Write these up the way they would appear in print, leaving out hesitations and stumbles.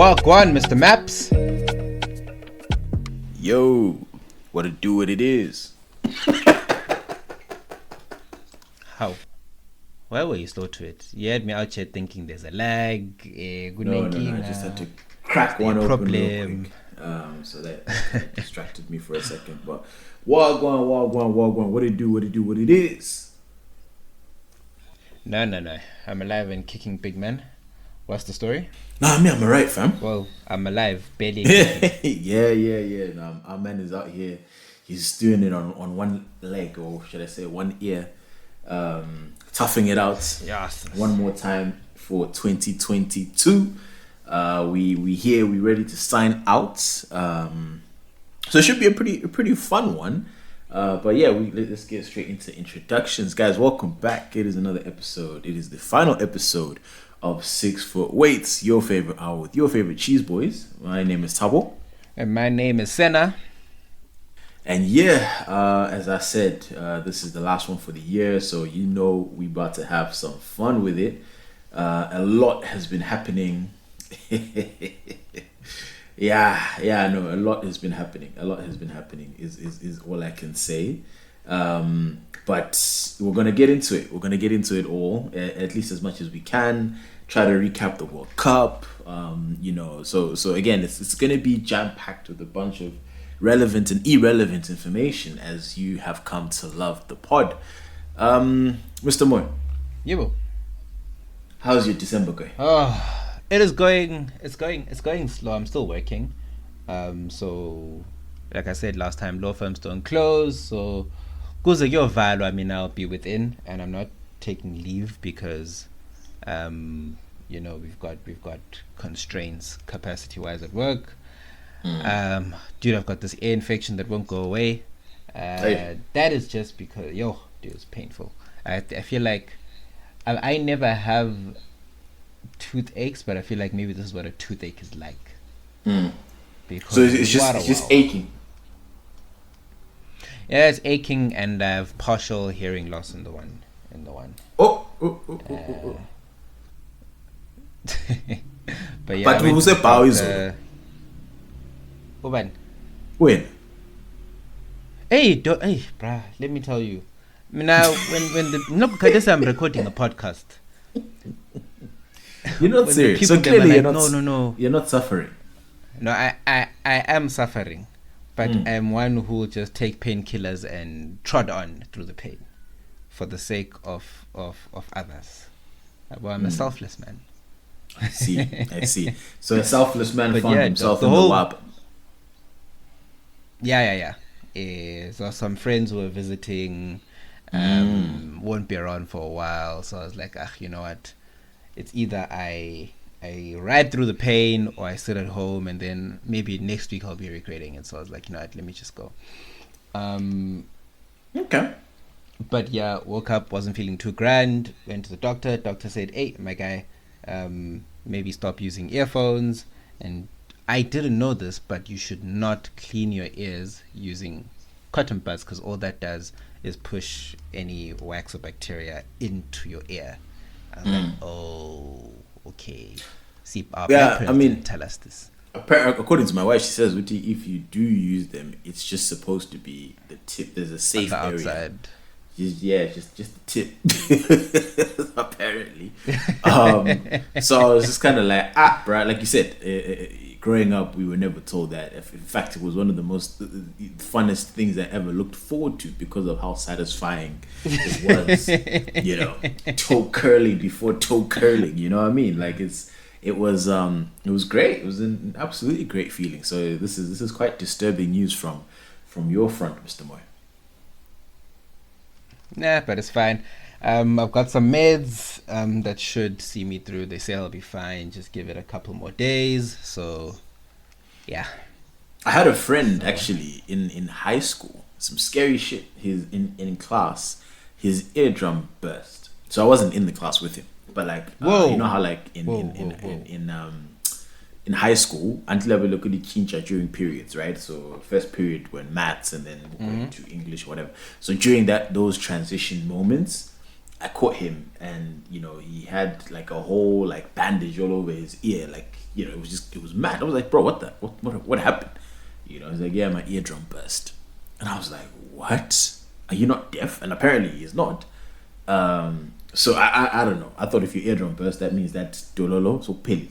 Walk one, Mr. Maps. Yo, what it do, what it is. How? Why were you slow to it? You had me out here thinking there's a lag. No, I just had to crack one open real quick. So that kind of distracted me for a second. But walk one, what it do, what it is. No. I'm alive and kicking, big man. What's the story? Nah, I'm alright, fam. Well, I'm alive, barely. Yeah. Nah, our man is out here. He's doing it on one leg, or should I say one ear. Toughing it out. Yes. One more time for 2022. We here. We ready to sign out. So it should be a pretty fun one. But yeah, let's get straight into introductions, guys. Welcome back. It is another episode. It is the final episode of 6 Foot Weights, your favorite hour with your favorite cheese boys. My name is Tabo. And my name is Senna. And yeah, as I said, this is the last one for the year, so you know we about to have some fun with it. A lot has been happening. A lot has been happening. Is all I can say. But we're gonna get into it. We're gonna get into it all, at least as much as we can. Try to recap the World Cup. So again, it's gonna be jam packed with a bunch of relevant and irrelevant information, as you have come to love the pod. Mr. Moy. Yeah. How's your December going? Oh, it's going slow. I'm still working. So like I said last time, law firms don't close, so kuze kuyovalwa, I mean, I'll be within, and I'm not taking leave because we've got constraints capacity wise at work. Dude, I've got this ear infection that won't go away. That is just because dude, it's painful. I feel like I never have toothaches, but I feel like maybe this is what a toothache is like. Because so it's just aching. Yeah, it's aching, and I have partial hearing loss in the one. Oh. But yeah. But who said power is when? Hey, bruh, let me tell you. Now, I'm recording a podcast. You're not serious. So clearly, like, no. You're not suffering. No, I am suffering, but I'm one who will just take painkillers and trod on through the pain, for the sake of others. Well, I'm a selfless man. I see. So a selfless man found himself the in the whole lab. Yeah. So some friends were visiting, won't be around for a while. So I was like, you know what? It's either I ride through the pain, or I sit at home, and then maybe next week I'll be regretting it. So I was like, you know what? Let me just go. Okay. But yeah, woke up, wasn't feeling too grand. Went to the doctor. Doctor said, "Hey, my guy, maybe stop using earphones." And I didn't know this, but you should not clean your ears using cotton buds, because all that does is push any wax or bacteria into your ear. I was like, oh, okay. See, our parents didn't tell us this. According to my wife, she says, if you do use them, it's just supposed to be the tip. There's a safe area. Outside. Just the tip. Apparently. So I was just kind of like, bruh, like you said, growing up, we were never told that. In fact, it was one of the most funnest things I ever looked forward to, because of how satisfying it was. Toe curling before toe curling. You know what I mean? Like it was great. It was an absolutely great feeling. So this is quite disturbing news from your front, Mr. Moy. Nah, but it's fine. I've got some meds that should see me through. They say I'll be fine. Just give it a couple more days. So, yeah. I had a friend actually in high school. Some scary shit. He's in class. His eardrum burst. So I wasn't in the class with him. But like, you know how like in high school, until I will look at the chincha during periods, right? So first period when maths, and then we're going to English, whatever. So during those transition moments, I caught him, and he had like a whole like bandage all over his ear, like it was mad. I was like, bro, what happened? He's like, yeah, my eardrum burst, and I was like, what? Are you not deaf? And apparently he's not. So I don't know. I thought if your eardrum burst, that means that's dololo, so pill,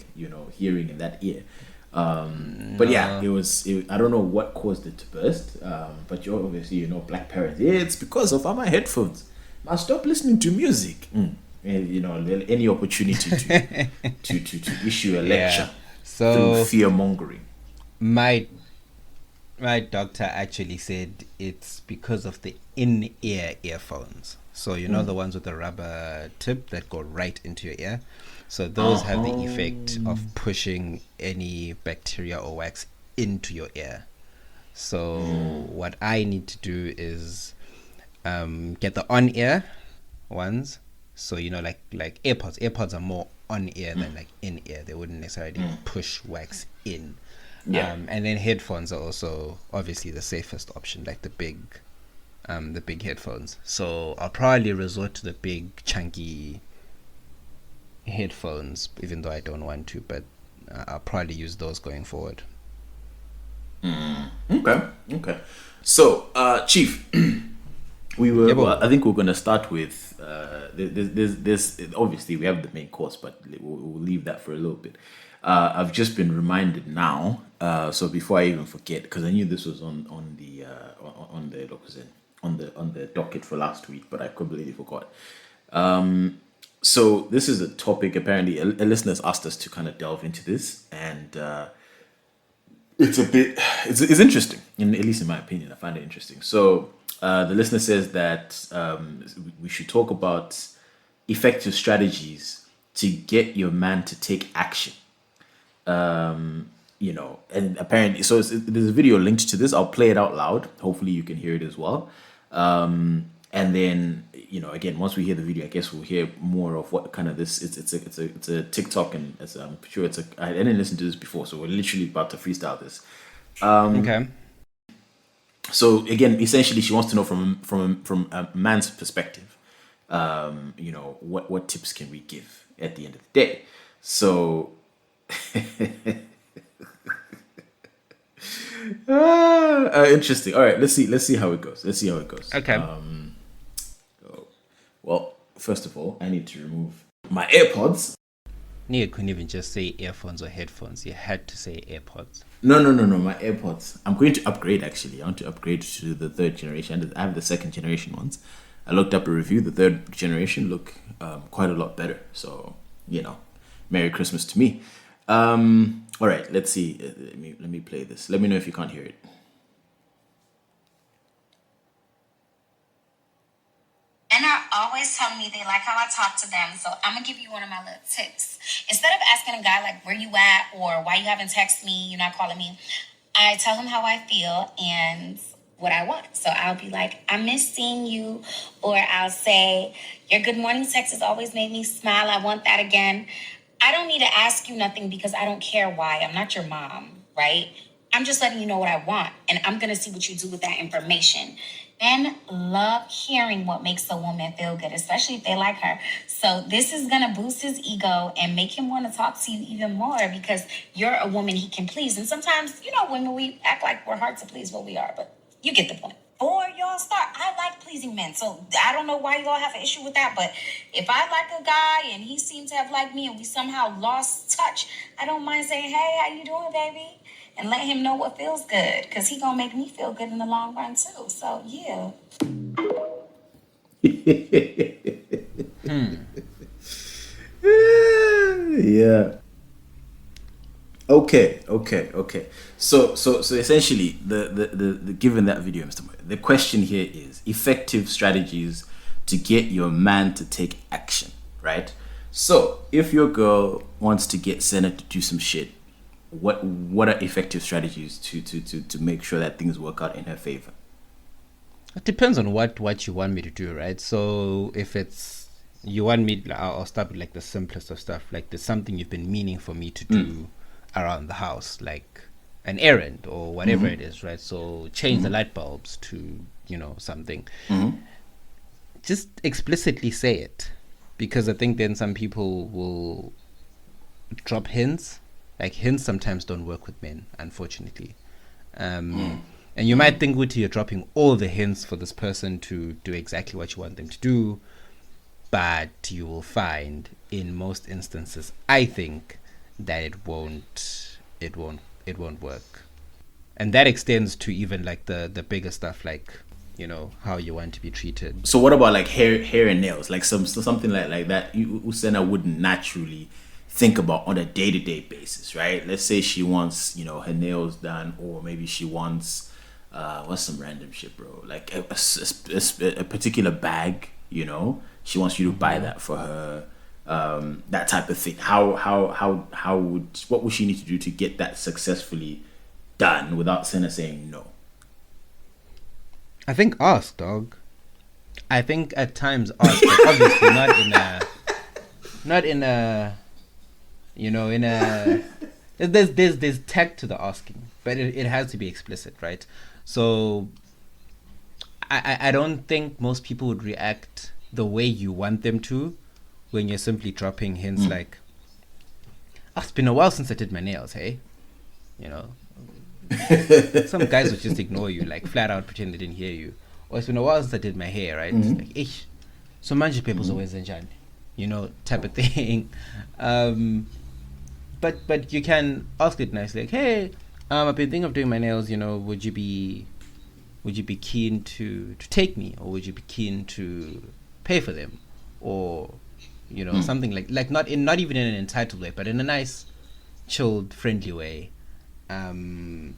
hearing in that ear. But yeah, I don't know what caused it to burst. But you obviously, black parents. Yeah, it's because of my headphones. I stop listening to music. And, any opportunity to issue a lecture through fear mongering. My doctor actually said it's because of the in-ear earphones. So the ones with the rubber tip that go right into your ear. So those have the effect of pushing any bacteria or wax into your ear. So what I need to do is get the on-ear ones. So like AirPods. AirPods are more on-ear than like in-ear. They wouldn't necessarily push wax in. Yeah. And then headphones are also obviously the safest option, like the big headphones. So I'll probably resort to the big chunky headphones, even though I don't want to, but I'll probably use those going forward. Okay. So, Chief, I think we're gonna start with this. Obviously, we have the main course, but we'll leave that for a little bit. I've just been reminded now, so before I even forget, because I knew this was on the docket for last week, but I completely forgot. So this is a topic. Apparently, a listener's asked us to kind of delve into this, and it's interesting. At least in my opinion, I find it interesting. So the listener says that we should talk about effective strategies to get your man to take action. And apparently, so there's a video linked to this. I'll play it out loud. Hopefully, you can hear it as well. And then, again, once we hear the video, I guess we'll hear more of what kind of this. It's a TikTok, and I'm sure I didn't listen to this before, so we're literally about to freestyle this. Okay. So again, essentially, she wants to know from a man's perspective, what tips can we give at the end of the day? So. Interesting. All right, let's see how it goes. Okay. Well, first of all, I need to remove my AirPods. You couldn't even just say earphones or headphones. You had to say AirPods. No, my AirPods. I'm going to upgrade, actually. I want to upgrade to the third generation. I have the second generation ones. I looked up a review. The third generation look quite a lot better. So, Merry Christmas to me. All right, let's see. Let me play this. Let me know if you can't hear it. Men are always telling me they like how I talk to them, so I'm gonna give you one of my little tips. Instead of asking a guy like where you at or why you haven't texted me, you're not calling me, I tell him how I feel and what I want. So I'll be like, I miss seeing you, or I'll say, your good morning text has always made me smile. I want that again. I don't need to ask you nothing because I don't care why. I'm not your mom, right? I'm just letting you know what I want, and I'm going to see what you do with that information. Men love hearing what makes a woman feel good, especially if they like her. So this is going to boost his ego and make him want to talk to you even more because you're a woman he can please. And sometimes, women, we act like we're hard to please. Well, we are, but you get the point. Before y'all start, I like pleasing men. So I don't know why y'all have an issue with that. But if I like a guy and he seems to have liked me and we somehow lost touch, I don't mind saying, hey, how you doing, baby? And let him know what feels good. Because he going to make me feel good in the long run, too. So, yeah. Yeah. Okay. So essentially, the given that video, Mr. Moy, the question here is effective strategies to get your man to take action, right? So if your girl wants to get Senna to do some shit, what are effective strategies to make sure that things work out in her favor? It depends on what you want me to do, right? So if it's you want me, I'll start with like the simplest of stuff. Like there's something you've been meaning for me to do around the house, like an errand or whatever it is, right? So change the light bulbs to something. just explicitly say it, because I think then some people will drop hints. Like hints sometimes don't work with men, unfortunately. And you might think, Uti, you're dropping all the hints for this person to do exactly what you want them to do, but you will find in most instances, I think, that it won't work. And that extends to even like the bigger stuff, like, you know, how you want to be treated. So what about like hair and nails, like something like that Usena wouldn't naturally think about on a day-to-day basis, right? Let's say she wants, you know, her nails done, or maybe she wants what's some random shit, bro, like a particular bag, you know, she wants you to buy that for her, that type of thing. What would she need to do to get that successfully done without Senna saying no? I think ask, dog. I think at times ask, but obviously not in a you know, in a there's tact to the asking, but it has to be explicit, right? So I don't think most people would react the way you want them to when you're simply dropping hints like, oh, it's been a while since I did my nails, hey? You know, some guys would just ignore you, like flat out pretend they didn't hear you. Or it's been a while since I did my hair, right? Like, ish. So manje people's always enjoy, you know, type of thing. But you can ask it nicely, like, hey, I've been thinking of doing my nails, you know, would you be keen to take me, or would you be keen to pay for them? Or, you know, something like not even in an entitled way, but in a nice, chilled, friendly way. And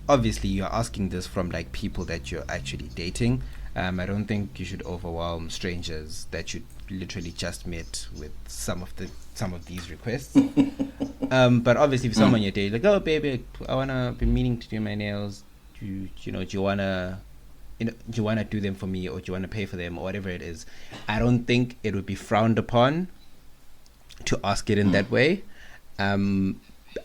obviously you're asking this from like people that you're actually dating. I don't think you should overwhelm strangers that you literally just met with some of these requests. But obviously if someone you're dating, like, oh baby, been meaning to do my nails, do you wanna do them for me, or do you wanna pay for them, or whatever it is, I don't think it would be frowned upon to ask it in that way.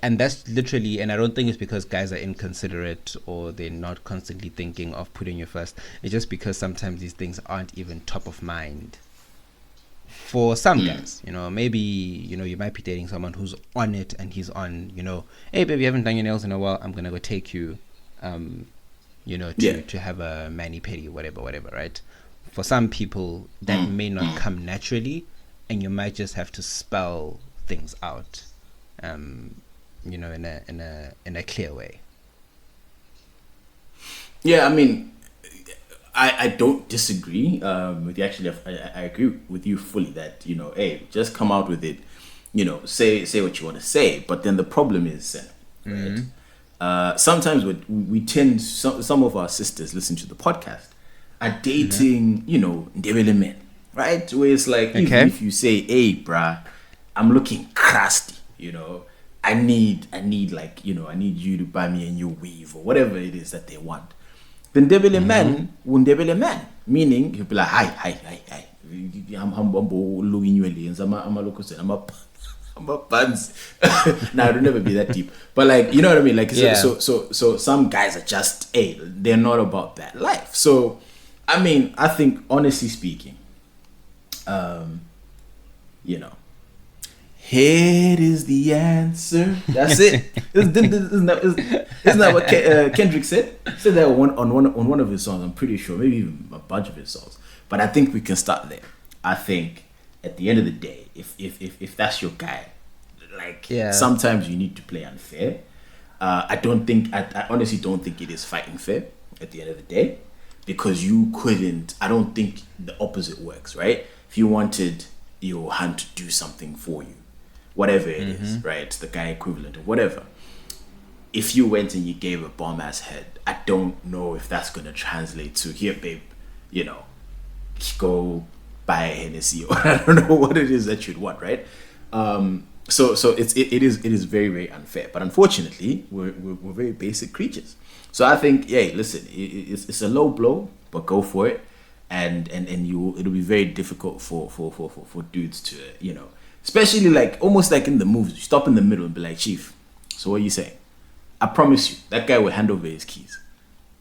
And that's literally, and I don't think it's because guys are inconsiderate or they're not constantly thinking of putting you first. It's just because sometimes these things aren't even top of mind for some guys. You know, maybe, you know, you might be dating someone who's on it and he's on, you know, hey baby, you haven't done your nails in a while, I'm gonna go take you you know, to have a mani-pedi, whatever, right? For some people that may not come naturally, and you might just have to spell things out, you know, in a clear way. Yeah, I mean, I don't disagree with you. Actually, I agree with you fully that, you know, hey, just come out with it, you know, say what you want to say. But then the problem is, right? Sometimes we tend, some of our sisters listen to the podcast are dating, you know, Ndebele men, right? Where it's like, even if you say, hey, bruh, I'm looking crusty, you know, I need like, you know, I need you to buy me a new weave or whatever it is that they want. The Ndebele man will Ndebele man, meaning he'll be like, hi. I'm looking you aliens. I'm a buns. Nah, it'll never be that deep. But like, you know what I mean? Like, so some guys are just, hey, they're not about that life. So, I mean, I think honestly speaking, you know, head is the answer. That's it. Isn't that what Kendrick said? He said that on one of his songs. I'm pretty sure, maybe even a bunch of his songs. But I think we can start there. I think at the end of the day, if that's your guy, like, sometimes you need to play unfair. I honestly don't think it is fighting fair at the end of the day, because you couldn't. I don't think the opposite works, right? If you wanted your hand to do something for you, whatever it is, right? The guy equivalent or whatever. If you went and you gave a bomb ass head, I don't know if that's gonna translate to, here, babe, you know, go buy a Hennessy, or I don't know what it is that you'd want, right? So it is very, very unfair. But unfortunately, we're very basic creatures. So I think, yeah, listen, it's a low blow, but go for it, and it'll be very difficult for dudes to, you know, especially like almost like in the movies, you stop in the middle and be like, Chief, so what are you saying? I promise you, that guy will hand over his keys.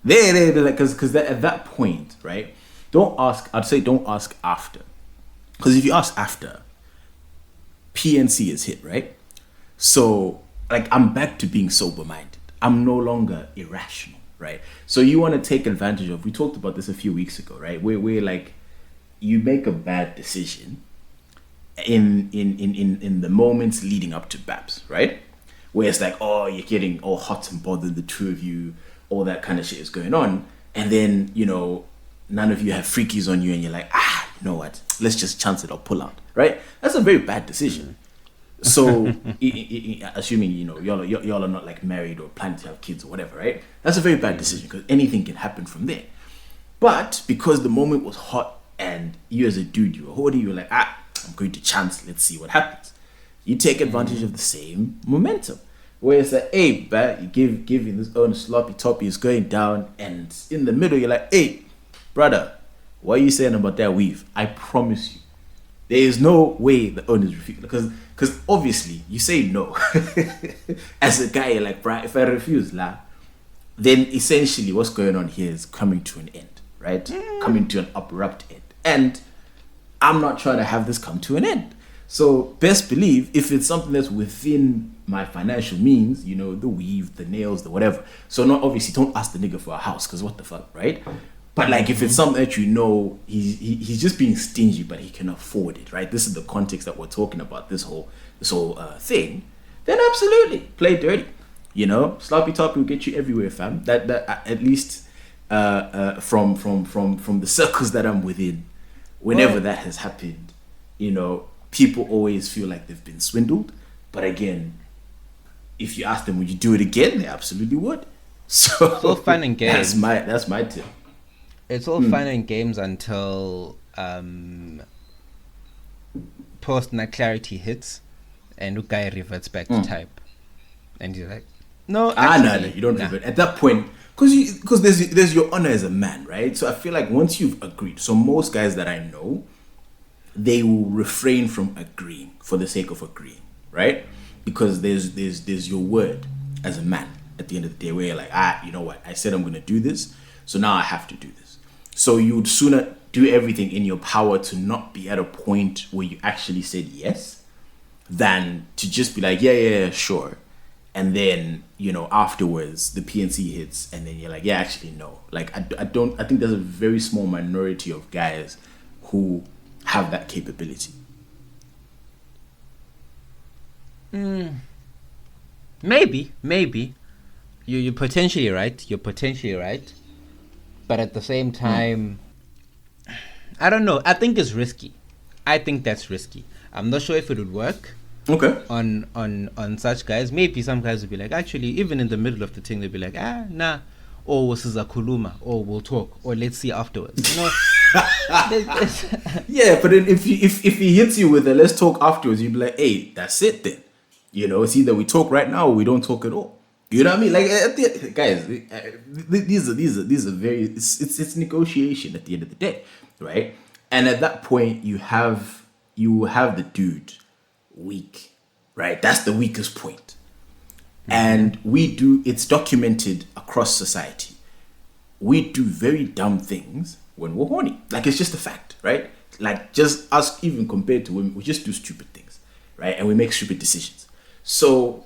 They're like, because at that point, right? I'd say don't ask after. Because if you ask after, PNC is hit, right? So, like, I'm back to being sober minded. I'm no longer irrational, right? So, you want to take advantage of, we talked about this a few weeks ago, right? Where like, you make a bad decision in the moments leading up to BAPS, right? Where it's like, oh, you're getting all hot and bothered, the two of you, all that kind of shit is going on. And then, none of you have freakies on you and you're like, you know what? Let's just chance it or pull out, right? That's a very bad decision. So, assuming, y'all are not like married or planning to have kids or whatever, right? That's a very bad decision because anything can happen from there. But because the moment was hot and you as a dude, you were horny, you were like, I'm going to chance, let's see what happens. You take advantage of the same momentum. Where it's like, hey, you give this own sloppy toppy is going down, and in the middle you're like, hey, brother, what are you saying about that weave? I promise you, there is no way the owners refuse, because obviously you say no. As a guy, you're like, bruh, if I refuse, then essentially what's going on here is coming to an end, right? Coming to an abrupt end. And I'm not trying to have this come to an end. So best believe if it's something that's within my financial means, the weave, the nails, the whatever. So not obviously don't ask the nigga for a house, because what the fuck, right? But like if it's something that he's just being stingy, but he can afford it, right? This is the context that we're talking about, this whole thing. Then absolutely play dirty, sloppy top will get you everywhere, fam. That at least from the circles that I'm within, whenever that has happened, people always feel like they've been swindled. But again, if you ask them, would you do it again? They absolutely would. So it's all fun and games. That's my tip. It's all fun and games until post-nut clarity hits and the guy reverts back to type. And you're like, no, no, you don't revert. At that point, because there's your honor as a man, right? So I feel like once you've agreed, so most guys that I know, they will refrain from agreeing for the sake of agreeing, right? Because there's your word as a man at the end of the day, where you're like, you know what? I said I'm going to do this, so now I have to do this. So you would sooner do everything in your power to not be at a point where you actually said yes, than to just be like, yeah, sure. And then, afterwards the PNC hits and then you're like, yeah, actually, no. Like, I think there's a very small minority of guys who have that capability. Maybe. You're potentially right. But at the same time, I don't know. I think it's risky. I think that's risky. I'm not sure if it would work. Okay. On such guys. Maybe some guys would be like, actually, even in the middle of the thing, they'd be like, nah. Or this is a kuluma, or we'll talk, or let's see afterwards. Yeah, but then if he hits you with a let's talk afterwards, you'd be like, hey, that's it then. It's either we talk right now or we don't talk at all. You know what I mean? Like, guys, these are very. It's negotiation at the end of the day, right? And at that point, you will have the dude weak, right? That's the weakest point. And it's documented across society. We do very dumb things when we're horny. Like, it's just a fact, right? Like, just us, even compared to women, we just do stupid things, right? And we make stupid decisions. So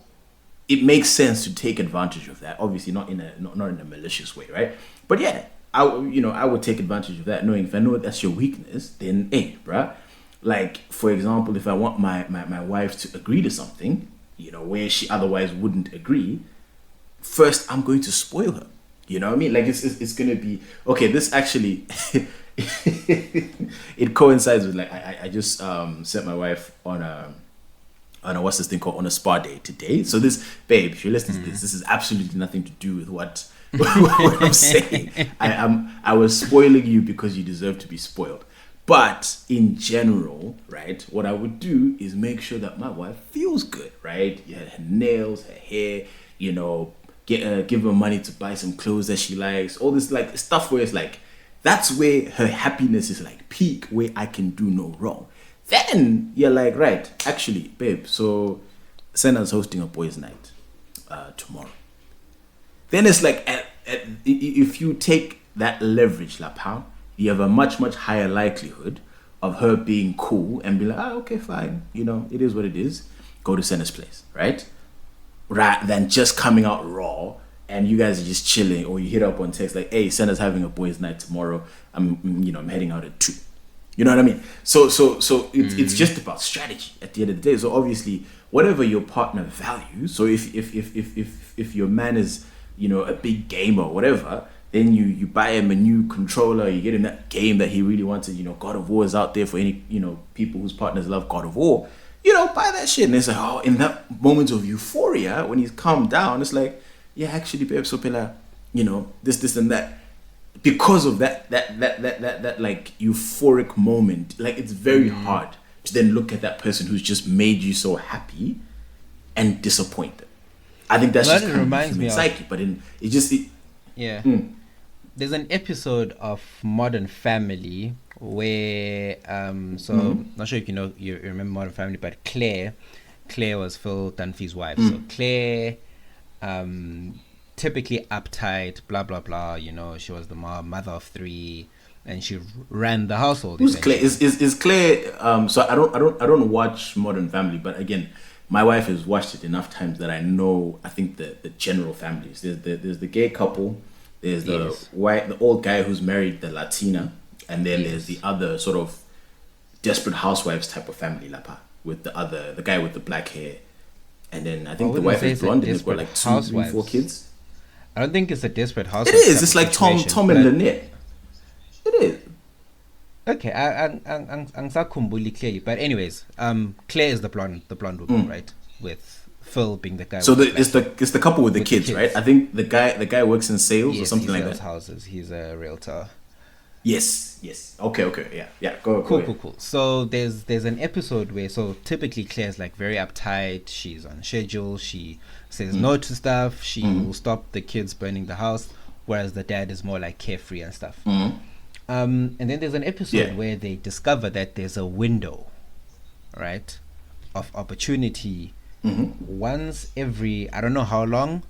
it makes sense to take advantage of that. Obviously, not in a malicious way, right? But yeah, I would take advantage of that, knowing if I know that's your weakness, then hey, bruh. Like, for example, if I want my wife to agree to something, where she otherwise wouldn't agree, first I'm going to spoil her. You know what I mean? Like, it's going to be, okay, this actually, it coincides with, like, I just sent my wife on a what's this thing called, on a spa day today. So this, babe, if you're listening to this is absolutely nothing to do with what I'm saying. I was spoiling you because you deserve to be spoiled. But in general, right, what I would do is make sure that my wife feels good, right? Yeah, her nails, her hair, give her money to buy some clothes that she likes, all this like stuff where it's like, that's where her happiness is like peak, where I can do no wrong. Then you're like, right, actually, babe, so Senna's hosting a boys' night tomorrow. Then it's like, if you take that leverage, like, how you have a much, much higher likelihood of her being cool and be like, okay, fine, it is what it is. Go to Senna's place, right? Rather than just coming out raw and you guys are just chilling, or you hit up on text like, hey, Senna's having a boys' night tomorrow. I'm heading out at 2. You know what I mean? So it's just about strategy at the end of the day. So obviously, whatever your partner values. So if your man is a big gamer or whatever, then you buy him a new controller. You get him that game that he really wanted. God of War is out there for any people whose partners love God of War. Buy that shit. And it's like, in that moment of euphoria when he's calmed down, it's like, yeah, actually, babe, so Pela, this and that. Because of that like euphoric moment, like it's very hard to then look at that person who's just made you so happy and disappointed. I think that's just kind of the human psyche, but There's an episode of Modern Family where not sure if you remember Modern Family, but Claire was Phil Dunphy's wife. So Claire typically uptight, blah blah blah. She was the mother of 3, and she ran the household. Who's Claire? Is Claire? So I don't watch Modern Family, but again, my wife has watched it enough times that I know. I think the general families. There's the gay couple. There's the the old guy who's married the Latina, and then there's the other sort of Desperate Housewives type of family, Lapa, with the guy with the black hair, and then I think the wife is blonde and they've got like 2, 3, 4 kids. I don't think it's a Desperate Housewives. It is. It's like Tom and Lynette. It is. Okay, I'm clearly, but anyways, Claire is the blonde woman, right? With Phil being the guy. So it's the couple with the kids, right? I think the guy works in sales or something like that. Houses. He's a realtor. Yes. Okay. Yeah. Go. Cool. So there's an episode where typically Claire's like very uptight. She's on schedule. She says no to stuff. She will stop the kids burning the house, whereas the dad is more like carefree and stuff. And then there's an episode where they discover that there's a window, right, of opportunity once every I don't know how long,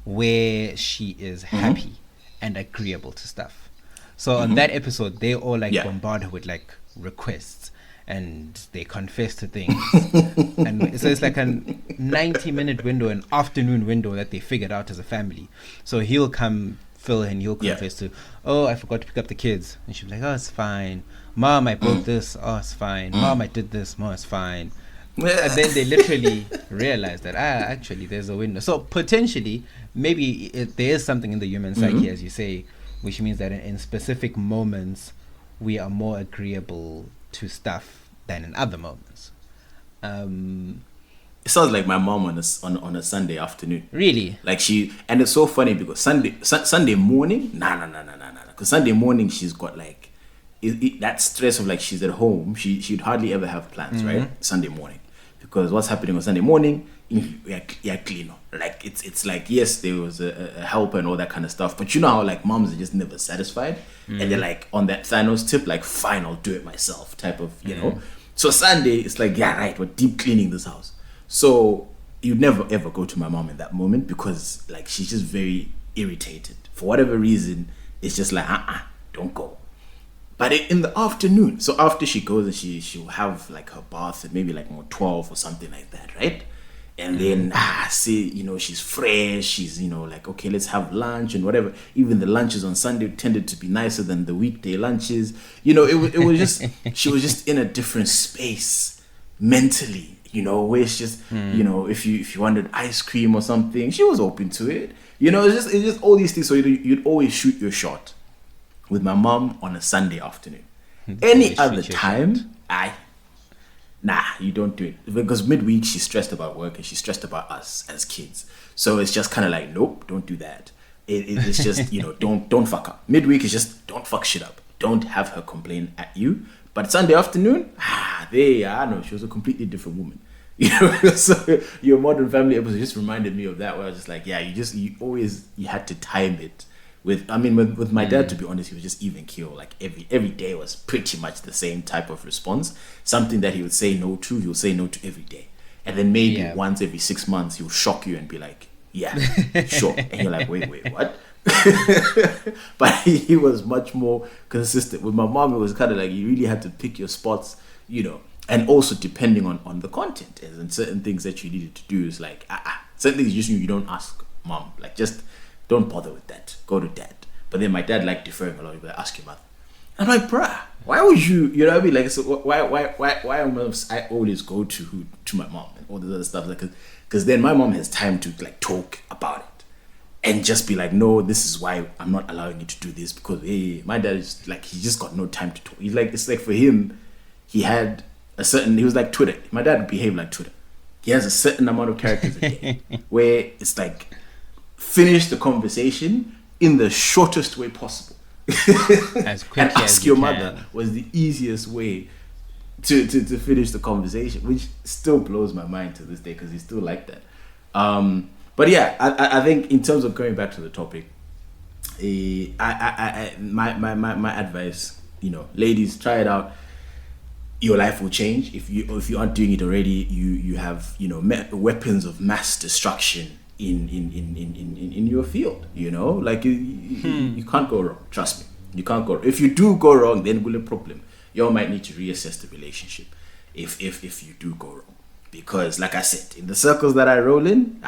where she is happy and agreeable to stuff. So on that episode, they all bombard her with like requests, and they confess to things. And so it's like a 90-minute window, an afternoon window that they figured out as a family. So he'll come, Phil, and he'll confess to, I forgot to pick up the kids. And she'll be like, oh, it's fine. Mom, I broke this. Oh, it's fine. Mom, I did this. Mom, it's fine. And then they literally realize that, actually, there's a window. So potentially, maybe there is something in the human psyche, as you say, which means that in specific moments, we are more agreeable to stuff than in other moments. It sounds like my mom on a Sunday afternoon. Really? Like and it's so funny because Sunday morning, nah. Because Sunday morning she's got like that stress of like she's at home. She'd hardly ever have plans, right? Sunday morning, because what's happening on Sunday morning? Yeah, clean. Like it's like, yes, there was a helper and all that kind of stuff, but you know how like moms are just never satisfied, and they're like on that Thanos tip, like fine, I'll do it myself type of know. So Sunday it's like, yeah, right, we're deep cleaning this house. So you'd never ever go to my mom in that moment because like she's just very irritated for whatever reason. It's just like don't go. But in the afternoon, so after she goes and she'll have like her bath at maybe like 12 or something like that, right? And then she's fresh, she's like, okay, let's have lunch and whatever. Even the lunches on Sunday tended to be nicer than the weekday lunches. It was just she was just in a different space mentally, where it's just if you wanted ice cream or something, she was open to it. It's just all these things. So you'd always shoot your shot with my mom on a Sunday afternoon. Any other time, you don't do it, because midweek she's stressed about work and she's stressed about us as kids. So it's just kind of like, nope, don't do that. It's just don't fuck up. Midweek is just don't fuck shit up. Don't have her complain at you. But Sunday afternoon, she was a completely different woman. So your Modern Family episode just reminded me of that, where I was just like, you had to time it. With my dad, to be honest, he was just even keel. Like every day was pretty much the same type of response. Something that he would say no to, he'll say no to every day. And then maybe once every 6 months, he'll shock you and be like, yeah, sure. And you're like, wait, what? But he was much more consistent. With my mom, it was kind of like you really had to pick your spots, and also depending on the content and certain things that you needed to do is like, certain things you don't ask mom, like just don't bother with that, go to dad. But then my dad liked deferring a lot. He'd be like, ask your mother. I'm like, bruh, why would you know what I mean? Like, so why must I always go to my mom and all this other stuff? Like, because then my mom has time to like talk about it and just be like, no, this is why I'm not allowing you to do this, because hey, my dad is like, he just got no time to talk. He's like, it's like for him, he was like Twitter. My dad behaved like Twitter. He has a certain amount of characters a day where it's like, finish the conversation in the shortest way possible. As quickly and ask as your you mother can. was the easiest way to finish the conversation, which still blows my mind to this day because he's still like that. But yeah, I think in terms of going back to the topic, my advice, ladies, try it out. Your life will change if you aren't doing it already. You have weapons of mass destruction in your field. Like you can't go wrong. Trust me, you can't go wrong. If you do go wrong, then will a problem. You all might need to reassess the relationship if you do go wrong. Because like I said, in the circles that I roll in,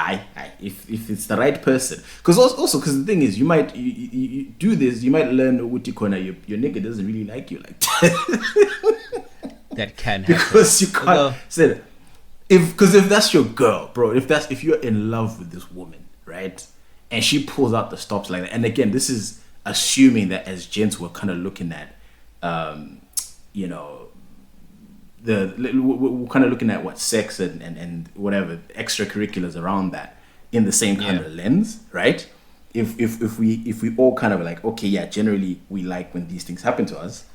if it's the right person, because also because the thing is, you might you do this, you might learn Uti Kona, your nigga doesn't really like you like that. That can happen. Because you can't say if that's your girl, bro, if you're in love with this woman, right, and she pulls out the stops like that, and again, this is assuming that as gents we're kind of looking at we're kind of looking at what sex and whatever extracurriculars around that in the same kind of lens, right? If we all kind of like, okay, yeah, generally we like when these things happen to us.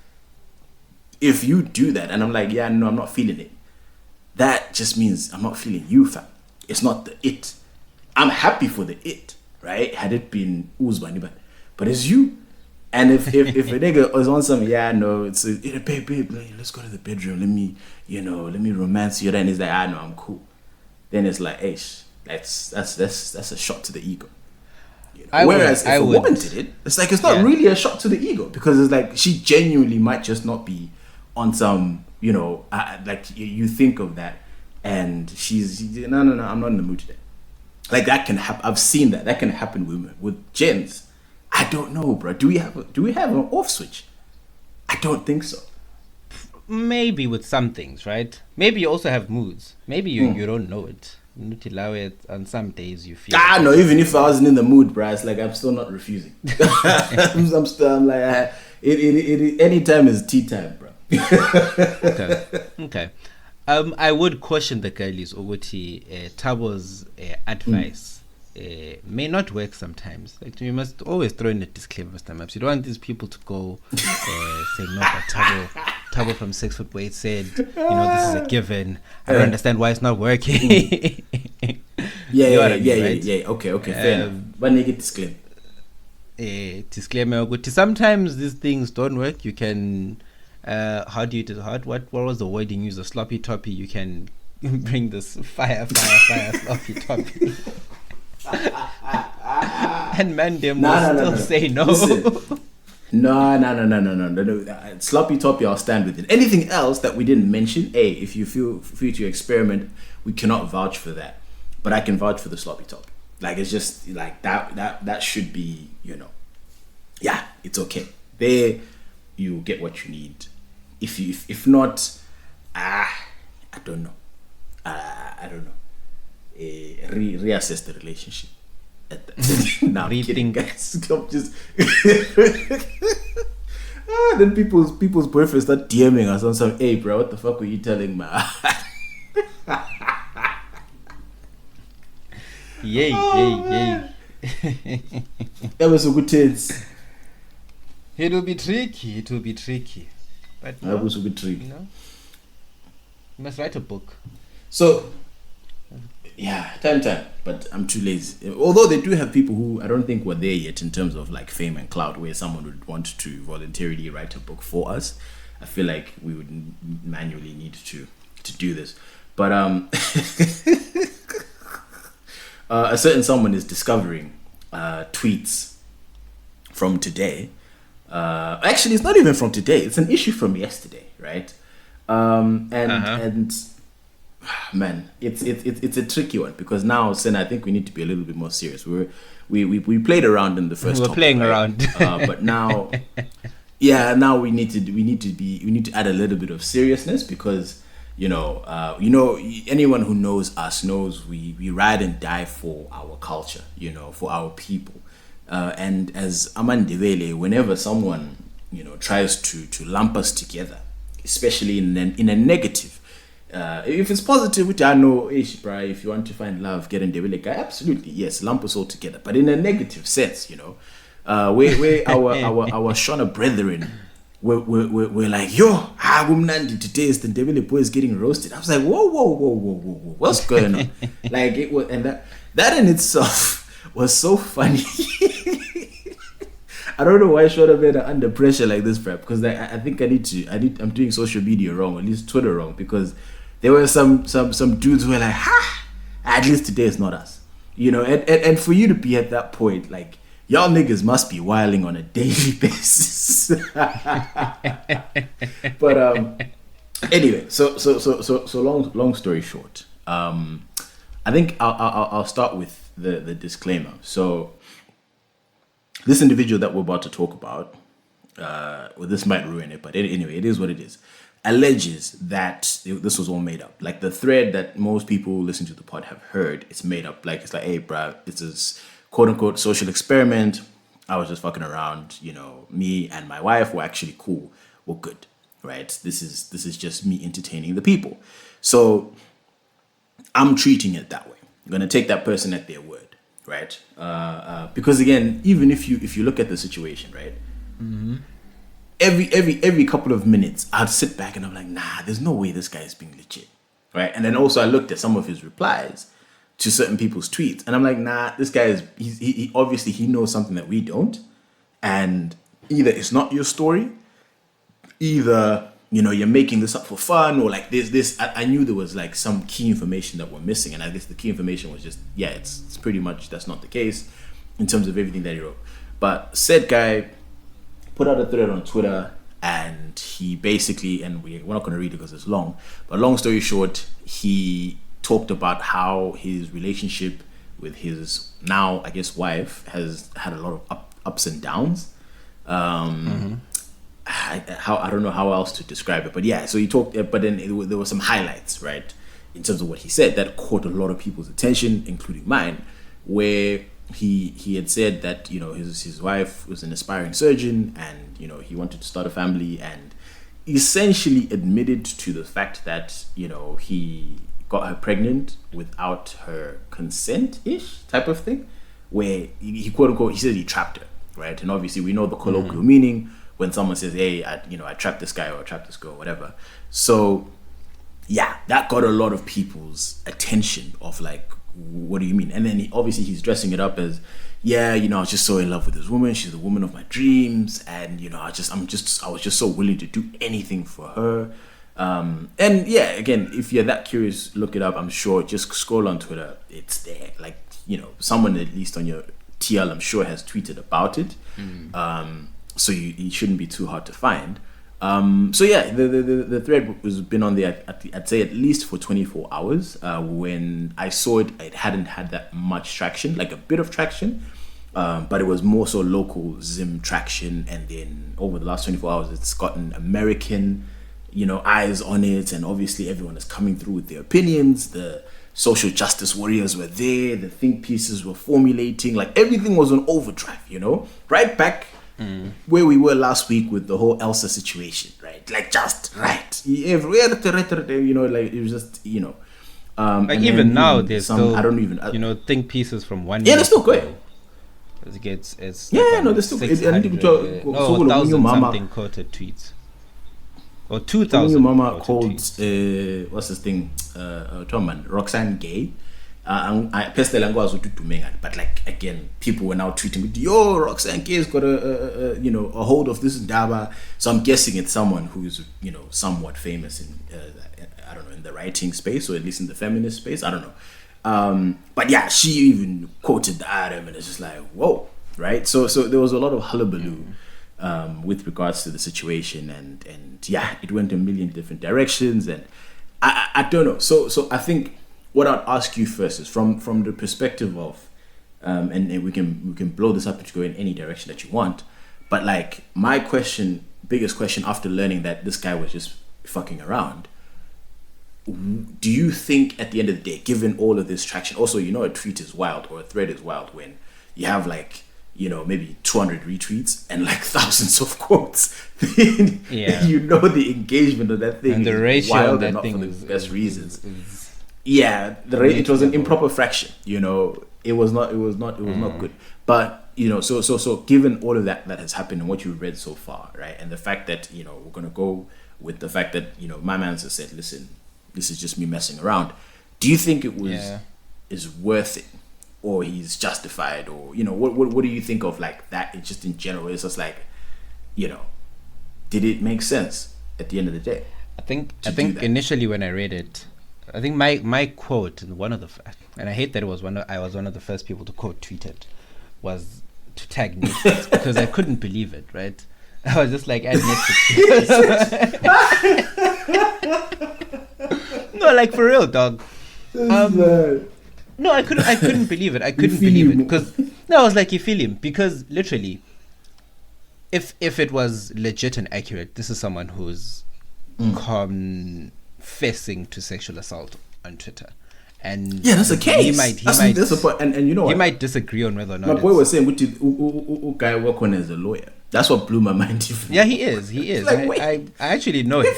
If you do that and I'm like, yeah, no, I'm not feeling it, that just means I'm not feeling you, fam. It's not the it. I'm happy for the it, right? Had it been Uzbani, but it's you. And if a nigga is on some, yeah, no, it's babe, let's go to the bedroom. Let me romance you. Then he's like, no, I'm cool. Then it's like, hey, that's a shot to the ego. Whereas if a woman did it, it's like it's not really a shot to the ego, because it's like she genuinely might just not be on some, like you think of that, and she's no, I'm not in the mood today. Like that can happen. I've seen that can happen with gents. I don't know, bro. Do we have an off switch? I don't think so. Maybe with some things, right? Maybe you also have moods. Maybe you don't know it. You need to allow it. On some days you feel. No. Even if I wasn't in the mood, bro, it's like I'm still not refusing. I'm like, any time is tea time, bro. Okay. I would caution the girlies ukuthi Tabo's advice may not work sometimes. Like, you must always throw in a disclaimer sometimes. You don't want these people to go saying, no, but Tabo from 6 Foot Weight said, this is a given. I don't understand why it's not working. Yeah. Okay, fair enough. But negative disclaimer. Disclaimer. Sometimes these things don't work. You can, what was the word you use? A sloppy toppy. You can bring this fire sloppy toppy. And man, them will still say no. Listen. No. Sloppy toppy, I'll stand with it. Anything else that we didn't mention, if you feel free to experiment, we cannot vouch for that. But I can vouch for the sloppy toppy. Like, it's just like that should be, yeah, it's okay. There, you get what you need. If not, I don't know. I don't know. Reassess the relationship. Now I'm kidding, guys. I'm just then people's boyfriends start DMing us on some, hey bro, what the fuck were you telling me? Yay. That was so good tense. It will be tricky. But That was so good tricky. You must write a book. So yeah, time, but I'm too lazy. Although they do have people who I don't think were there yet in terms of like fame and clout, where someone would want to voluntarily write a book for us. I feel like we would manually need to do this. But a certain someone is discovering tweets from today. Actually, it's not even from today. It's an issue from yesterday, right? And man, it's a tricky one because now, Sen, I think we need to be a little bit more serious. We played around in the first. We're topic, playing right? around, but now, yeah, now we need to add a little bit of seriousness because anyone who knows us knows we ride and die for our culture, for our people. And as Amandevele, whenever someone tries to lump us together, especially in a negative, if it's positive, which I know, if you want to find love, get in Devele guy, absolutely yes, lump us all together. But in a negative sense, where our Shona brethren we're like, yo, today is the Devele boy is getting roasted. I was like, whoa, what's going on? Like it was, and that in itself was so funny. I don't know why Shona made her under pressure like this, prep, because I think I'm doing social media wrong, or at least Twitter wrong, because there were some dudes who were like, at least today is not us, and for you to be at that point, like, y'all niggas must be wilding on a daily basis. But anyway, so long story short, I think I'll start with the disclaimer. So this individual that we're about to talk about, this might ruin it, but anyway, it is what it is, alleges that this was all made up. Like the thread that most people who listen to the pod have heard, it's made up. Like it's like, hey, bruh, this is quote unquote social experiment. I was just fucking around. Me and my wife were actually cool. We're good, right? This is just me entertaining the people. So I'm treating it that way. I'm gonna take that person at their word, right? Because again, even if you look at the situation, right? Mm-hmm. Every couple of minutes, I'd sit back and I'm like, nah, there's no way this guy is being legit, right? And then also I looked at some of his replies to certain people's tweets, and I'm like, nah, this guy is he obviously he knows something that we don't, and either it's not your story, either you're making this up for fun, or like this. I knew there was like some key information that we're missing, and I guess the key information was just it's pretty much that's not the case in terms of everything that he wrote. But said guy put out a thread on Twitter, and he basically, and we're not going to read it because it's long, but long story short, he talked about how his relationship with his now, I guess, wife has had a lot of ups and downs. I don't know how else to describe it, but yeah. So he talked, but then there were some highlights, right, in terms of what he said that caught a lot of people's attention, including mine, where he had said that his wife was an aspiring surgeon, and he wanted to start a family, and essentially admitted to the fact that he got her pregnant without her consent-ish type of thing, where he quote unquote, he said he trapped her, right? And obviously we know the colloquial meaning when someone says, hey, I trapped this guy or I trapped this girl, whatever. So yeah, that got a lot of people's attention of like, what do you mean? And then he's dressing it up as, I was just so in love with this woman. She's the woman of my dreams, and I was just so willing to do anything for her. And yeah, again, if you're that curious, look it up. I'm sure, just scroll on Twitter, it's there. Like someone at least on your TL, I'm sure, has tweeted about it. So it shouldn't be too hard to find. So yeah, the thread has been on there, I'd say at least for 24 hours. When I saw it, it hadn't had that much traction, like a bit of traction, but it was more so local Zim traction. And then over the last 24 hours, it's gotten American, eyes on it. And obviously everyone is coming through with their opinions. The social justice warriors were there. The think pieces were formulating. Like everything was on overdrive, right back where we were last week with the whole Elsa situation, right? Like just right. Like it was just, like even now there's still, I don't even, think pieces from one they're still going. It's there's still 1,000 something quoted tweets. Or 2,000. Your mama called what's this thing? Roxanne gay. I personally was but like again, people were now tweeting me, yo, Roxanne Gay's got a hold of this Ndaba. So I'm guessing it's someone who's somewhat famous in I don't know, in the writing space, or at least in the feminist space. I don't know. But yeah, she even quoted the item, and it's just like, whoa, right? So there was a lot of hullabaloo with regards to the situation, and yeah, it went a million different directions, and I don't know. So I think what I'd ask you first is from the perspective of, and we can blow this up to go in any direction that you want, but like my biggest question after learning that this guy was just fucking around, do you think at the end of the day, given all of this traction, also, a tweet is wild or a thread is wild when you have like, maybe 200 retweets and like thousands of quotes. Yeah. The engagement of that thing And the is ratio wild of that and not thing for the is, best reasons. is It was an level. improper fraction. It was not good. But so given all of that has happened and what you've read so far, right, and the fact that we're gonna go with the fact that my man has said, listen, this is just me messing around. Do you think it was is worth it, or he's justified, or what do you think of like that? It's just in general. It's just like, did it make sense at the end of the day? I think that? initially when I read it, I think my quote in one of the and I hate that I was one of the first people to quote tweet it, was to tag Netflix because I couldn't believe it. Right, I was just like, add Netflix. No, like for real, dog. No, I couldn't believe it. I couldn't believe it because I was like, you feel him, because literally, if it was legit and accurate, this is someone who's confessing to sexual assault on Twitter, and yeah, that's a case. He might and you know he what? might disagree on whether or not My boy was saying, "Which guy work on as a lawyer?" That's what blew my mind. Yeah, he is. He is. Like, I actually know him.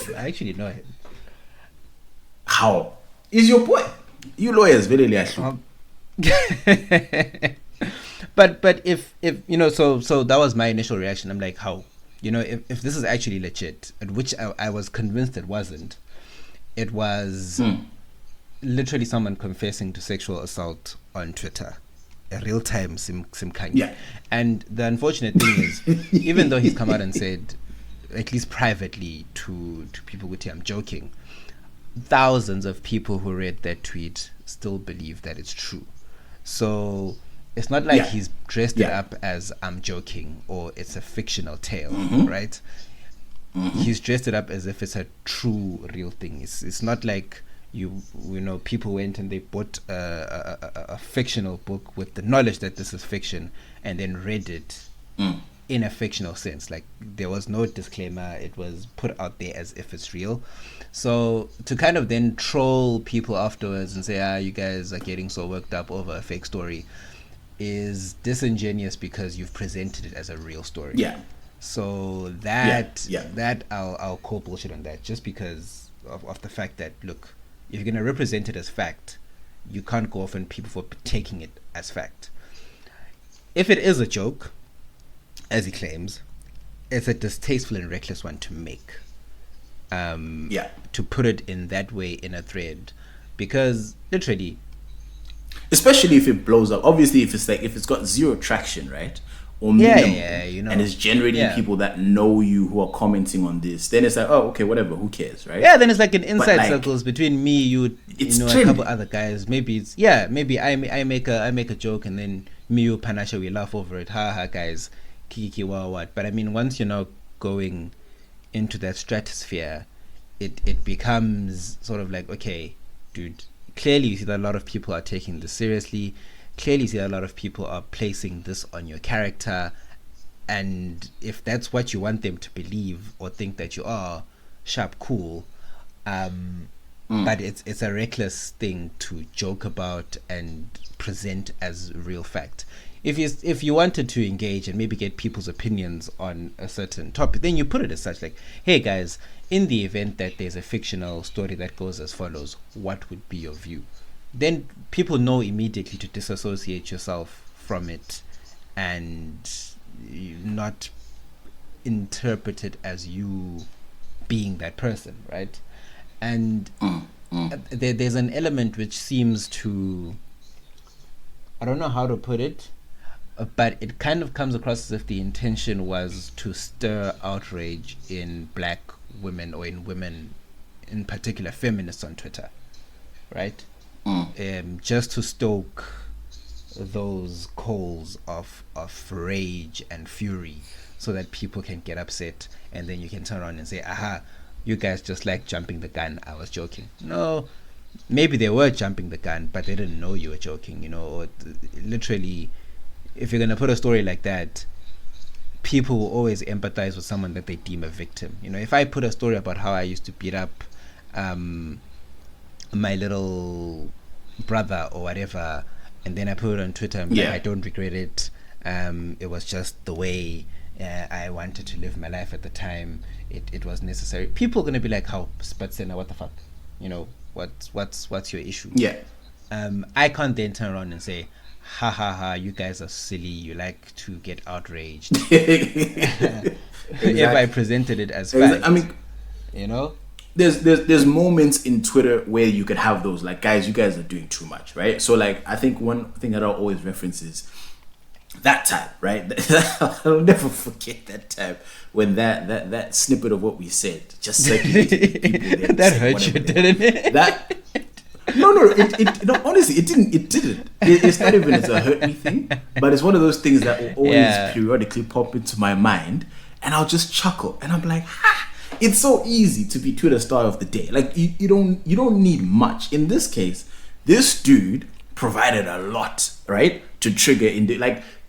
How is your boy? You lawyers very But if so that was my initial reaction. I'm like, how, if this is actually legit, and which I was convinced it wasn't. It was literally someone confessing to sexual assault on Twitter, a real time Simkhanyi. Yeah. And the unfortunate thing is, even though he's come out and said, at least privately to people with him, I'm joking, thousands of people who read that tweet still believe that it's true. So it's not like he's dressed it up as I'm joking or it's a fictional tale, right? He's dressed it up as if it's a true, real thing. It's not like people went and they bought a fictional book with the knowledge that this is fiction and then read it in a fictional sense. Like, there was no disclaimer. It was put out there as if it's real. So to kind of then troll people afterwards and say, you guys are getting so worked up over a fake story, is disingenuous because you've presented it as a real story. Yeah. So that I'll call bullshit on that, just because of the fact that, look, if you're gonna represent it as fact, you can't go off on people for taking it as fact. If it is a joke, as he claims, it's a distasteful and reckless one to make. To put it in that way in a thread, because literally, especially if it blows up. Obviously, if it's got zero traction, right? Or minimal, and it's generating people that know you who are commenting on this, then it's like, oh, okay, whatever, who cares, right? Yeah, then it's like an inside circles between me, you, a couple other guys. Maybe I make a joke, and then me, you, Panasha, we laugh over it. Ha ha, guys, kiki what. But I mean, once you're now going into that stratosphere, it becomes sort of like, okay, dude, clearly you see that a lot of people are taking this seriously. Clearly you see that a lot of people are placing this on your character, and if that's what you want them to believe or think that you are, sharp, cool, but it's a reckless thing to joke about and present as real fact. If you wanted to engage and maybe get people's opinions on a certain topic, then you put it as such, like, hey guys, in the event that there's a fictional story that goes as follows, what would be your view? Then people know immediately to disassociate yourself from it and not interpret it as you being that person, right? And there's an element which seems to, I don't know how to put it, but it kind of comes across as if the intention was to stir outrage in black women, or in women in particular, feminists on Twitter, right? Just to stoke those coals of rage and fury, so that people can get upset, and then you can turn around and say, aha, you guys just like jumping the gun, I was joking. No, maybe they were jumping the gun, but they didn't know you were joking, or literally, if you're gonna put a story like that, people will always empathize with someone that they deem a victim. If I put a story about how I used to beat up my little brother or whatever, and then I put it on Twitter, and I don't regret it. It was just the way I wanted to live my life at the time. It was necessary. People are gonna be like, "How, but Senna, what the fuck? What's your issue?" Yeah. I can't then turn around and say, ha ha ha, you guys are silly, you like to get outraged. If I presented it as fact. I mean, there's moments in Twitter where you could have those, like, guys, you guys are doing too much, right? So, like, I think one thing that I'll always reference is that time, right? I'll never forget that time when that snippet of what we said just circulated. People that hurt you, didn't it? No, honestly, it didn't. It's not even as a hurt me thing, but it's one of those things that will always periodically pop into my mind, and I'll just chuckle, and I'm like, ha! It's so easy to be Twitter star of the day. Like, you don't need much. In this case, this dude provided a lot, right, to trigger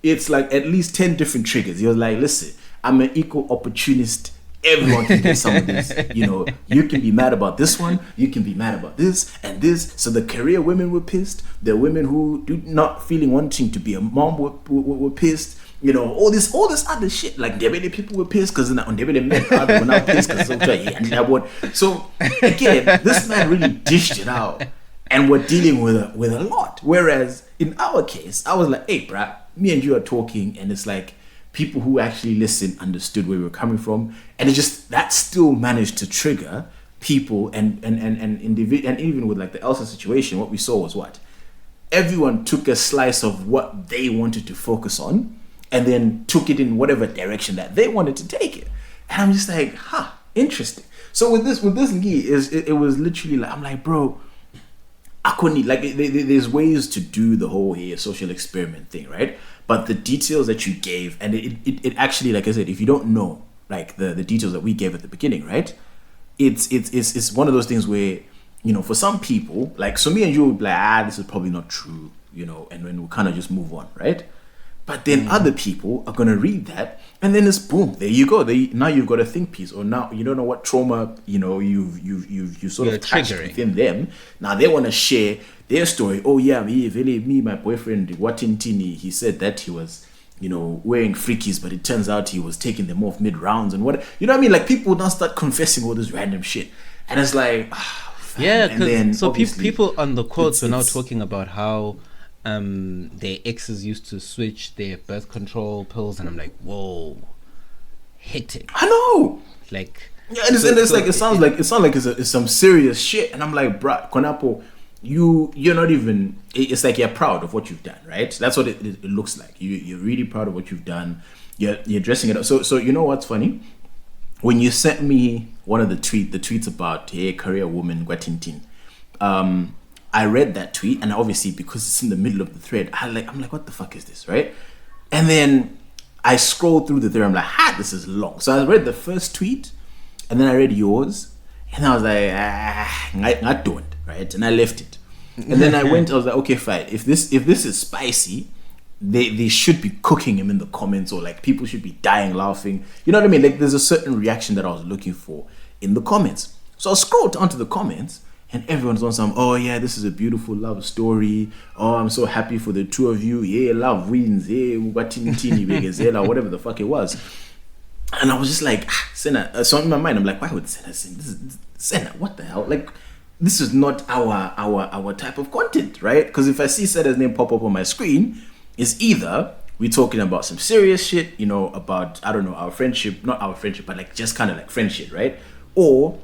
it's like at least 10 different triggers. He was like, listen, I'm an equal opportunist. Everyone can get some of this. You can be mad about this one. You can be mad about this and this. So the career women were pissed. The women who do not feeling wanting to be a mom were pissed. All this other shit. Like, there many people were pissed because on there many men were now pissed because so again, this man really dished it out, and we're dealing with a lot. Whereas in our case, I was like, hey, bruh, me and you are talking, and it's like, people who actually listened understood where we were coming from, and it just, that still managed to trigger people and even with like the Elsa situation, what we saw was what everyone took a slice of what they wanted to focus on, and then took it in whatever direction that they wanted to take it. And I'm just like, interesting. So with this it was literally like, I'm like, bro, I couldn't, like, there's ways to do the whole social experiment thing, right? But the details that you gave, and it actually, like I said, if you don't know, like, the details that we gave at the beginning, right? It's one of those things where, for some people, like, so me and you would be like, this is probably not true, and then we'll kind of just move on, right? But then other people are going to read that, and then it's boom, there you go. Now you've got a think piece, or now you don't know what trauma, you sort of touched within them. Now they want to share their story. Oh yeah, me, my boyfriend, Watintini, he said that he was, wearing freakies, but it turns out he was taking them off mid-rounds and what, what I mean? Like, people would now start confessing all this random shit, and it's like, people on the quotes are now talking about how their exes used to switch their birth control pills, and I'm like, whoa, hectic. I know, like, yeah, and it sounds like it's some serious shit, and I'm like, bruh, Konapo, you're not even. It's like you're proud of what you've done, right? That's what it looks like. You're really proud of what you've done. You're dressing it up. So you know what's funny? When you sent me one of the tweets about career woman Gwatintin, I read that tweet, and obviously because it's in the middle of the thread, I'm like, what the fuck is this, right? And then I scrolled through the thread. I'm like, this is long. So I read the first tweet, and then I read yours, and I was like, not doing it, right? And I left it. And then I was like, okay, fine. If this is spicy, they should be cooking him in the comments, or like people should be dying laughing. You know what I mean? Like, there's a certain reaction that I was looking for in the comments. So I scrolled onto the comments, and everyone's on some, oh yeah, this is a beautiful love story. Oh, I'm so happy for the two of you. Yeah, love wins. Yeah, whatever the fuck it was. And I was just like, Senna. So in my mind, I'm like, why would Senna sing? This is Senna. What the hell? Like, this is not our type of content, right? Because if I see Senna's name pop up on my screen, it's either we're talking about some serious shit, about, I don't know, our friendship, not our friendship, but like just kind of like friendship, right? Or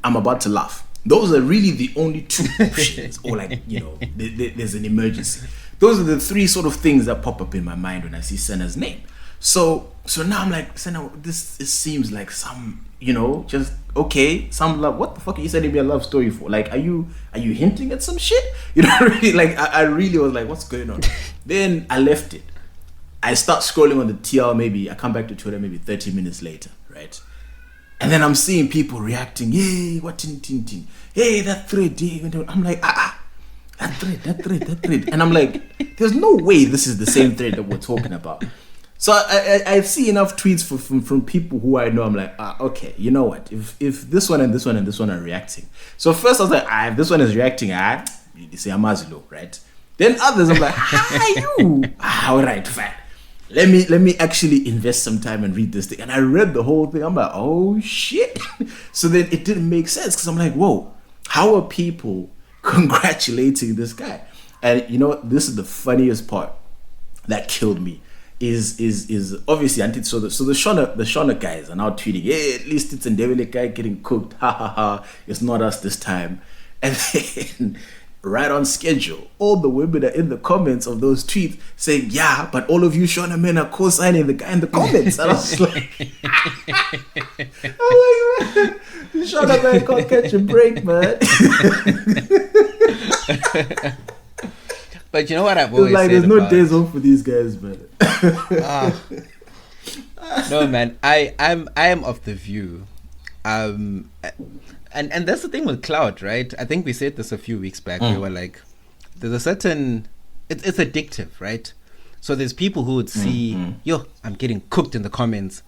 I'm about to laugh. Those are really the only two options. Or like, there's an emergency. Those are the three sort of things that pop up in my mind when I see Senna's name. So now I'm like, so now this it seems like some, just okay, some love. What the fuck are you sending me a love story for? Like, are you hinting at some shit? Really, like I really was like, what's going on? Then I left it. I start scrolling on the TL. Maybe I come back to Twitter maybe 30 minutes later, right? And then I'm seeing people reacting. Yay! What tin. Hey, that thread. I'm like, that thread. And I'm like, there's no way this is the same thread that we're talking about. So I see enough tweets from people who I know. I'm like, okay, you know what? If this one and this one and this one are reacting. So first I was like, if this one is reacting, you say Amazulu, right? Then others, I'm like, you? All right, fine. Let me actually invest some time and read this thing. And I read the whole thing. I'm like, oh shit. So then it didn't make sense because I'm like, whoa, how are people congratulating this guy? And this is the funniest part that killed me. Is obviously so the Shona guys are now tweeting, hey, at least it's a Ndebele guy getting cooked, ha ha ha, it's not us this time. And then right on schedule, all the women are in the comments of those tweets saying, yeah, but all of you Shona men are co-signing the guy in the comments. And I was like, man, Shona man can't catch a break, man. But you know what I've always like, said there's no about, days off for these guys, man. No, man, I am of the view, and that's the thing with cloud, right? I think we said this a few weeks back. We were like, there's a certain, it's addictive, right? So there's people who would see, yo, I'm getting cooked in the comments,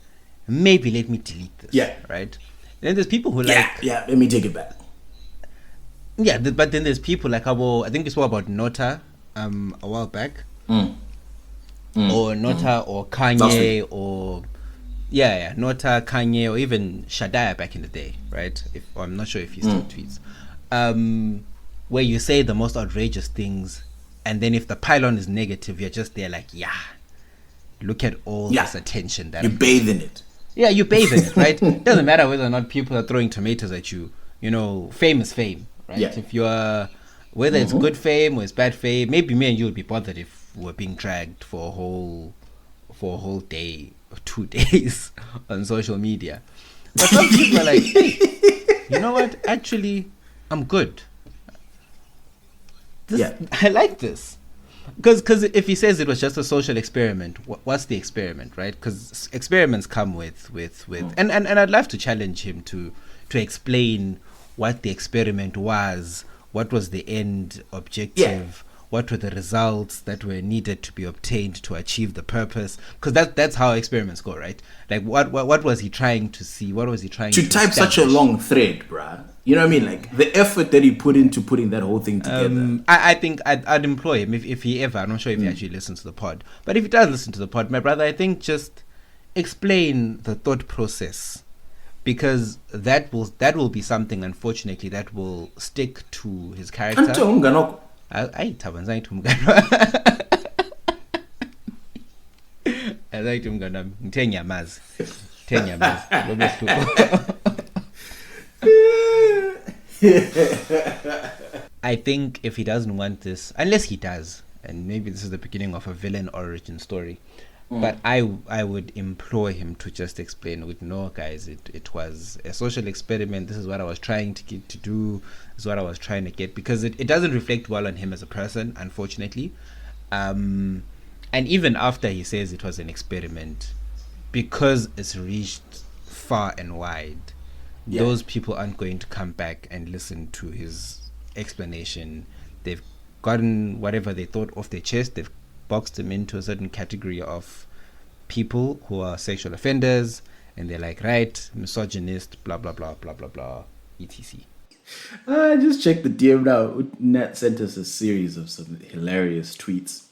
maybe let me delete this, right? And then there's people who let me take it back. Yeah, but then there's people like, I think we spoke about Nota a while back, or Nota or Kanye, or Nota, Kanye, or even Shadaya back in the day, right? I'm not sure if he still tweets, where you say the most outrageous things, and then if the pylon is negative, you're just there like, look at all this attention that you bathe in it. Yeah, you bathe in it, right? It doesn't matter whether or not people are throwing tomatoes at you. Fame is fame, right? Yeah. If you're, whether it's good fame or it's bad fame, maybe me and you would be bothered if we're being dragged for a whole day or 2 days on social media. But some people are like, hey, you know what? Actually, I'm good. I like this. Because if he says it was just a social experiment, what's the experiment, right? Because experiments come with and I'd love to challenge him to explain what the experiment was, what was the end objective, what were the results that were needed to be obtained to achieve the purpose. Because that's how experiments go, right? Like what was he trying to see? What was he trying to type establish? such a long thread, bruh? You know what I mean? Like the effort that he put into putting that whole thing together. I think I'd employ him if he ever. I'm not sure if he actually listens to the pod, but if he does listen to the pod, my brother, I think just explain the thought process, because that will be something, unfortunately, that will stick to his character. I think if he doesn't want this, unless he does, and maybe this is the beginning of a villain origin story, but I would implore him to just explain with, no guys, it was a social experiment. This is what I was trying to get to do. This is what I was trying to get, because it doesn't reflect well on him as a person, unfortunately. And even after he says it was an experiment, because it's reached far and wide, those people aren't going to come back and listen to his explanation. They've gotten whatever they thought off their chest. They've boxed him into a certain category of people who are sexual offenders, and they're like, right, misogynist, blah blah blah blah blah blah, etc. I just checked the DM now. Nat sent us a series of some hilarious tweets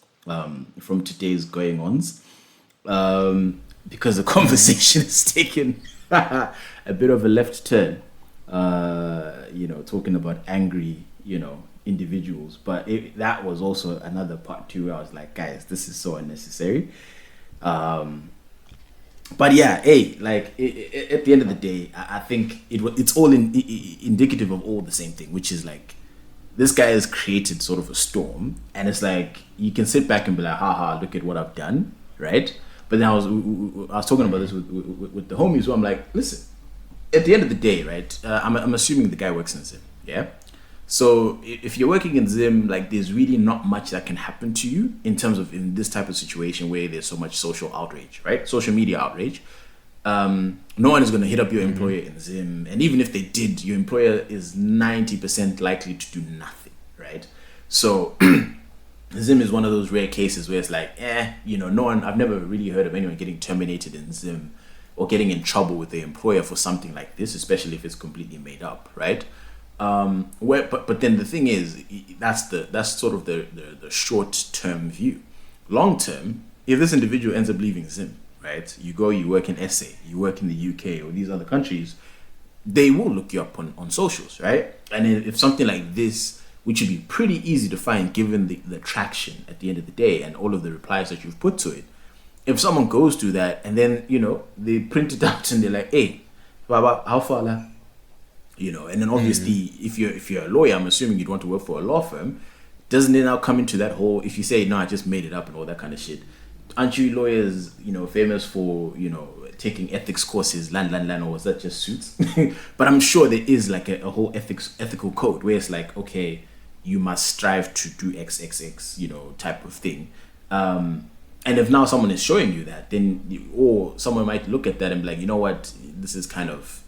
from today's going-ons, because the conversation has taken a bit of a left turn, talking about angry, individuals. But that was also another part too, where I was like, guys, this is so unnecessary. But yeah, hey, like at the end of the day, I think it's all indicative of all the same thing, which is like, this guy has created sort of a storm, and it's like, you can sit back and be like, haha, look at what I've done, right? But then I was talking about this with the homies, where I'm like, listen, at the end of the day, right? I'm assuming the guy works in Zim, yeah. So if you're working in Zim, like there's really not much that can happen to you in terms of in this type of situation where there's so much social outrage, right? Social media outrage. No one is going to hit up your employer in Zim, and even if they did, your employer is 90% likely to do nothing, right? So Zim is one of those rare cases where it's like, no one. I've never really heard of anyone getting terminated in Zim or getting in trouble with the employer for something like this, especially if it's completely made up, right? But then the thing is, that's sort of the short term view. Long term, if this individual ends up leaving Zim, right? You work in SA, you work in the UK or these other countries, they will look you up on socials, right? And if something like this, which would be pretty easy to find given the traction at the end of the day and all of the replies that you've put to it, if someone goes to that and then, they print it out and they're like, hey, Baba, how far la? And then obviously if you're a lawyer, I'm assuming you'd want to work for a law firm. Doesn't it now come into that whole, if you say, no, I just made it up and all that kind of shit, aren't you lawyers, famous for, taking ethics courses, land, or was that just suits? But I'm sure there is like a whole ethical code where it's like, okay, you must strive to do XXX, type of thing. And if now someone is showing you that, then or someone might look at that and be like, you know what, this is kind of,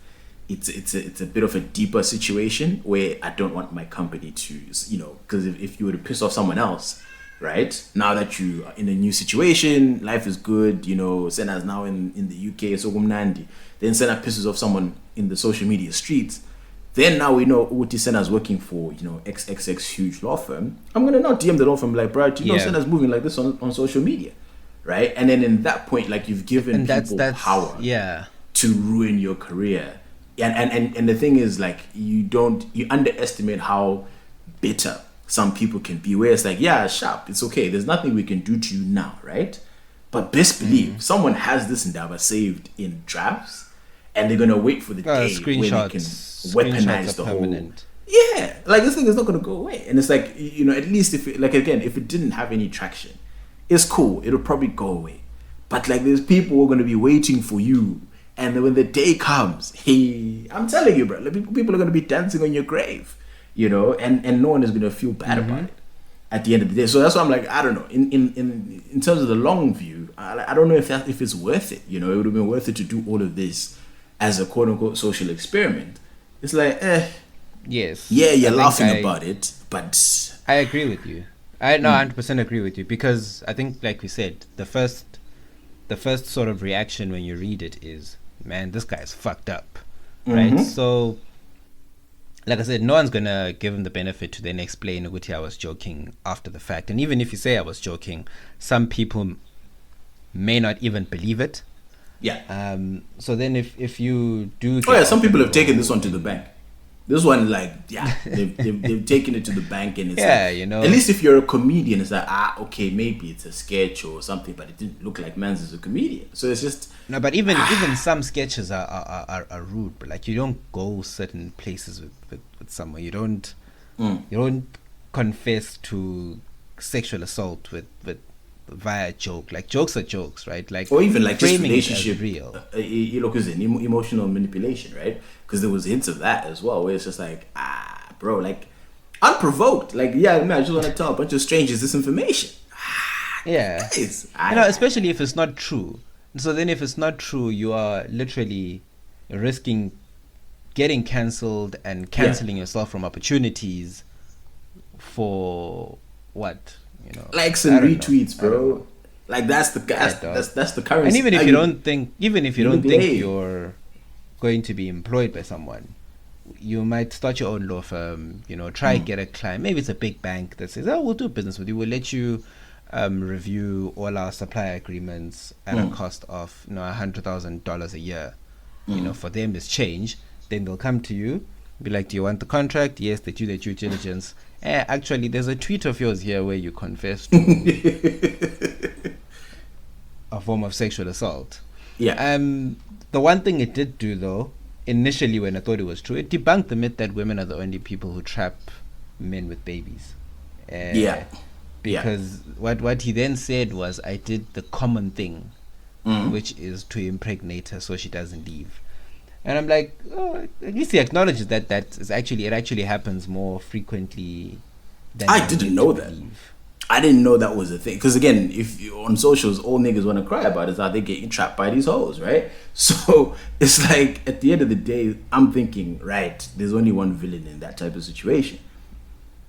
it's a bit of a deeper situation where I don't want my company to, because if you were to piss off someone else, right, now that you are in a new situation, life is good, Senna's now in the UK, so Nandi, then Senna pisses off someone in the social media streets, then now we know Uti Senna's working for, XXX huge law firm. I'm going to now DM the law firm like, bro, do Senna's moving like this on social media, right? And then in that point, like you've given people power to ruin your career. And the thing is, like, you underestimate how bitter some people can be, where it's like, yeah, sharp, it's okay, there's nothing we can do to you now, right? But best believe someone has this endeavor saved in drafts and they're gonna wait for the day where they can weaponize the permanent. Like this thing is not gonna go away. And it's like, at least if it didn't have any traction, it's cool, it'll probably go away. But like there's people who are gonna be waiting for you, and when the day comes, I'm telling you, bro, like, people are gonna be dancing on your grave. And no one is gonna feel bad about it at the end of the day. So that's why I'm like, I don't know. In terms of the long view, I don't know if it's worth it. It would have been worth it to do all of this as a quote unquote social experiment. It's like, yes, you're laughing about it, but I agree with you. I 100% agree with you, because I think, like we said, the first sort of reaction when you read it is, man, this guy's fucked up, right? So, like I said, no one's gonna give him the benefit to then explain, Uguti, I was joking after the fact. And even if you say I was joking, some people may not even believe it. Yeah. So then if you do... some people have taken this one to the bank. This one, like, they've taken it to the bank, and it's at least if you're a comedian, it's like, okay, maybe it's a sketch or something, but it didn't look like Mans is a comedian. So it's just... No, but even some sketches are rude, but like you don't go certain places with someone. You don't confess to sexual assault with via joke. Like jokes are jokes, right? Like, or even like just relationship real. Emotional manipulation, right? Because there was hints of that as well, where it's just like, bro, like unprovoked, like, man, I just want to tell a bunch of strangers this information. Guys, especially if it's not true. So then if it's not true, you are literally risking getting cancelled and cancelling yourself from opportunities for what? Likes and retweets, bro. Like that's the current. And even if you don't think you're going to be employed by someone, you might start your own law firm, try get a client. Maybe it's a big bank that says, we'll do business with you, we'll let you review all our supply agreements at a cost of $100,000 a year. For them it's change. Then they'll come to you, be like, do you want the contract? Yes, they do their due diligence. Actually, there's a tweet of yours here where you confess to a form of sexual assault. The one thing it did do, though, initially when I thought it was true, it debunked the myth that women are the only people who trap men with babies. Because what he then said was, I did the common thing which is to impregnate her so she doesn't leave. And I'm like, oh, at least he acknowledges that it actually happens more frequently than I didn't know that. I didn't know that was a thing. Because again, if you, on socials, all niggas want to cry about is how they getting trapped by these hoes, right? So it's like at the end of the day, I'm thinking, right, there's only one villain in that type of situation.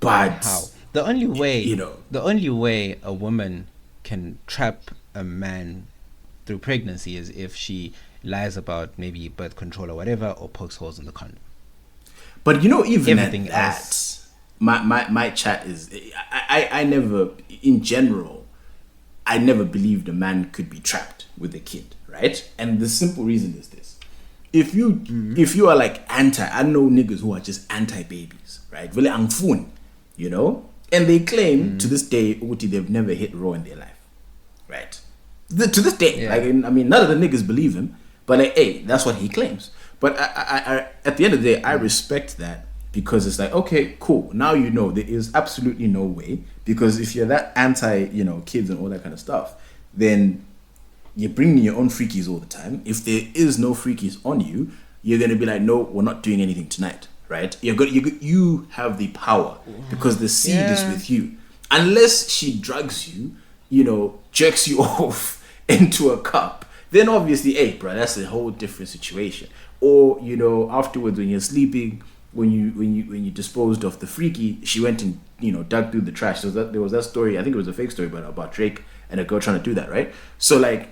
But How? The only way, you know, the only way a woman can trap a man through pregnancy is if she lies about maybe birth control or whatever, or pokes holes in the condom. but you know, even Everything at that, else. my chat is, I never, in general, I never believed a man could be trapped with a kid, right? And the simple reason is this: if you are like I know niggas who are just anti babies, right? Really angfun, you know, and they claim to this day, Uti, they've never hit raw in their life, right? To this day, Yeah. like, I mean, none of the niggas believe him, but like, hey, that's what he claims. But I at the end of the day, I respect that, because it's like, okay, cool. Now you know there is absolutely no way, because if you're that anti, you know, kids and all that kind of stuff, then you're bringing your own freakies all the time. If there is no freakies on you, you're gonna be like, no, we're not doing anything tonight, right? You have the power, because the seed is Yeah. with you. Unless she drugs you, you know, jerks you off into a cup, then obviously, hey, bro, that's a whole different situation. Or, you know, afterwards when you're sleeping, when you disposed of the freaky, she went and, you know, dug through the trash. So there was that story, I think it was a fake story, but about Drake and a girl trying to do that, right? So like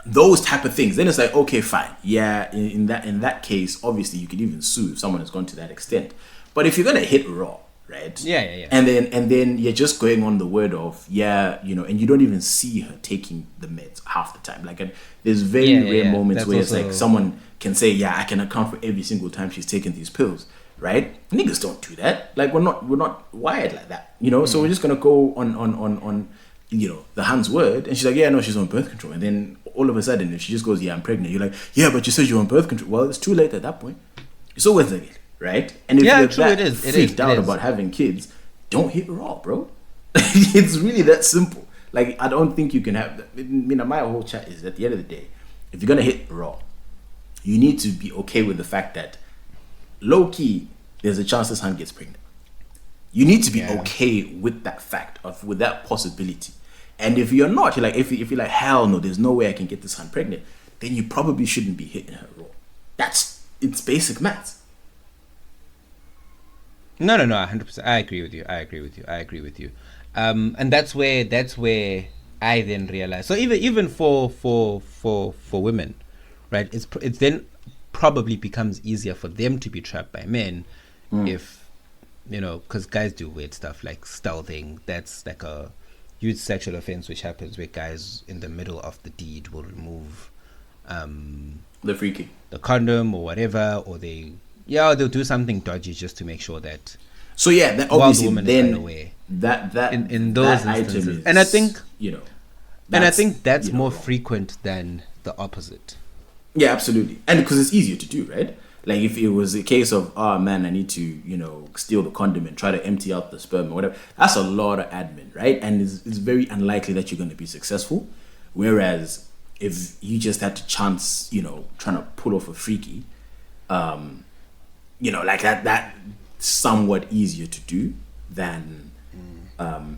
those type of things, then it's like, okay, fine, yeah, in that case, obviously you could even sue if someone has gone to that extent. But if you're gonna hit raw, right? Yeah. And then you're just going on the word of, yeah, you know, and you don't even see her taking the meds half the time. Like, there's very rare moments That's where it's also- like someone can say, yeah, I can account for every single time she's taken these pills, right? Niggas don't do that. Like, we're not wired like that, you know. So we're just gonna go on you know, the Han's word, and she's like, yeah, no, she's on birth control. And then all of a sudden, if she just goes, yeah, I'm pregnant, you're like, yeah, but you said you're on birth control. Well, it's too late at that point. It's always like it, right? And if Yeah, you're true, that it is, freaked out about having kids, don't hit raw, bro. It's really that simple. Like, I don't think you can have that. I mean, my whole chat is, at the end of the day, if you're gonna hit raw, you need to be okay with the fact that low key, there's a chance this hand gets pregnant. You need to be okay with that fact, with that possibility. And if you're not, you're like, if you're like, hell no, there's no way I can get this hand pregnant, then you probably shouldn't be hitting her raw. It's basic maths. No, 100%. I agree with you. And that's where I then realized. So even for women, right? It's then probably becomes easier for them to be trapped by men, if, you know, because guys do weird stuff like stealthing. That's like a huge sexual offense which happens where guys in the middle of the deed will remove The freaky. the condom or whatever, or they'll do something dodgy just to make sure that So yeah, that while the obviously woman is then unaware. that In those that item instances. is, And I think- you know, And I think that's you know, more wrong. frequent than the opposite. Yeah, absolutely. And because it's easier to do, right? Like, if it was a case of, oh man, I need to, you know, steal the condom and try to empty out the sperm or whatever, that's a lot of admin, right? And it's very unlikely that you're going to be successful. Whereas if you just had to chance, you know, trying to pull off a freaky, you know, like that somewhat easier to do than,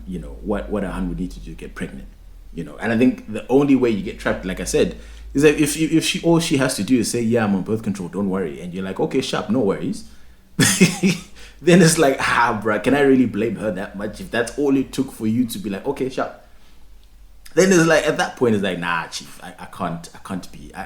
you know, what a hun would need to do to get pregnant, you know. And I think the only way you get trapped, like I said, is that if she all she has to do is say, yeah, I'm on birth control, don't worry, and you're like, okay, sharp, no worries. Then it's like, bruh, can I really blame her that much if that's all it took for you to be like, okay, sharp? Then it's like, at that point, it's like, nah, chief, I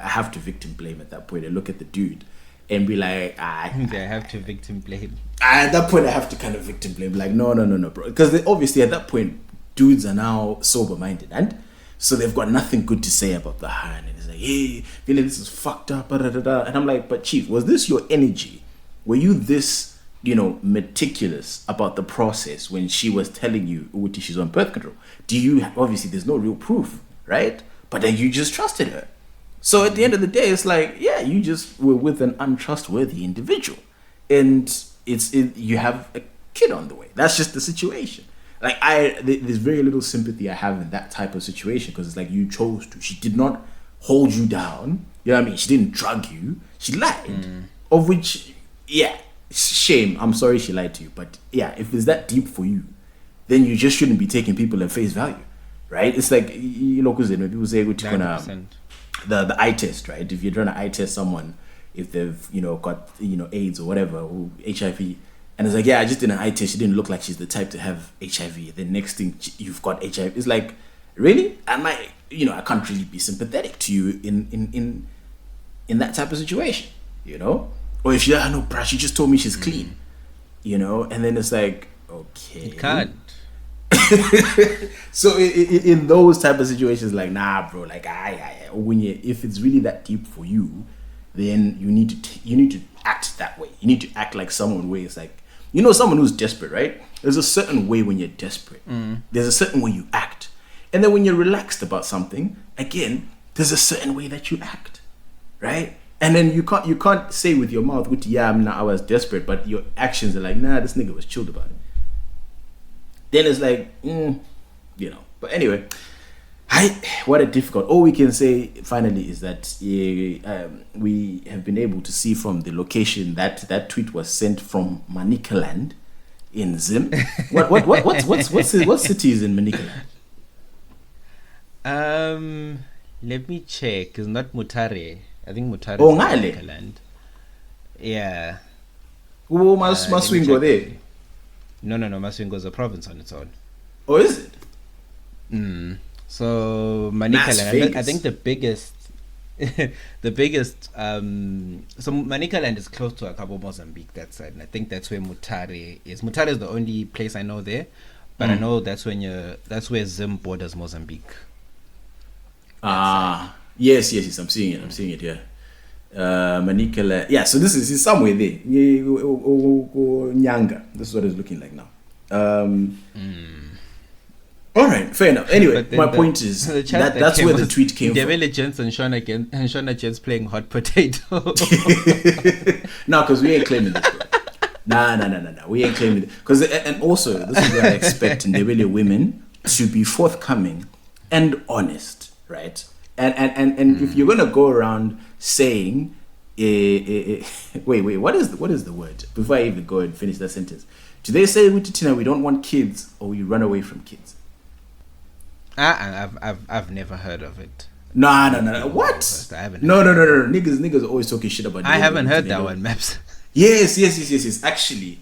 have to victim blame at that point and look at the dude and be like, I have to victim blame. at that point I have to kind of victim blame, like, no, bro, because obviously at that point dudes are now sober minded, and so they've got nothing good to say about the hand, and it's like, hey, feeling this is fucked up, and I'm like, but chief, was this your energy? Were you this, you know, meticulous about the process when she was telling you Uti she's on birth control? Do you, obviously there's no real proof, right? But then you just trusted her. So at the end of the day, it's like, yeah, you just were with an untrustworthy individual, and you have a kid on the way. That's just the situation. Like, there's very little sympathy I have in that type of situation, because it's like, you chose to. She did not hold you down. You know what I mean? She didn't drug you. She lied. Of which, yeah, shame. I'm sorry she lied to you. But yeah, if it's that deep for you, then you just shouldn't be taking people at face value, right? It's like, you know, because when people say, the eye test, right? If you're trying to eye test someone, if they've, you know, got, you know, AIDS or whatever, or HIV, and it's like, yeah, I just did an eye test. She didn't look like she's the type to have HIV. The next thing, you've got HIV. It's like, really? I can't really be sympathetic to you in that type of situation, you know? Or if you're, no, bruh, she just told me she's clean, you know? And then it's like, okay. You can't. So in those type of situations, like, nah, bro, like, if it's really that deep for you, then you need to act that way. You need to act like someone where it's like, you know, someone who's desperate, right? There's a certain way when you're desperate. There's a certain way you act. And then when you're relaxed about something, again, there's a certain way that you act, right? And then you can't say with your mouth, I was desperate, but your actions are like, nah, this nigga was chilled about it. Then it's like, you know. But anyway, what a difficult. All we can say finally is that we have been able to see from the location that tweet was sent from Manicaland in Zim. What city is in Manicaland? Let me check. It's not Mutare. I think Mutare Oh, is Ngale. Manicaland. Yeah. Oh, Maswingo there. No. Maswingo is a province on its own. Oh, is it? So Las Manicaland, Vegas. I think the biggest, so Manicaland is close to Akabo, Mozambique, that side, and I think that's where Mutare is. Mutare is the only place I know there, but I know that's where Zim borders Mozambique. Yes, I'm seeing it here. Manicaland. Yeah, so this is somewhere there. Nyanga. This is what it's looking like now. All right, fair enough. Anyway, my point is that's where the tweet came from. Devele Gents and Shona Gents playing hot potato. No, because we ain't claiming this. Nah. We ain't claiming it. Because and also this is where I expect Ndebele women to be forthcoming and honest, right? And if you're gonna go around saying, wait, what is the word? Before I even go and finish that sentence, do they say with Tina we don't want kids or we run away from kids? I've never heard of it. No. What? I haven't. No. Niggas are always talking shit about. I haven't heard that one, Maps. Yes. Actually,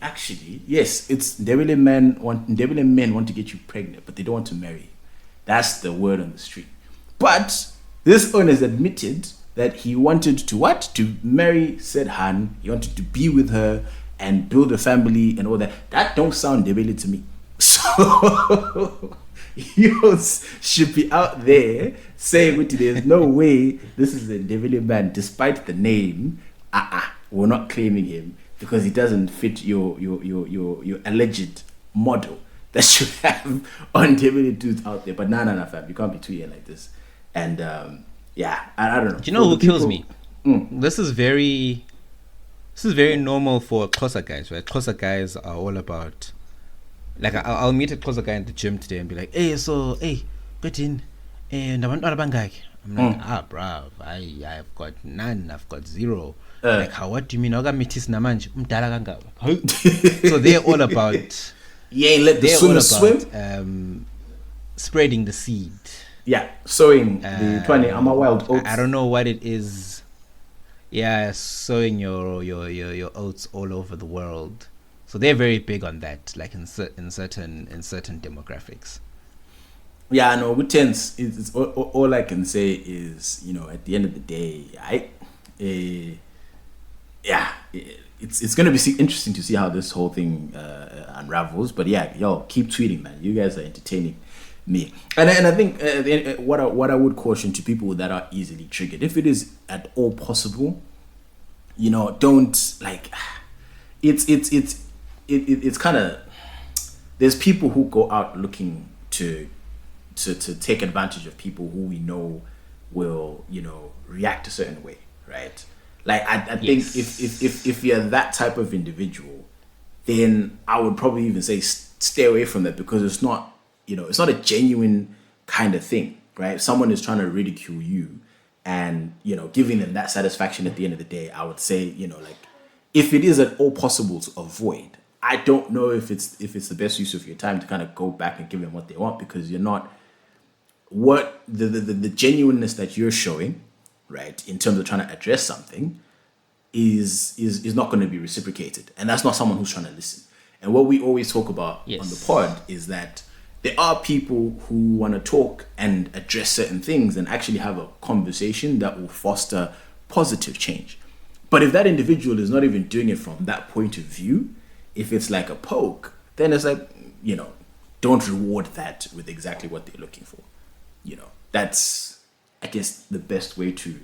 yes. It's Ndebele men want to get you pregnant, but they don't want to marry you. That's the word on the street. But this owner has admitted that he wanted to what? To marry said Han. He wanted to be with her and build a family and all that. That don't sound Ndebele to me. So you should be out there saying, there's no way this is a Ndebele man, despite the name. We're not claiming him because he doesn't fit your alleged model that you have on Ndebele dudes out there. But nah, fam, you can't be tweeting like this. And I don't know. Do you know who kills me? This is very normal for Xhosa guys, right? Xhosa guys are all about, like, I'll meet a Xhosa guy in the gym today and be like, get in, and I'm like, bruv, I've got none, I've got zero. Like, what do you mean? So they're all about, let the swimmer swim. Spreading the seed. Yeah, sowing the 20 wild oats. I don't know what it is. Yeah, sowing your oats all over the world. So they're very big on that, like in certain demographics. Yeah, no, with tense, it's all I can say is, at the end of the day, it's gonna be interesting to see how this whole thing unravels. But yeah, y'all keep tweeting, man. You guys are entertaining me, and I think what I would caution to people that are easily triggered, if it is at all possible, don't like. It's kind of, there's people who go out looking to take advantage of people who we know will react a certain way, right? Like I think if you're that type of individual, then I would probably even say stay away from that, because it's not a genuine kind of thing, right? If someone is trying to ridicule you, and giving them that satisfaction at the end of the day, I would say, like, if it is at all possible to avoid, I don't know if it's the best use of your time to kind of go back and give them what they want, because you're not what the genuineness that you're showing, right, in terms of trying to address something is not going to be reciprocated, and that's not someone who's trying to listen. And what we always talk about on the pod is that there are people who want to talk and address certain things and actually have a conversation that will foster positive change. But if that individual is not even doing it from that point of view, if it's like a poke, then it's like, don't reward that with exactly what they're looking for. That's, I guess, the best way to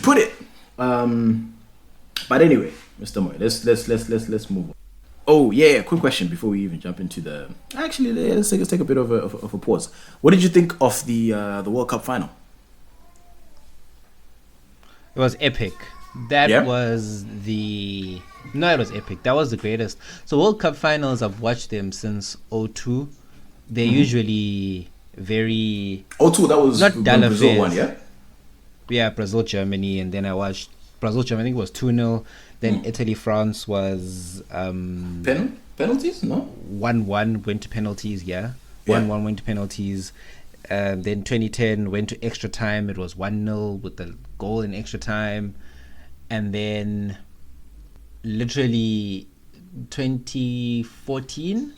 put it. But anyway, Mr. Moy, let's move on. Oh yeah, quick question before we even jump into the. Actually, let's take a bit of a pause. What did you think of the World Cup final? It was epic. It was epic. That was the greatest. So World Cup finals, I've watched them since 2002. They're usually very 2002. That was not the Brazil one, yeah. Yeah, Brazil Germany, and then I watched Brazil Germany. I think it was 2-0. Then Italy France was penalties, no, 1-1 went to penalties. 1-1 went to penalties. Then 2010 went to extra time. It was 1-0 with the goal in extra time. And then literally 2014,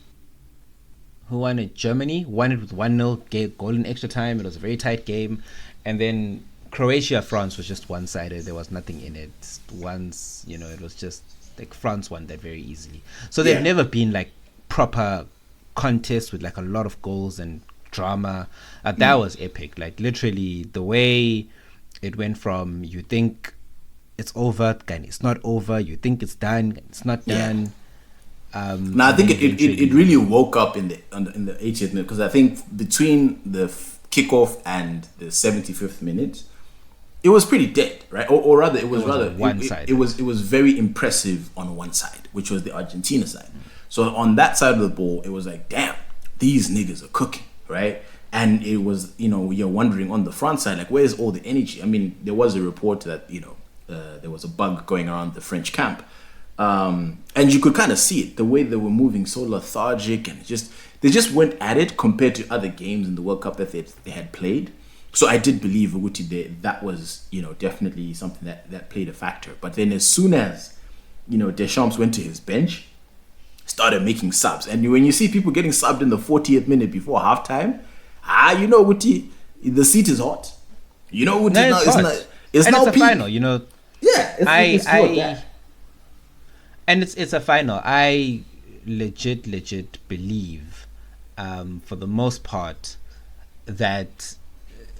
who won it? Germany won it with 1-0, goal in extra time. It was a very tight game. And then Croatia France was just one-sided. There was nothing in it. Once, it was just like France won that very easily. So they've never been like proper contests with like a lot of goals and drama. That was epic. Like literally the way it went from you think it's over and it's not over, you think it's done, it's not done. Now I think it really woke up in the 80th minute, because I think between the kickoff and the 75th minute, it was pretty dead, right? Or rather, it was one side. It was very impressive on one side, which was the Argentina side. So on that side of the ball, it was like, damn, these niggas are cooking, right? And it was, you're wondering on the front side, like, where's all the energy? I mean, there was a report that there was a bug going around the French camp, and you could kind of see it, the way they were moving so lethargic, and they just weren't at it compared to other games in the World Cup that they had played. So I did believe Uguti that was definitely something that played a factor. But then as soon as Deschamps went to his bench, started making subs, and when you see people getting subbed in the 40th minute before halftime, Uguti, the seat is hot. Uguti, it's a peak. final, Yeah, it's hot. And it's a final. I legit believe, for the most part, that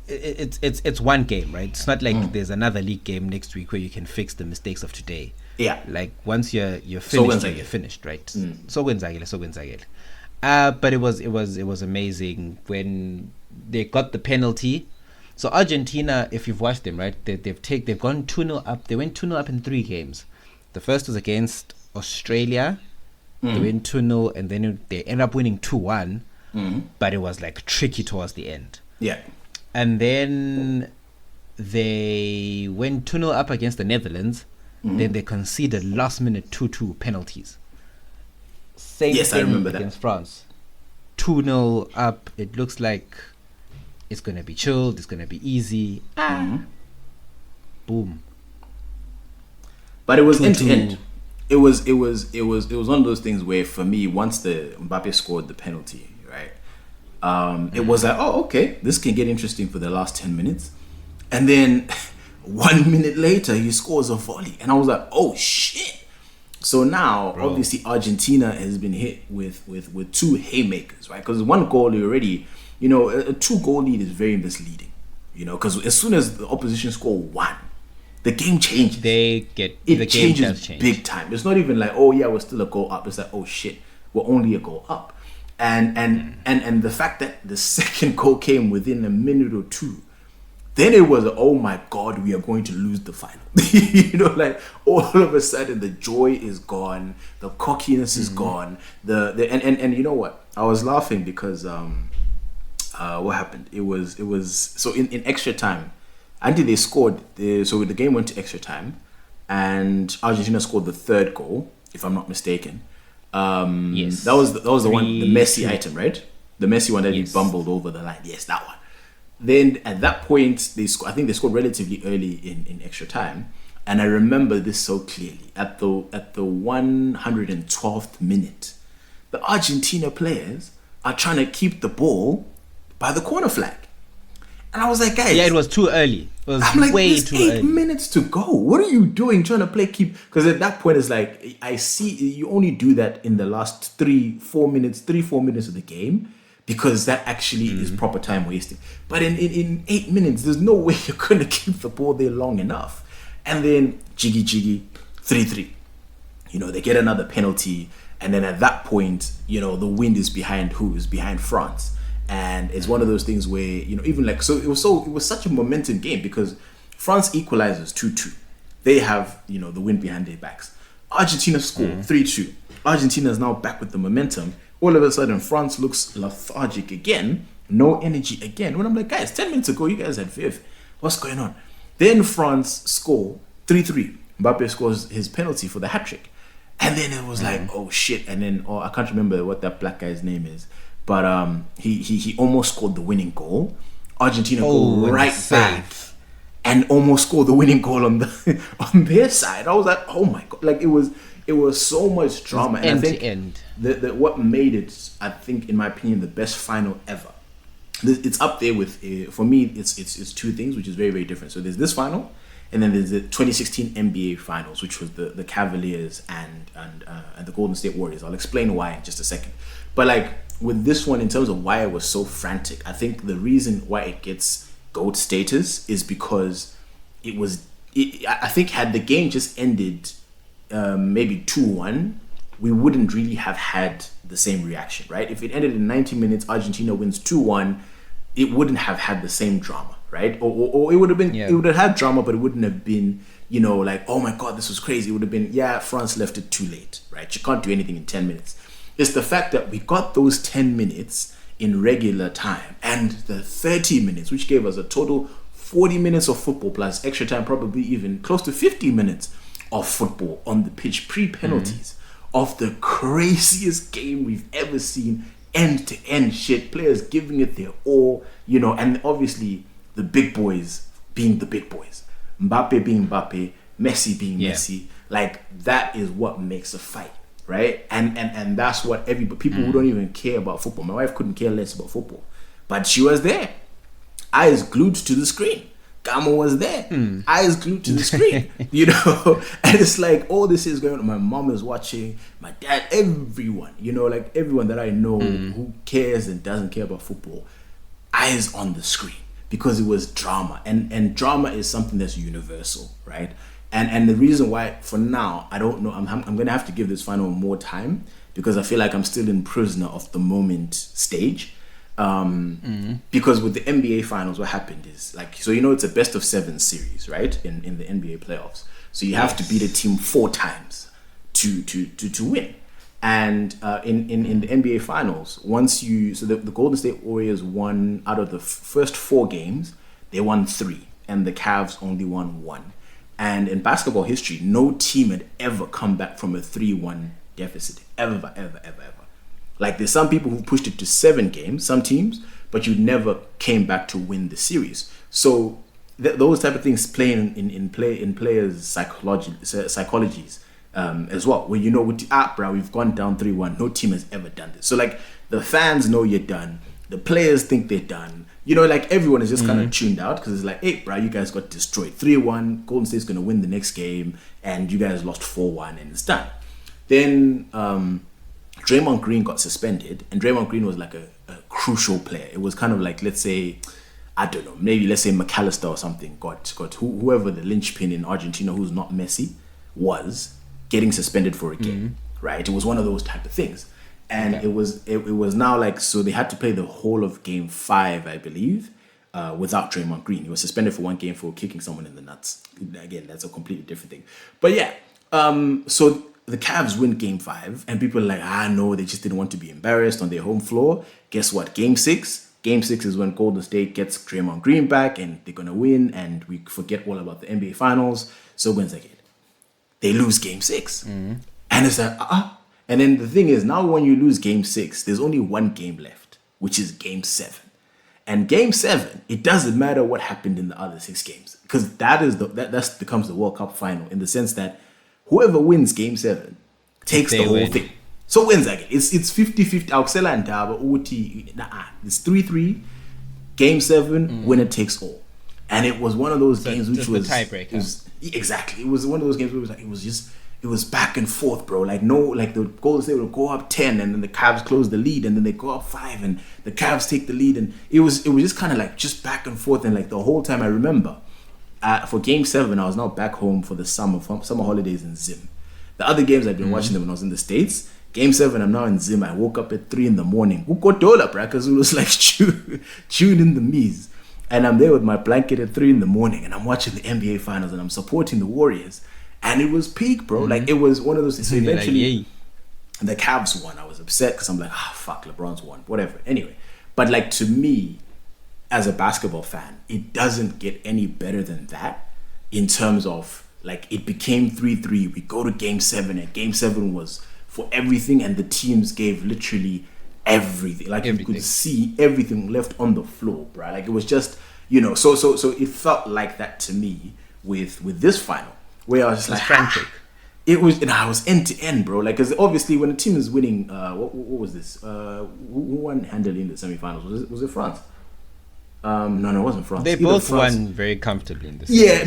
it's one game, right? It's not like there's another league game next week where you can fix the mistakes of today. Yeah. Like once you're finished, you're finished, right? So gwenzakele. But it was amazing when they got the penalty. So Argentina, if you've watched them, right, they've gone 2-0 up. They went 2-0 up in 3 games. The first was against Australia. They went 2-0, and then they end up winning 2-1. But it was like tricky towards the end. Yeah. And then they went 2-0 up against the Netherlands. Then they conceded last minute 2-2 penalties. Same thing, I remember against France. 2-0 up. It looks like it's going to be chilled. It's going to be easy. Boom. But it was end to end. It was one of those things where, for me, once the Mbappe scored the penalty, right? It was like, oh, okay, this can get interesting for the last 10 minutes. And then 1 minute later, he scores a volley. And I was like, oh, shit. So now, obviously, Argentina has been hit with 2 haymakers, right? Because one goal already, a 2-goal lead is very misleading, because as soon as the opposition score 1, the game changes. The game changes big time. It's not even like, oh yeah, we're still a goal up. It's like, oh shit, we're only a goal up. And the fact that the second goal came within a minute or 2, then it was, oh my god, we are going to lose the final. Like all of a sudden the joy is gone, the cockiness is gone. And you know what? I was laughing because what happened? It was so in extra time. Until they scored, so the game went to extra time, and Argentina scored the third goal, if I'm not mistaken. Yes. That was the one, the Messi 3-2. item, right? The Messi one that he Yes. bumbled over the line. Yes, that one. Then at that point, I think they scored relatively early in extra time, and I remember this so clearly. At the 112th minute, the Argentina players are trying to keep the ball by the corner flag, and I was like, guys, Yeah, it was too early. It was I'm like, way there's too 8 early. minutes to go. What are you doing trying to play keep? Because at that point, it's like, I see you only do that in the last 4 minutes of the game, because that actually is proper time wasting. But in 8 minutes, there's no way you're going to keep the ball there long enough. And then, jiggy, 3-3. They get another penalty. And then at that point, the wind is behind who? Is behind France. And it's one of those things where, even like, so it was such a momentum game, because France equalizes 2-2. They have, the wind behind their backs. Argentina score 3-2. Argentina is now back with the momentum. All of a sudden, France looks lethargic again, no energy again. When I'm like, guys, 10 minutes ago, you guys had Viv. What's going on? Then France score 3-3. Mbappe scores his penalty for the hat-trick. And then it was like, oh shit. And then, I can't remember what that black guy's name is. But he almost scored the winning goal. Argentina go right back and almost score the winning goal on their side. I was like, oh my god! Like it was so much drama. And End I think to end. what made it, I think, in my opinion, the best final ever. It's up there with, for me, it's two things which is very, very different. So there's this final, and then there's the 2016 NBA Finals, which was the Cavaliers and the Golden State Warriors. I'll explain why in just a second. But like with this one, in terms of why it was so frantic, I think the reason why it gets GOAT status is because I think had the game just ended maybe 2-1, we wouldn't really have had the same reaction, right? If it ended in 90 minutes, Argentina wins 2-1, it wouldn't have had the same drama, right? Or it would have been, it would have had drama, but it wouldn't have been, like, oh my God, this was crazy. It would have been, yeah, France left it too late, right? You can't do anything in 10 minutes. It's the fact that we got those 10 minutes in regular time and the 30 minutes, which gave us a total 40 minutes of football plus extra time, probably even close to 50 minutes of football on the pitch, pre-penalties, of the craziest game we've ever seen, end-to-end shit, players giving it their all, and obviously the big boys being the big boys. Mbappe being Mbappe, Messi being Messi. Like, that is what makes a fight, right? And that's what people who don't even care about football. My wife couldn't care less about football, but she was there, eyes glued to the screen. Gamo was there, eyes glued to the screen, and it's like all this is going on. My mom is watching, my dad, everyone, like everyone that I know who cares and doesn't care about football, eyes on the screen, because it was drama, and drama is something that's universal, right? And the reason why, for now, I don't know, I'm gonna have to give this final more time, because I feel like I'm still in prisoner of the moment stage. Because with the NBA finals, what happened is, like, so it's a best of 7 series, right? In the NBA playoffs, so you have to beat a team 4 times to win. And in the NBA finals, the Golden State Warriors won out of the first 4 games, they won 3, and the Cavs only won 1. And in basketball history, no team had ever come back from a 3-1 deficit, ever. Like, there's some people who pushed it to 7 games, some teams, but you never came back to win the series. So those type of things play in players' psychologies as well. When with the we've gone down 3-1. No team has ever done this. So like the fans know you're done. The players think they're done. Like everyone is just kind of tuned out, because it's like, hey, bro, you guys got destroyed 3-1. Golden State's gonna win the next game, and you guys lost 4-1, and it's done. Then Draymond Green got suspended, and Draymond Green was like a crucial player. It was kind of like, let's say, I don't know, maybe let's say McAllister or something got whoever the linchpin in Argentina who's not Messi was getting suspended for a game, right? It was one of those type of things. And it was now like, so they had to play the whole of game 5, I believe, without Draymond Green. He was suspended for 1 game for kicking someone in the nuts. Again, that's a completely different thing. But yeah, so the Cavs win game 5, and people are like, no, they just didn't want to be embarrassed on their home floor. Guess what? Game 6, Game 6 is when Golden State gets Draymond Green back and they're going to win, and we forget all about the NBA Finals. So wins again. They lose Game 6. And it's like, And then the thing is, now when you lose Game 6, there's only one game left, which is Game 7. And Game 7, it doesn't matter what happened in the other 6 games, because that becomes the World Cup final, in the sense that whoever wins Game 7 takes the whole thing. So wins again. It's 50-50. Auxela and Daba, it's 3-3. Game 7, winner takes all. And it was one of those games which was the tiebreaker. Exactly. It was one of those games where it was back and forth, bro. Like the Golden State would go up 10, and then the Cavs close the lead, and then they go up 5, and the Cavs take the lead, and it was just kind of like just back and forth, and like the whole time I remember, for Game 7, I was now back home for the summer holidays in Zim. The other games I'd been watching them when I was in the States. Game 7, I'm now in Zim. I woke up at 3 in the morning. Ukotola, bro, because it was like chewing in the mees. And I'm there with my blanket at 3 in the morning, and I'm watching the NBA Finals, and I'm supporting the Warriors. And it was peak, bro. Like, it was one of those things. So eventually, the Cavs won. I was upset because I'm like, fuck, LeBron's won. Whatever. Anyway. But, like, to me, as a basketball fan, it doesn't get any better than that in terms of, like, it became 3-3. We go to Game 7, and Game 7 was for everything, and the teams gave literally everything. Like, you could see everything left on the floor, bro. Like, it was just, so it felt like that to me with this final, where I was just like, frantic. It was, and I was end to end, bro. Like, because obviously when a team is winning, what was this? Who won handily in the semifinals? Was it France? No, it wasn't France. They both won very comfortably in this. Yeah,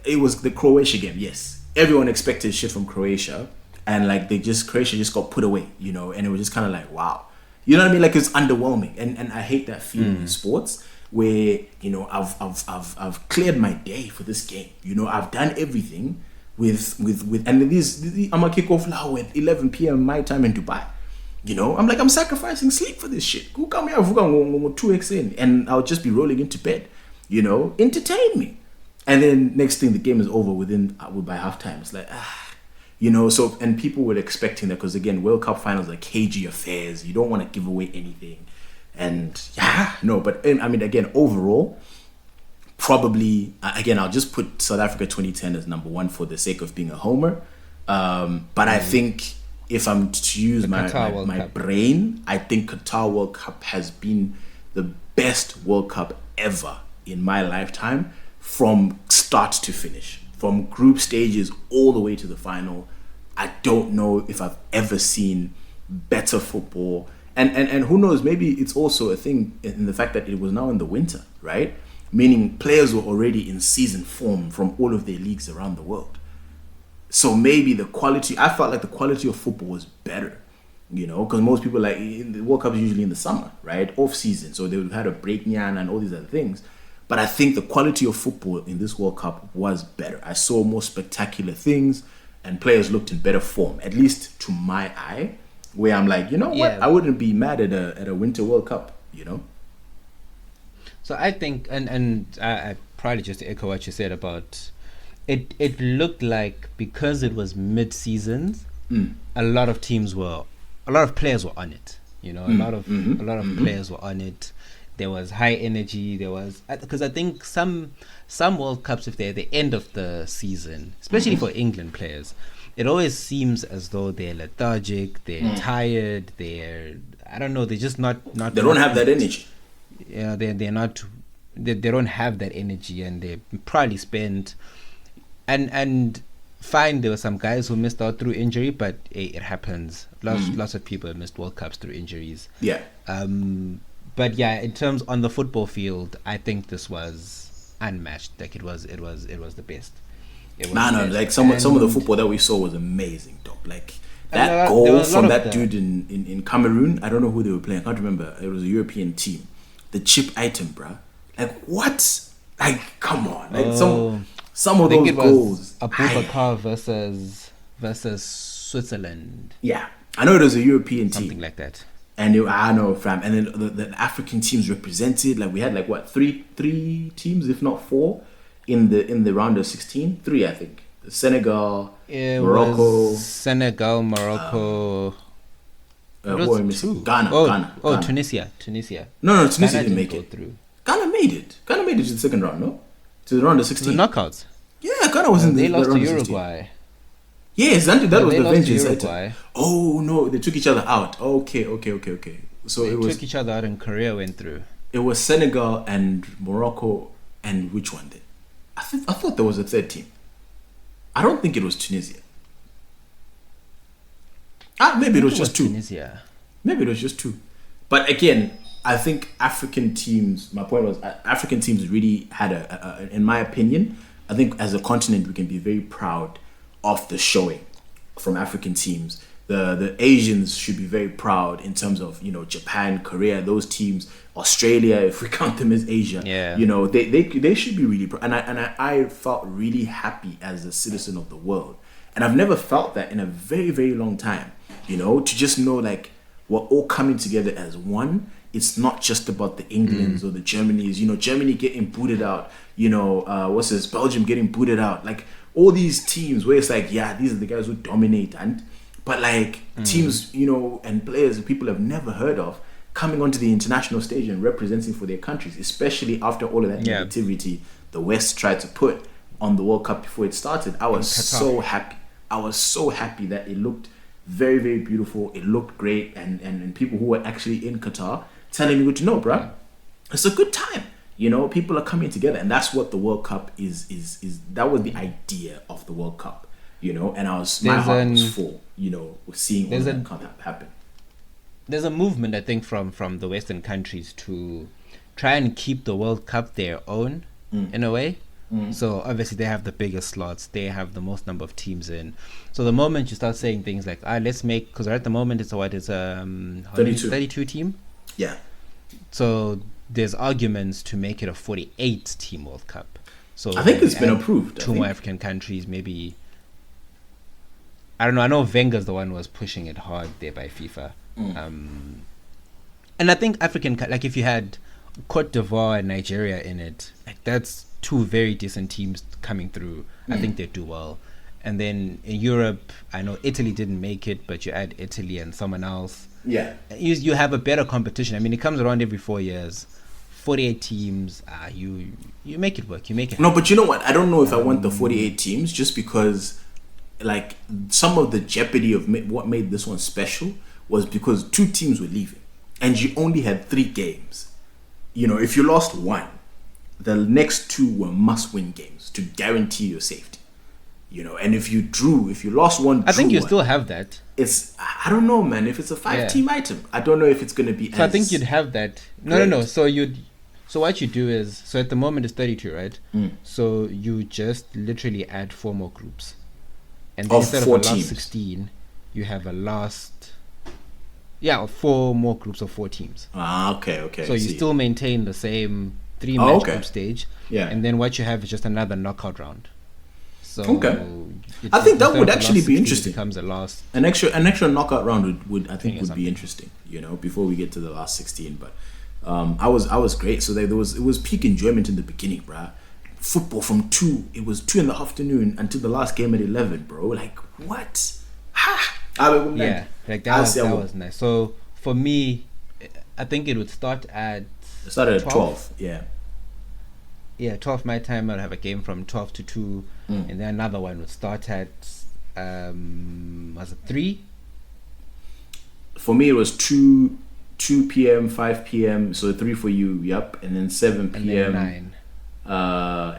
it was the Croatia game. Yes, everyone expected shit from Croatia, and like Croatia just got put away, and it was just kind of like, wow, you know what I mean? Like, it's underwhelming, and I hate that feeling in sports where I've cleared my day for this game. I've done everything with and these I'm gonna kick off now at 11 p.m. my time in Dubai. I'm like, I'm sacrificing sleep for this shit. Who come here 2x in, and I'll just be rolling into bed. Entertain me. And then next thing, the game is over by halftime. It's like, so, and people were expecting that, because again, World Cup finals are cagey affairs. You don't want to give away anything. And but I mean, again, overall, probably, again, I'll just put South Africa 2010 as number 1 for the sake of being a homer. But I think if I'm to use my brain, I think Qatar World Cup has been the best World Cup ever in my lifetime, from start to finish, from group stages all the way to the final. I don't know if I've ever seen better football. And who knows, maybe it's also a thing in the fact that it was now in the winter, right? Meaning players were already in season form from all of their leagues around the world. So maybe I felt like the quality of football was better, because most people, like, in the World Cup is usually in the summer, right? Off season. So they would have had a break and all these other things. But I think the quality of football in this World Cup was better. I saw more spectacular things, and players looked in better form, at least to my eye, where I'm like, what? I wouldn't be mad at a Winter World Cup, So I think, and I probably just echo what you said about it. It looked like, because it was mid-seasons, a lot of players were on it. A lot of players were on it. There was high energy. There was, because I think some World Cups, if they're at the end of the season, especially for England players, it always seems as though they're lethargic, they're tired, I don't know, they're just not. They don't have that energy. Yeah, they're not. They don't have that energy, and they probably spent. And fine, there were some guys who missed out through injury, but it happens. Lots of people have missed World Cups through injuries. Yeah. But yeah, in terms on the football field, I think this was unmatched. Like, it was the best. Like some of the football that we saw was amazing, dog. Like that goal from that dude in Cameroon. I don't know who they were playing. I can't remember. It was a European team. The chip item, bruh. Like, what? Like, come on. Like, some of those goals. Abubakar versus Switzerland. Yeah, I know it was a European team, something like that. And I know, fam. And then the African teams represented. Like, we had like what, three teams, if not 4, in the round of 16. 3, I think. Senegal, Morocco. Senegal, Morocco. It who are we was missing? two. Ghana. Oh, Ghana. Tunisia. No, Tunisia Ghana didn't make go it. through. Ghana made it. Ghana made it to the second round, no? To the round of To 16. the knockouts. Yeah, Ghana was in They the lost to round of 16. Uruguay. Yes, that No, was they the lost to vengeance Uruguay. item. Oh no, they took each other out. Okay. So They it was took each other out and Korea went through. Senegal and Morocco and which one did? I thought there was a third team. I don't think it was Tunisia. Maybe it was just two. Tunisia. Maybe it was just two. But again, I think African teams. My point was African teams really had in my opinion, I think as a continent we can be very proud of the showing from African teams. The Asians should be very proud in terms of Japan, Korea, those teams, Australia, if we count them as Asia. Yeah. They should be really proud. And I felt really happy as a citizen of the world, and I've never felt that in a very, very long time. To just know like we're all coming together as one. It's not just about the Englands or the Germanys. Germany getting booted out. Belgium getting booted out. Like all these teams where it's like, yeah, these are the guys who dominate, but like teams, and players that people have never heard of coming onto the international stage and representing for their countries, especially after all of that negativity the West tried to put on the World Cup before it started. I was so happy. I was so happy that it looked very, very beautiful. It looked great, and people who were actually in Qatar telling me, good to know, bruh. It's a good time. People are coming together, and that's what the World Cup is. That was the idea of the World Cup. And my heart was full. Seeing all that happen. There's a movement, I think, from the Western countries to try and keep the World Cup their own in a way. So obviously they have the biggest slots, they have the most number of teams in. So the moment you start saying things like, let's make, because at the moment it's 32 team. Yeah. So there's arguments to make it a 48 team World Cup. So I think it's been approved. Two more African countries, maybe. I don't know. I know Wenger's the one who was pushing it hard there by FIFA. And I think African, like if you had Cote d'Ivoire and Nigeria in it, like that's two very decent teams coming through. I think they do well. And then in Europe, I know Italy didn't make it, but you add Italy and someone else. Yeah. You have a better competition. I mean, it comes around every 4 years. 48 teams, you make it work. You make it happen. No, but you know what? I don't know if I want the 48 teams just because, like, some of the jeopardy of what made this one special was because two teams were leaving and you only had 3 games. If you lost one, the next 2 were must-win games to guarantee your safety. And if you lost one, I think you still have that. I don't know, man. If it's a 5-team item, I don't know if it's going to be. So I think you'd have that. No. So what you do is, so at the moment it's 32, right? So you just literally add 4 more groups, and then instead of a last 16, you have a last. 4 more groups of 4 teams. Okay. So you still maintain the same 3-match group stage. Yeah. And then what you have is just another knockout round. So I think that would actually be interesting. Becomes a last. An extra knockout round would be interesting. Before we get to the last 16. But I was great. So it was peak enjoyment in the beginning, bruh. Football from 2. It was 2 in the afternoon until the last game at 11, bro. Like what? Yeah, like that was nice. So for me, I think it would start at. It started at 12. Yeah. Yeah, 12 my time. I'll have a game from 12 to 2, and then another one would start at was it 3? For me, it was 2 p.m., 5 p.m. So 3 for you, yep, and then 7 p.m. And then 9.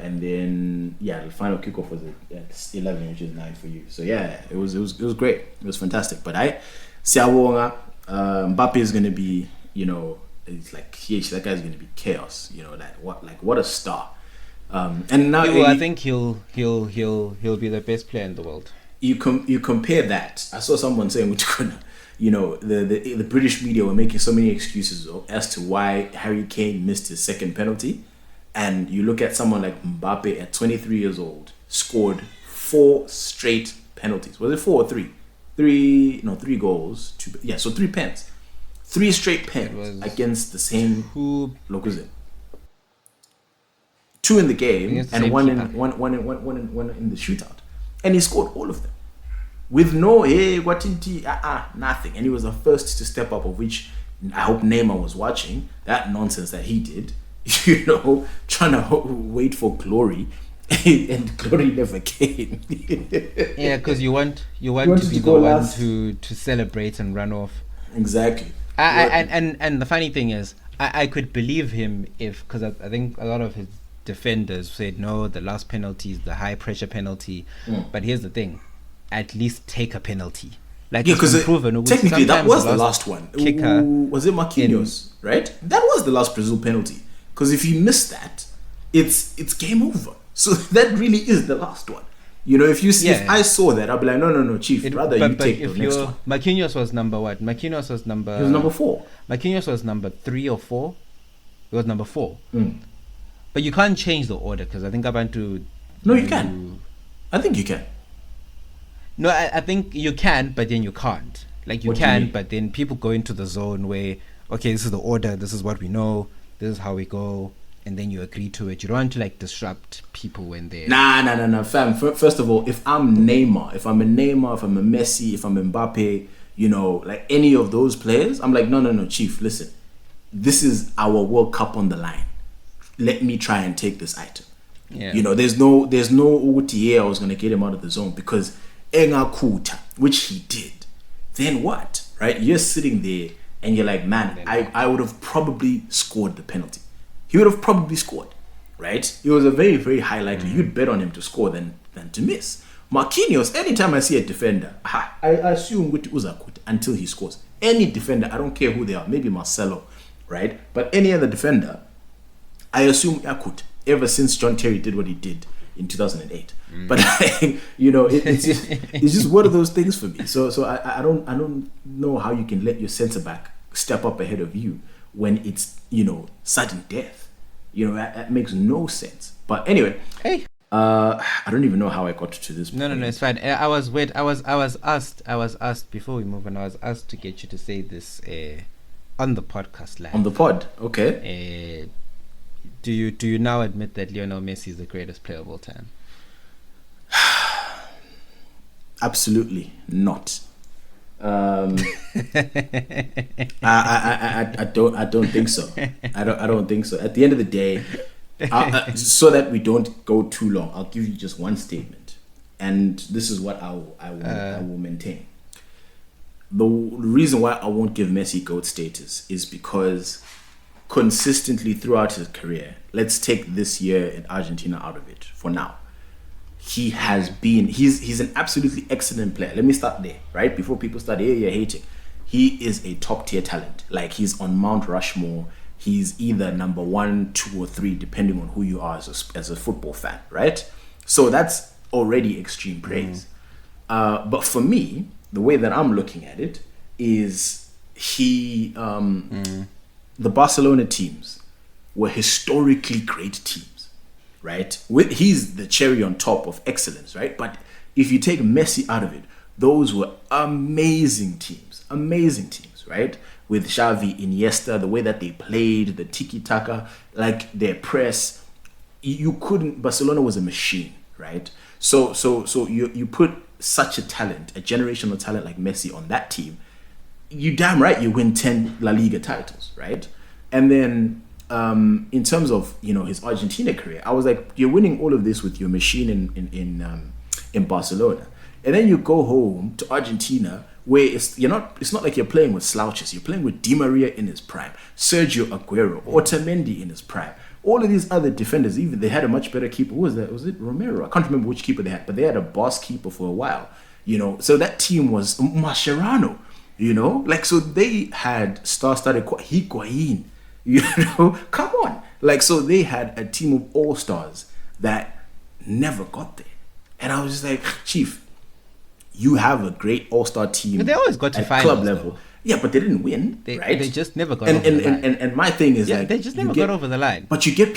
And then the final kickoff was at 11, which is 9 for you. So yeah, it was great. It was fantastic. But Mbappe is gonna be, it's like that guy's gonna be chaos. What a star. And now I think he'll be the best player in the world. You compare that. I saw someone saying the British media were making so many excuses as to why Harry Kane missed his second penalty. And you look at someone like Mbappe at 23 years old, scored 4 straight penalties. Was it 4 or 3? 3 goals. 2, so 3 pens. 3 straight pens against the same Locuzin. 2 in the game and one in the shootout. And he scored all of them. with no hey what in nothing, and he was the first to step up. Of which I hope Neymar was watching that nonsense that he did. Trying to wait for glory, and glory never came. Yeah, because you want to be the one to celebrate and run off. Exactly. And the funny thing is, I could believe him because I think a lot of his defenders said no, the last penalty is the high pressure penalty. But here's the thing, at least take a penalty. Like, yeah, because technically that was the last one. Was it Marquinhos? Right? That was the last Brazil penalty. Because if you miss that, it's game over. So that really is the last one. If I saw that, I'd be like, no, Chief, you take the next one. Marquinhos was number what? He was number 4. Marquinhos was number 3 or 4. He was number 4. But you can't change the order because I think Abantu. No, you can. I think you can. No, I think you can, but then you can't. Like, you can, but then people go into the zone where, okay, this is the order, this is what we know, this is how we go, and then you agree to it. You don't want to like disrupt people when they're... Nah, fam. First of all, if I'm Neymar, if I'm a Messi, if I'm Mbappe, like any of those players, I'm like, no, Chief, listen, this is our World Cup on the line. Let me try and take this item. Yeah. There's no OTA I was going to get him out of the zone because Enga Kuta, which he did. Then what? Right? You're sitting there and you're like, man, I would have probably scored the penalty. He would have probably scored, right? It was a very, very high likelihood. You'd bet on him to score than to miss. Marquinhos, anytime I see a defender, I assume with Uzakut until he scores. Any defender, I don't care who they are, maybe Marcelo, right? But any other defender, I assume Yakut, ever since John Terry did what he did in 2008. But it's just one of those things for me. So I don't know how you can let your centre back step up ahead of you when it's sudden death. That makes no sense. But anyway, hey, I don't even know how I got to this point. No, it's fine. I was asked before we move on. I was asked to get you to say this on the podcast live. On the pod, okay. Do you now admit that Lionel Messi is the greatest player of all time? Absolutely not. I don't think so. I don't think so. At the end of the day, so that we don't go too long, I'll give you just one statement, and this is what I will maintain. The reason why I won't give Messi GOAT status is because consistently throughout his career, let's take this year in Argentina out of it for now, he has been, he's an absolutely excellent player. Let me start there, right? Before people start, you're hating. He is a top tier talent. Like, he's on Mount Rushmore. He's either number 1, 2, or 3, depending on who you are as a football fan, right? So that's already extreme praise. But for me, the way that I'm looking at it is the Barcelona teams were historically great teams, right? He's the cherry on top of excellence, right? But if you take Messi out of it, those were amazing teams, right? With Xavi, Iniesta, the way that they played, the tiki-taka, like their press, Barcelona was a machine, right? So you put such a talent, a generational talent like Messi on that team, you damn right you win 10 La Liga titles, right? And then in terms of his Argentina career, I was like, you're winning all of this with your machine in Barcelona, and then you go home to Argentina where it's not like you're playing with slouches. You're playing with Di Maria in his prime, Sergio Aguero, Otamendi in his prime, all of these other defenders. Even they had a much better keeper. Who was that? Was it Romero? I can't remember which keeper they had, but they had a boss keeper for a while. So that team was Mascherano. So they had star-studded Higuain. Come on. So they had a team of all-stars that never got there. And I was just like, Chief, you have a great all-star team. But they always got to finals, club level. Though. Yeah, but they didn't win, right? They just never got over the line. And my thing is they just never got over the line. But you get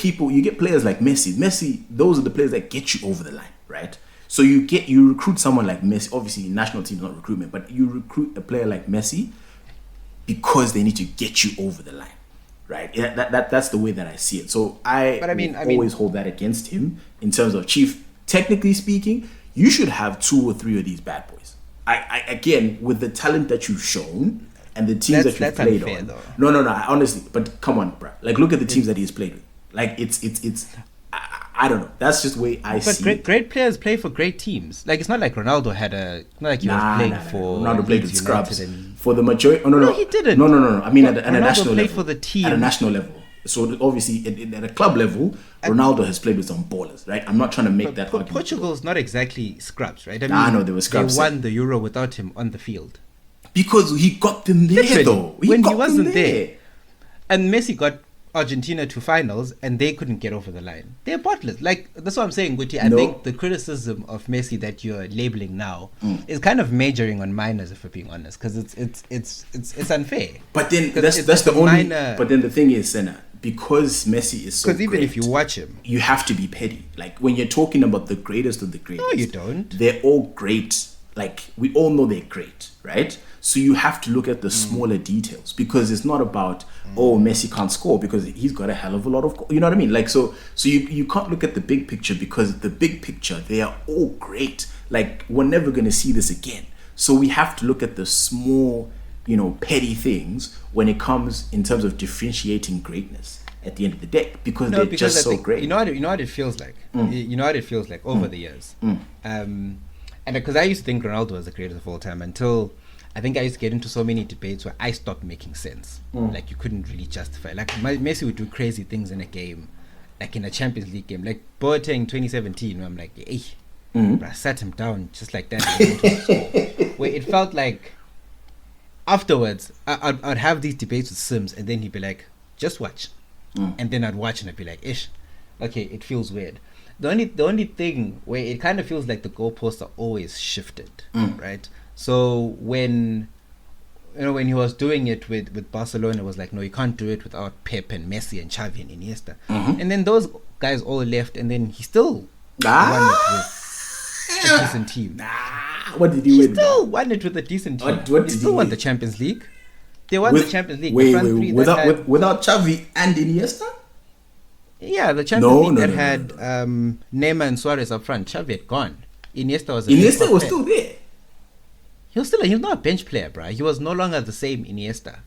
players like Messi. Those are the players that get you over the line, right? So you recruit someone like Messi. Obviously, national team is not recruitment, but you recruit a player like Messi because they need to get you over the line, right? That's the way that I see it. So I always hold that against him in terms of, Chief, technically speaking, you should have 2 or 3 of these bad boys. again, with the talent that you've shown and the teams that you've played unfair, on. though. No, honestly, but come on, bro. Like, look at the teams that he's played with. Like, I don't know. That's just the way I see it. But great players play for great teams. Like, it's not like Ronaldo not like he was playing for Ronaldo played with Leeds scrubs. United For the majority... Oh, no, he didn't. No. I mean, at a Ronaldo national played level. for the team. At a national level. So, obviously, at a club level, Ronaldo has played with some ballers, right? I'm not trying to make that argument. Portugal's not exactly scrubs, right? I know, they were scrubs. They won the Euro without him on the field. Because he got them there, Literally, though. When he wasn't there. And Messi got Argentina to finals and they couldn't get over the line. They're bottlers. Like, that's what I'm saying, Guti. I think the criticism of Messi that you're labeling now is kind of majoring on minors, if we're being honest, because it's unfair. But then that's the only. Minor, but then the thing is, Senna, because Messi is so great, even if you watch him, you have to be petty. Like, when you're talking about the greatest of the greatest, no, you don't. They're all great. Like, we all know they're great, right? So you have to look at the smaller details, because it's not about Messi can't score because he's got a hell of a lot of, you know what I mean? Like, so you can't look at the big picture, because the big picture, they are all great. Like, we're never going to see this again. So we have to look at the small, petty things when it comes in terms of differentiating greatness at the end of the day, because they're just so great. You know what it feels like. You know what it feels like over the years. And because I used to think Ronaldo was the greatest of all time until I think I used to get into so many debates where I stopped making sense. Like, you couldn't really justify. Like, Messi would do crazy things in a game, like in a Champions League game, like Boateng 2017, where I'm like, hey, but I sat him down just like that. Where it felt like afterwards, I'd have these debates with Sims, and then he'd be like, just watch. And then I'd watch and I'd be like, ish, okay, it feels weird. The only thing where it kind of feels like the goalposts are always shifted, right? So when he was doing it with Barcelona, it was like, no, you can't do it without Pep and Messi and Xavi and Iniesta. And then those guys all left, and then he still won it with a decent team. What did he win? He still won it with a decent team. He still won the Champions League. They won the Champions League. Without Xavi and Iniesta? Yeah, the Champions League had Neymar and Suarez up front. Xavi had gone. Iniesta was still there. He was not a bench player, bro. He was no longer the same Iniesta.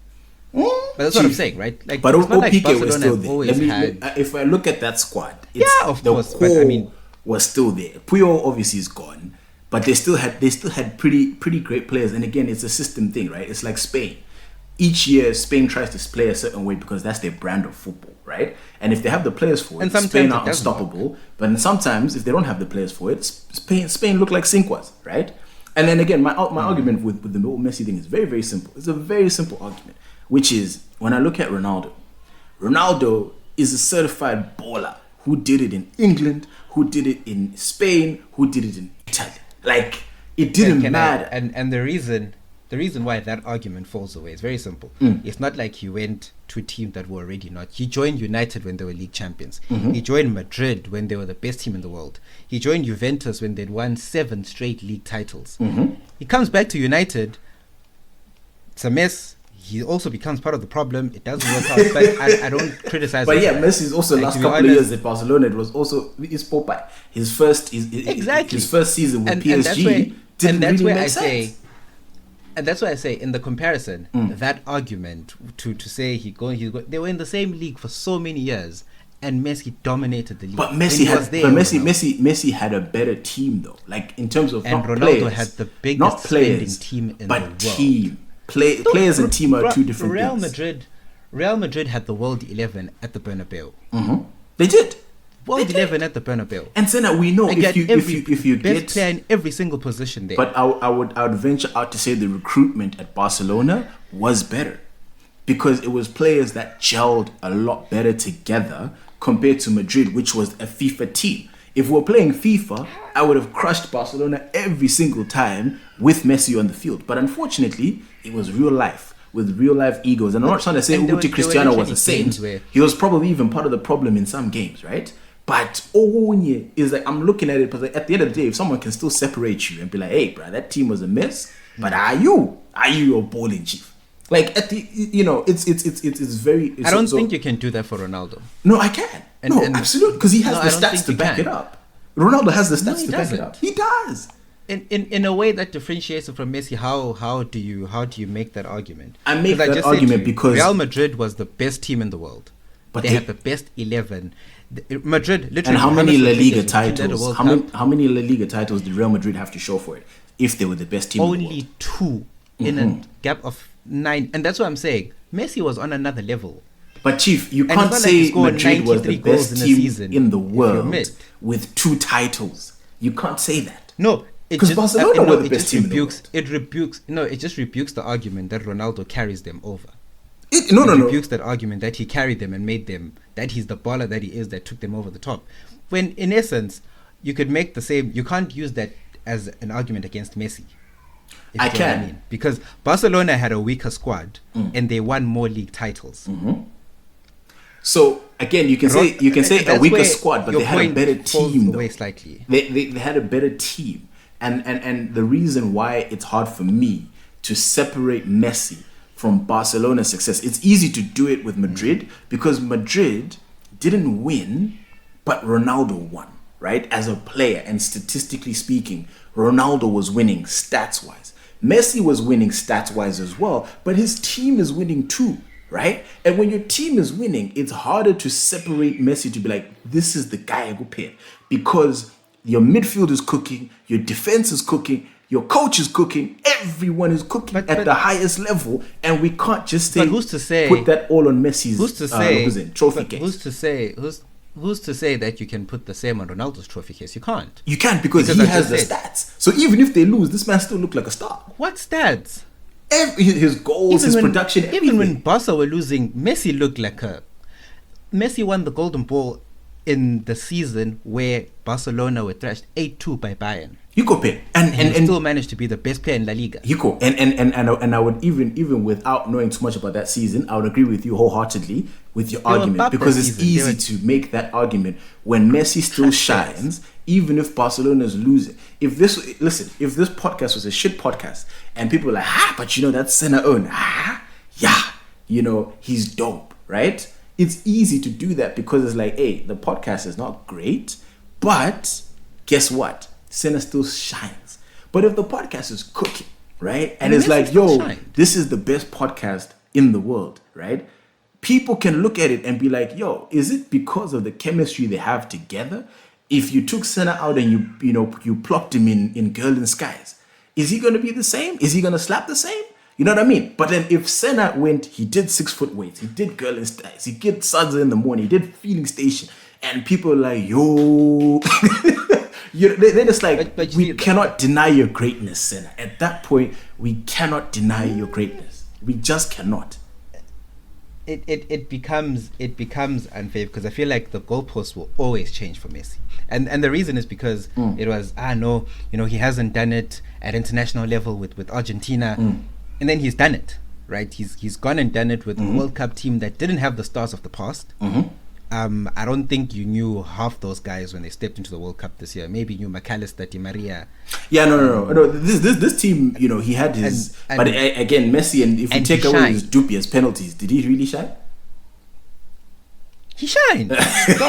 But that's what I'm saying, right? Like, but it's not like Piqué was Barcelona still there. If I look at that squad, of course, but I mean, was still there. Puyol obviously is gone, but they still had pretty great players. And again, it's a system thing, right? It's like Spain. Each year, Spain tries to play a certain way because that's their brand of football, right? And if they have the players for it, Spain are unstoppable. But sometimes, if they don't have the players for it, Spain look like Cinquas, right? And then again, my argument with the Messi thing is very, very simple. It's a very simple argument, which is, when I look at Ronaldo is a certified baller who did it in England, who did it in Spain, who did it in Italy. Like, it didn't matter. And the reason why that argument falls away is very simple. It's not like he went to a team that were already not. He joined United when they were league champions. He joined Madrid when they were the best team in the world. He joined Juventus when they'd won 7 straight league titles. He comes back to United. It's a mess. He also becomes part of the problem. It doesn't work out. But I don't criticize him. But yeah, Messi's also last couple of years at Barcelona, it was also his Popeye. His first season with PSG didn't really make sense. And that's why I say, in the comparison, that argument to say they were in the same league for so many years, and Messi dominated the league. But Messi had a better team though. Like, in terms of, and Ronaldo had the biggest spending team in the world. Players and team are two different things. Real Madrid had the World 11 at the Bernabeu. They did. World 11 at the Bernabeu. And Senna, we know if you best player in every single position there. But I would venture out to say the recruitment at Barcelona was better, because it was players that gelled a lot better together compared to Madrid, which was a FIFA team. If we're playing FIFA, I would have crushed Barcelona every single time with Messi on the field. But unfortunately, it was real life with real life egos. And I'm not trying to say Uti Cristiano was a saint. He was probably even part of the problem in some games, right? But Ounye is like, I'm looking at it, because at the end of the day, if someone can still separate you and be like, hey, bro, that team was a mess, but are you your balling chief? Like, at the, it's very. I don't think you can do that for Ronaldo. No, I can. Absolutely, because he has the stats to back it up. Ronaldo has the stats to back it up. He does. in a way that differentiates it from Messi. How do you make that argument? I make 'Cause that just said argument to you, because Real Madrid was the best team in the world. But They they- had the best 11. Madrid literally. and how many James La Liga Rodriguez was at the titles? World How Cup. many La Liga titles did Real Madrid have to show for it if they were the best team in the world? Only 2 in a gap of 9, and that's what I'm saying. Messi was on another level. But Chief, you And can't it's not like he say scored Madrid was the 93 goals best in a team season, in the if you world admit. with 2 titles. You can't say that. No, it 'Cause just, Barcelona no, were the it best just team in the rebukes. world. It rebukes. No, it just rebukes the argument that Ronaldo carries them over. No, It no, no. rebukes that argument that he carried them and made them, that he's the baller that he is, that took them over the top. When in essence, you could make the same. You can't use that as an argument against Messi. if I you know what can. because Barcelona had a weaker squad and they won more league titles. So again, you can say a That's weaker where squad, but your they had a point better falls team. away Though. slightly. They had a better team, and the reason why it's hard for me to separate Messi from Barcelona's success, it's easy to do it with Madrid because Madrid didn't win, but Ronaldo won, right? As a player, and statistically speaking, Ronaldo was winning stats wise. Messi was winning stats wise as well, but his team is winning too. Right? And when your team is winning, it's harder to separate Messi to be like, this is the guy I go pay. Because your midfield is cooking, your defense is cooking, your coach is cooking, everyone is cooking at the highest level, and we can't just say, But who's to say? put that all on Messi's Who's to say? trophy but case. Who's to say that you can put the same on Ronaldo's trophy case? You can't. You can't because he I has just the said- stats. So even if they lose, this man still look like a star. What stats? His goals, his production, even when everything. Barca were losing, Messi looked like a. Messi won the Golden Ball in the season where Barcelona were thrashed 8-2 by Bayern. You go pay. And he still managed to be the best player in La Liga. Hiko, and I would even without knowing too much about that season, I would agree with you wholeheartedly with your They were argument bad because that it's season. easy to make that argument when Messi still shines, even if Barcelona is losing. If this podcast was a shit podcast and people were like, but that's Senna own, he's dope, right? It's easy to do that because it's like, hey, the podcast is not great, but guess what? Senna still shines. But if the podcast is cooking, right? And it's Messi like, still yo, shined. this is the best podcast in the world, right? People can look at it and be like, yo, is it because of the chemistry they have together? If you took Senna out and you plopped him in Girl in Skies, is he going to be the same? Is he going to slap the same? You know what I mean? But then if Senna went, he did 6 foot weights, he did Girl in Skies, he did Sansa in the morning, he did Feeling Station, and people are like, yo... they're just like, But you we see, cannot deny your greatness, Senna. At that point, we cannot deny your greatness. We just cannot. It becomes unfair because I feel like the goalposts will always change for Messi, and the reason is because it was he hasn't done it at international level with Argentina, and then he's done it, right? He's gone and done it with a World Cup team that didn't have the stars of the past. I don't think you knew half those guys when they stepped into the World Cup this year. Maybe you knew McAllister, Di Maria. Yeah, no. This team, he had his. But again, Messi, and if you take away his dubious penalties, did he really shine? He shined. There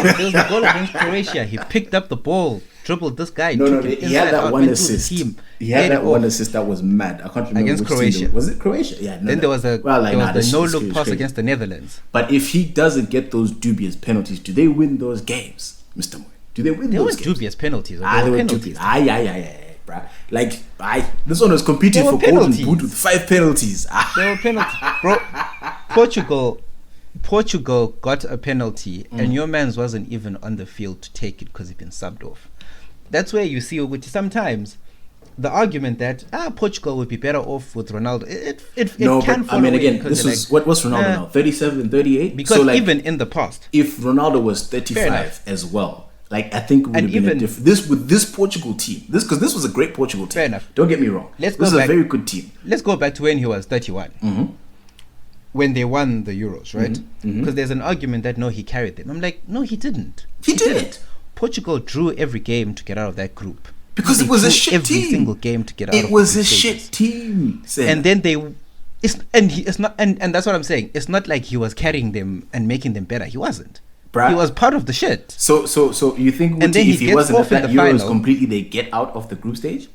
was the goal against Croatia. He picked up the ball, dribbled this guy. No, took him he had inside that out, one went through the assist. team, He had laid that it one off. assist that was mad. I can't remember Against which Croatia. team was it Croatia? Yeah. Then there was the no look pass against the Netherlands. But if he doesn't get those dubious penalties, do they win those games, Mr. Moy? Do they win There those were games? dubious penalties. They were penalties. dubious. Bruh. Like, this one was competing There for were golden penalties. boot with 5 penalties. There were penalties, bro. Portugal got a penalty, and your man's wasn't even on the field to take it because he'd been subbed off. That's where you see, which sometimes the argument that Portugal would be better off with Ronaldo, it No, can but fall I mean, away again, because this they're was like, what's Ronaldo now? 37, 38? because So, like, even in the past, if Ronaldo was 35 enough. as well, like, I think it would And have been a even- different. This with this Portugal team, because this was a great Portugal team. Fair enough. Don't get me wrong. Let's this go is back- a very good team. let's go back to when he was 31. When they won the Euros, right? Because there's an argument that no, he carried them. I'm like, no, he didn't. He didn't. Portugal drew every game to get out of that group. Because They it was a drew shit every team. single game to get out of It was the a stages. shit team. And then it's not, and that's what I'm saying. It's not like he was carrying them and making them better. He wasn't. Bruh. He was part of the shit. So you think And then if he he wasn't wasn't off at in that the Euros final. completely, they get out of the group stage?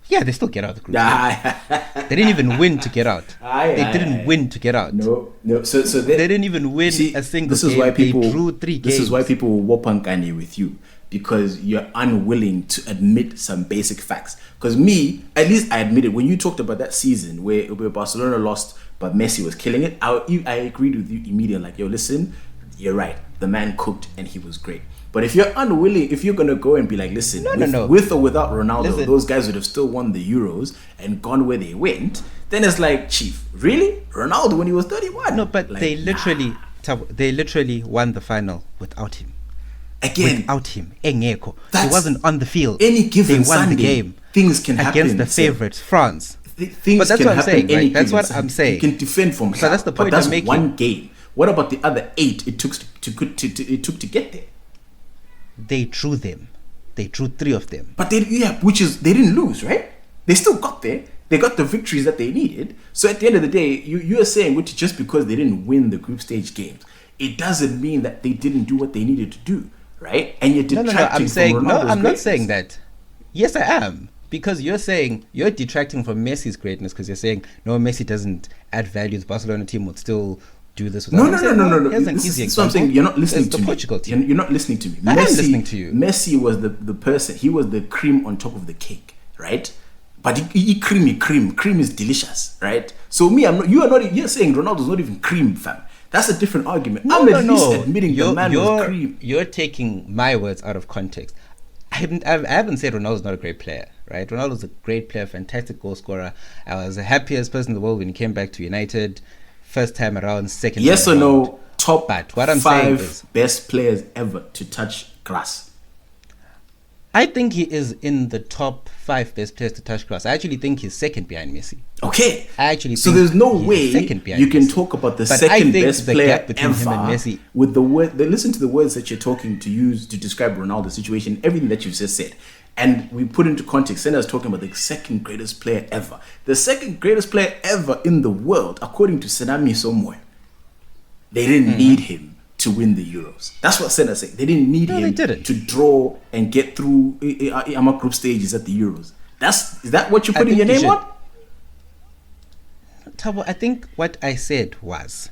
Yeah, they still get out of the group stage. Nah. They didn't even win to get out. Aye, They aye, didn't aye. win to get out. No. So They didn't even win see, a single this is game. why people They drew 3 games. This is why people will whoop on Kanye with you, because you're unwilling to admit some basic facts. Because me, at least I admitted when you talked about that season where Barcelona lost but Messi was killing it, I agreed with you immediately. Like, yo, listen, you're right. The man cooked and he was great. But if you're unwilling, if you're gonna go and be like, listen, with or without Ronaldo, those guys would have still won the Euros and gone where they went, then it's like, Chief, really? Ronaldo when he was 31? No, but like, they literally won the final without him. Again, Without him, Engeko. He wasn't on the field. Any given they won Sunday, the game things can happen against the favorites, France. Things But that's can what I'm happen saying, any right? That's given what Sunday. I'm saying. You can defend from So that's the point but that's I'm making. one game. What about the other 8 it took to get there? They drew them. They drew 3 of them. But they didn't lose, right? They still got there. They got the victories that they needed. So at the end of the day, you are saying, which just because they didn't win the group stage games, it doesn't mean that they didn't do what they needed to do, right? And you're detracting from Ronaldo's I'm not greatness. saying that. Yes, I am. Because you're saying you're detracting from Messi's greatness because you're saying no, Messi doesn't add value. The Barcelona team would still do this. No. Here's an easy This is what I'm example. saying. You're not listening There's to the me. Portugal team. You're not listening to me. I am listening to you. Messi was the person. He was the cream on top of the cake, right? But he creamy cream. Cream is delicious, right? So me, I'm not. You are not. You're saying Ronaldo's not even cream, fam. That's a different argument. I'm at least admitting the man was cream. You're taking my words out of context. I haven't said Ronaldo's not a great player, right? Ronaldo's a great player, fantastic goal scorer. I was the happiest person in the world when he came back to United. First time around, second Yes time or around. no? Top But what I'm saying 5 is, best players ever to touch grass. I think he is in the top 5 best players to touch grass. I actually think he's second behind Messi. Okay. I actually so think there's no he's way second behind you can Messi. talk about the But I second think best the player gap between ever him and Messi, with the word. Listen to the words that you're talking to use to describe Ronaldo's situation, everything that you've just said. And we put into context, Senna's talking about the second greatest player ever. The second greatest player ever in the world, according to Senami somewhere. They didn't need him to win the Euros. That's what Senna said. They didn't need him to draw and get through group stages at the Euros. Is that what you're putting your name on? Tabo, I think what I said was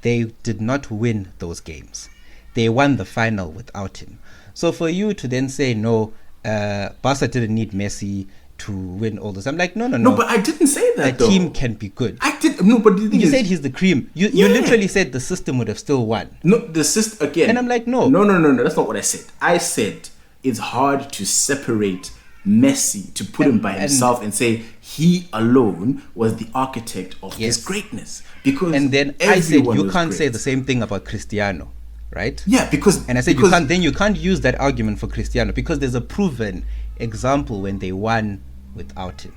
they did not win those games. They won the final without him. So for you to then say, no, Barca didn't need Messi to win all this. I'm like, no. No, but I didn't say that, though. A team can be good. I did. No, but the thing you is, said he's the cream. You literally said the system would have still won. No, the system, again. And I'm like, no. No. That's not what I said. I said it's hard to separate Messi, to put him by himself and say he alone was the architect of his greatness. Because and then I said you can't say the same thing about Cristiano, right? Yeah, because and I said you can't use that argument for Cristiano because there's a proven example when they won without him.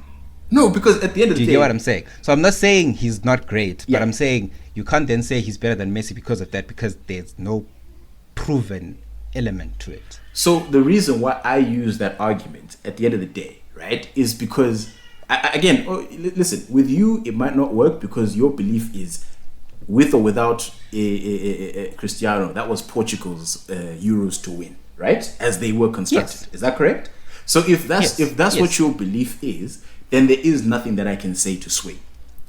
No, because at the end of the day, do you get what I'm saying? So I'm not saying he's not great, but I'm saying you can't then say he's better than Messi because of that, because there's no proven element to it. So the reason why I use that argument at the end of the day, right, is because listen, with you it might not work because your belief is with or without Cristiano, that was Portugal's Euros to win, right, as they were constructed. Yes. Is that correct? So if that's what your belief is, then there is nothing that I can say to sway.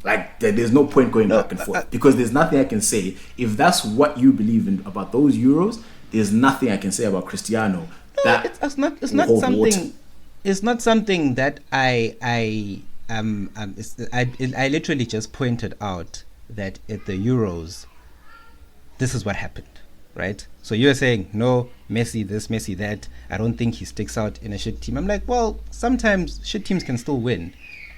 Like there's no point going back and forth because there's nothing I can say. If that's what you believe in about those Euros, there's nothing I can say about Cristiano. It's not something. It's not something that I literally just pointed out that at the Euros, this is what happened, right? So you're saying no, Messi this, Messi that. I don't think he sticks out in a shit team. I'm like, well, sometimes shit teams can still win,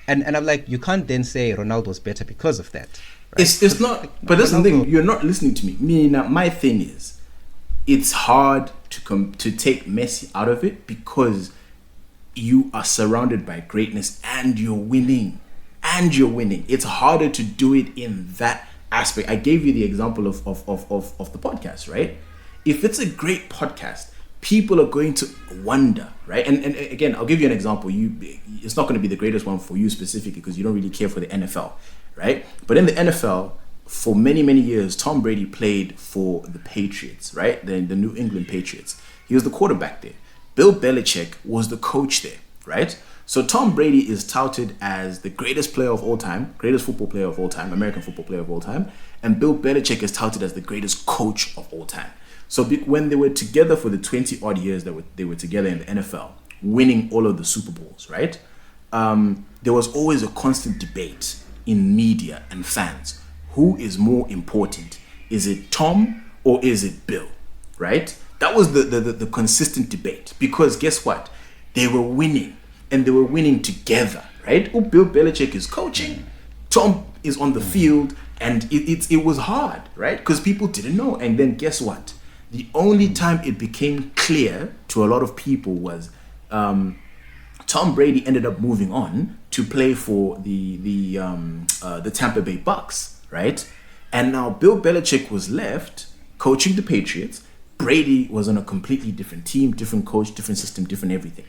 and I'm like, you can't then say Ronaldo's better because of that. Right? It's not. But that's the thing. You're not listening to me. My thing is, it's hard to take Messi out of it because you are surrounded by greatness and you're winning. It's harder to do it in that aspect. I gave you the example of the podcast, right? If it's a great podcast, people are going to wonder, right? And again, I'll give you an example. It's not going to be the greatest one for you specifically because you don't really care for the NFL, right? But in the NFL, for many, many years, Tom Brady played for the Patriots, right? The New England Patriots. He was the quarterback there. Bill Belichick was the coach there, right? So Tom Brady is touted as the greatest player of all time, greatest football player of all time, American football player of all time, and Bill Belichick is touted as the greatest coach of all time. So when they were together for the 20 odd years that they were together in the NFL, winning all of the Super Bowls, right? There was always a constant debate in media and fans. Who is more important? Is it Tom or is it Bill, right? That was the consistent debate, because guess what? They were winning, and they were winning together, right? Oh, Bill Belichick is coaching, Tom is on the field, and it was hard, right? Because people didn't know. And then guess what? The only time it became clear to a lot of people was Tom Brady ended up moving on to play for the Tampa Bay Bucks, right? And now Bill Belichick was left coaching the Patriots. Brady was on a completely different team, different coach, different system, different everything.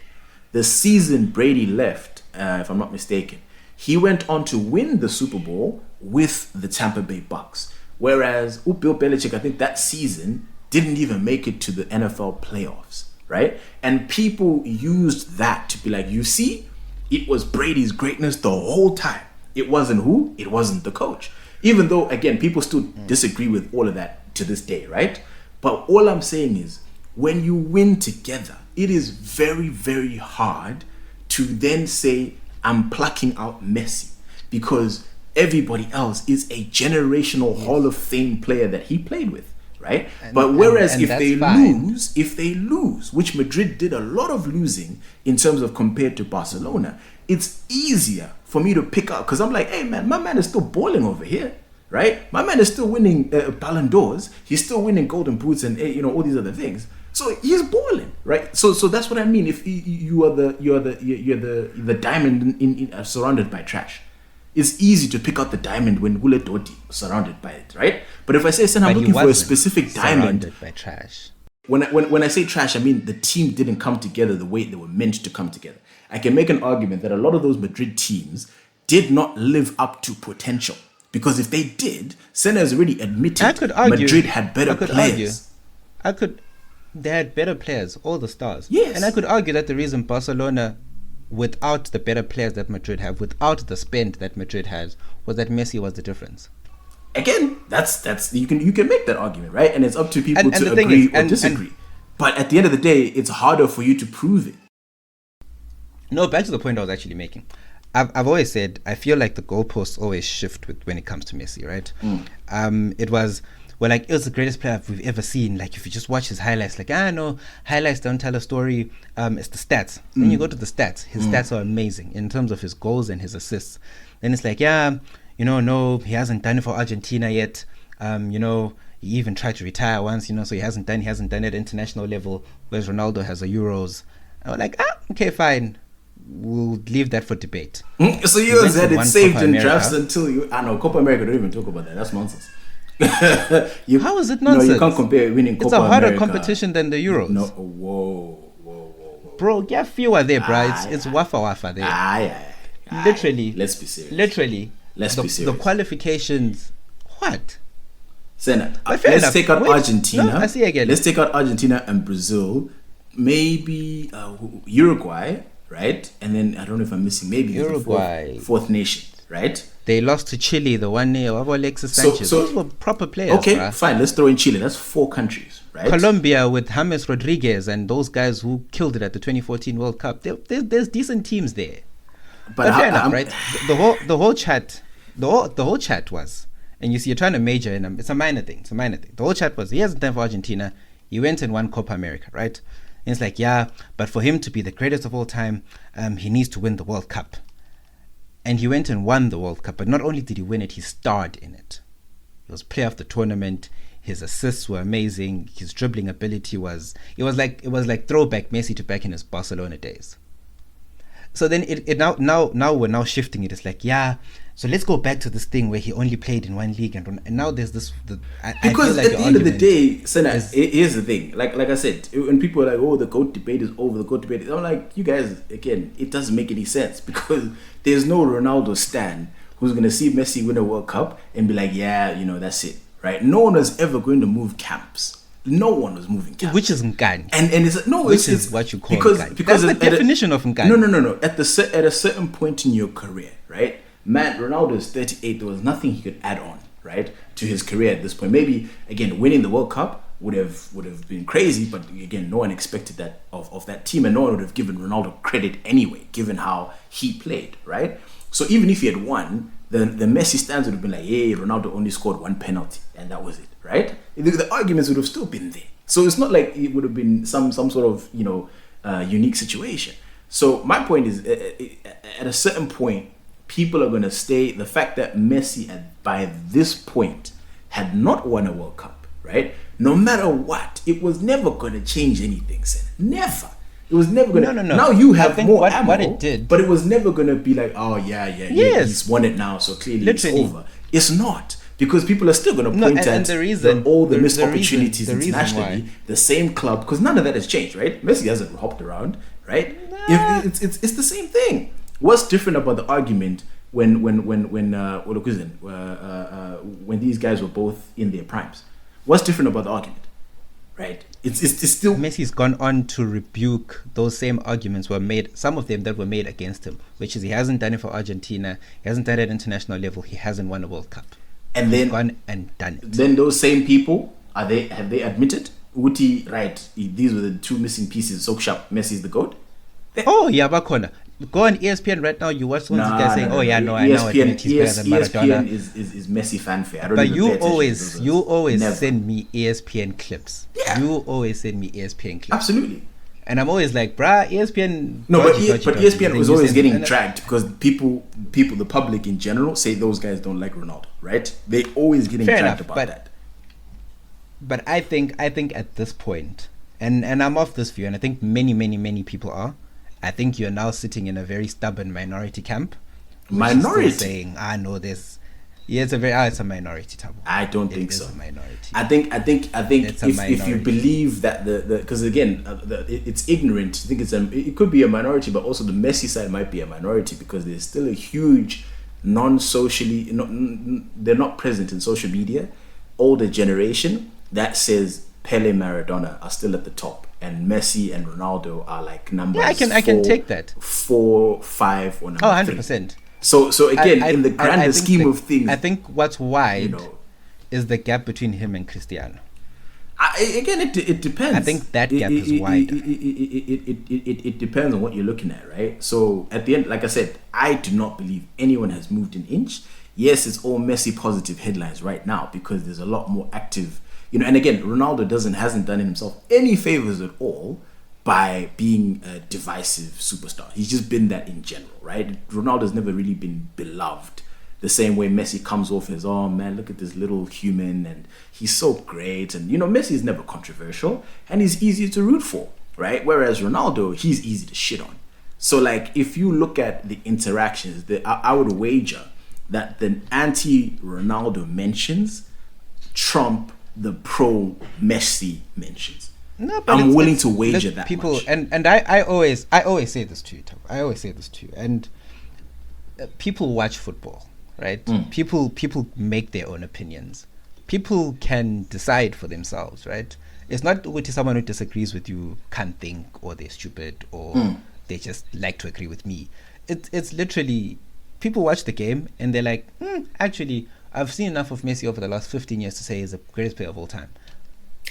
The season Brady left, if I'm not mistaken, he went on to win the Super Bowl with the Tampa Bay Bucks. Whereas Bill Belichick, I think that season, didn't even make it to the NFL playoffs, right? And people used that to be like, you see, it was Brady's greatness the whole time. It wasn't who? It wasn't the coach. Even though, again, people still disagree with all of that to this day, right? But all I'm saying is, when you win together, it is very, very hard to then say, I'm plucking out Messi, because everybody else is a generational Hall of Fame player that he played with, right? But whereas if they lose, which Madrid did a lot of losing in terms of compared to Barcelona, it's easier for me to pick up, because I'm like, hey man, my man is still balling over here, right? My man is still winning Ballon d'Ors. He's still winning Golden Boots and all these other things. So he's balling, right? So that's what I mean. If you're the diamond in surrounded by trash, it's easy to pick out the diamond when Gule Dodi was surrounded by it, right? But if I say, I'm looking for a specific diamond, surrounded by trash. When I say trash, I mean the team didn't come together the way they were meant to come together. I can make an argument that a lot of those Madrid teams did not live up to potential, because if they did, Senna has already admitted Madrid had better players. They had better players, all the stars. Yes. And I could argue that the reason Barcelona, without the better players that Madrid have, without the spend that Madrid has, was that Messi was the difference. Again, that's you can make that argument, right? And it's up to people to agree or disagree. But at the end of the day, it's harder for you to prove it. No, back to the point I was actually making. I've always said, I feel like the goalposts always shift when it comes to Messi, right? It was the greatest player we've ever seen. Like, if you just watch his highlights, no, highlights don't tell a story. It's the stats. Then you go to the stats. His stats are amazing in terms of his goals and his assists. Then it's like, no, he hasn't done it for Argentina yet. He even tried to retire once, so he hasn't done it at international level, whereas Ronaldo has a Euros. I was like, okay, fine. We'll leave that for debate. So you said it's saved in drafts until Copa America, don't even talk about that. That's nonsense. How is it nonsense? No, you can't compare winning Copa America. It's a harder competition than the Euros. No, whoa. Bro, get fewer there, bro. It's wafa there. Literally. Let's be serious. Literally. Let's be serious. The qualifications. What? Senna, let's take out Argentina. No, I see again. Let's take out Argentina and Brazil. Maybe Uruguay, right? And then I don't know if I'm missing. Maybe Uruguay, the fourth nation, right? They lost to Chile the 1-0 of Alexis Sanchez. Those were proper players. Okay, fine. Let's throw in Chile. That's 4 countries, right? Colombia with James Rodriguez and those guys who killed it at the 2014 World Cup. There's decent teams there. But fair enough, right? The whole chat was, and you see, you're trying to major in them. It's a minor thing. The whole chat was, he hasn't done for Argentina. He went and won Copa America, right? And it's like, but for him to be the greatest of all time, he needs to win the World Cup. And he went and won the World Cup. But not only did he win it, he starred in it. He was player of the tournament. His assists were amazing. His dribbling ability was like throwback Messi to back in his Barcelona days. So then now we're now shifting it. It's like, so let's go back to this thing where he only played in one league, and now there's this. Because at the end of the day, Senna, here's the thing. Like I said, when people are like, "Oh, the GOAT debate is over," I'm like, you guys, again, it doesn't make any sense, because there's no Ronaldo stan who's gonna see Messi win a World Cup and be like, that's it, right? No one is ever going to move camps No one was moving caps. Which is Nkani. And it's no, Which it's is what you call because Nkani. because That's the definition of Nkani. No. At a certain point in your career, right? Man, Ronaldo is 38. There was nothing he could add on, right, to his career at this point. Maybe again, winning the World Cup would have been crazy, but again, no one expected that of that team, and no one would have given Ronaldo credit anyway, given how he played, right? So even if he had won, the Messi stands would have been like, hey, Ronaldo only scored one penalty, and that was it, right? The arguments would have still been there. So it's not like it would have been some sort of unique situation. So my point is, at a certain point, people are going to stay. The fact that Messi, by this point, had not won a World Cup, right? No matter what, it was never going to change anything, Sen. Never. It was never going to. No. Now you have more ammo, what it did, but it was never going to be like, oh yeah, Yes. he's won it now, so clearly Literally. it's over. It's not. Because people are still going to point at all the missed opportunities internationally, the same club, because none of that has changed, right? Messi hasn't hopped around, right? It's the same thing. What's different about the argument when these guys were both in their primes? What's different about the argument, right? It's still Messi's gone on to rebuke those same arguments were made, some of them that were made against him, which is he hasn't done it for Argentina, he hasn't done it at international level, he hasn't won a World Cup. And then gone and done it. Then those same people have they admitted Uti, right? These were the two missing pieces. So sharp, Messi's the GOAT. Oh yeah, Bakona. Go on ESPN right now. You watch someone guys saying, "Oh yeah, no, I know ESPN, he's better than Maradona." ESPN is Messi fanfare. I don't but even you pay attention always to those. Never. send me ESPN clips. Yeah. You always send me ESPN clips. Absolutely. And I'm always like, bruh, ESPN. No, but ESPN Then was you always send- getting dragged because people, the public in general, say those guys don't like Ronaldo, right? They always getting Fair dragged enough, about that. But I think at this point, and I'm of this view, and I think many people are. I think you're now sitting in a very stubborn minority camp. which is still saying, no, there's. Yeah, it's a minority, Tabo. I don't think so. It's a minority. I think It's a if you minority. believe that because again it's ignorant. I think it could be a minority, but also the Messi side might be a minority because there's still a huge non-socially they're not present in social media older generation that says Pele, Maradona are still at the top and Messi and Ronaldo are like numbers. Yeah, I can take that 4, 5 or number 100%. So again, in the grander think scheme of things, I think what's wide is the gap between him and Cristiano. It depends. I think that gap is wide. It depends on what you're looking at, right? So at the end, like I said, I do not believe anyone has moved an inch. Yes, it's all Messi positive headlines right now because there's a lot more active, and again, Ronaldo hasn't done himself any favors at all by being a divisive superstar. He's just been that in general, right? Ronaldo's never really been beloved the same way Messi comes off as, oh man, look at this little human and he's so great. And Messi is never controversial and he's easy to root for, right? Whereas Ronaldo, he's easy to shit on. So like if you look at the interactions, I would wager that the anti-Ronaldo mentions trump the pro-Messi mentions. No, but I'm willing to wager that people much. and I always say this to you, Tom. I always say this to you. And people watch football, right? People make their own opinions. People can decide for themselves, right? It's not what someone who disagrees with you can't think or they're stupid or they just like to agree with me. It's literally people watch the game and they're like, actually, I've seen enough of Messi over the last 15 years to say he's the greatest player of all time.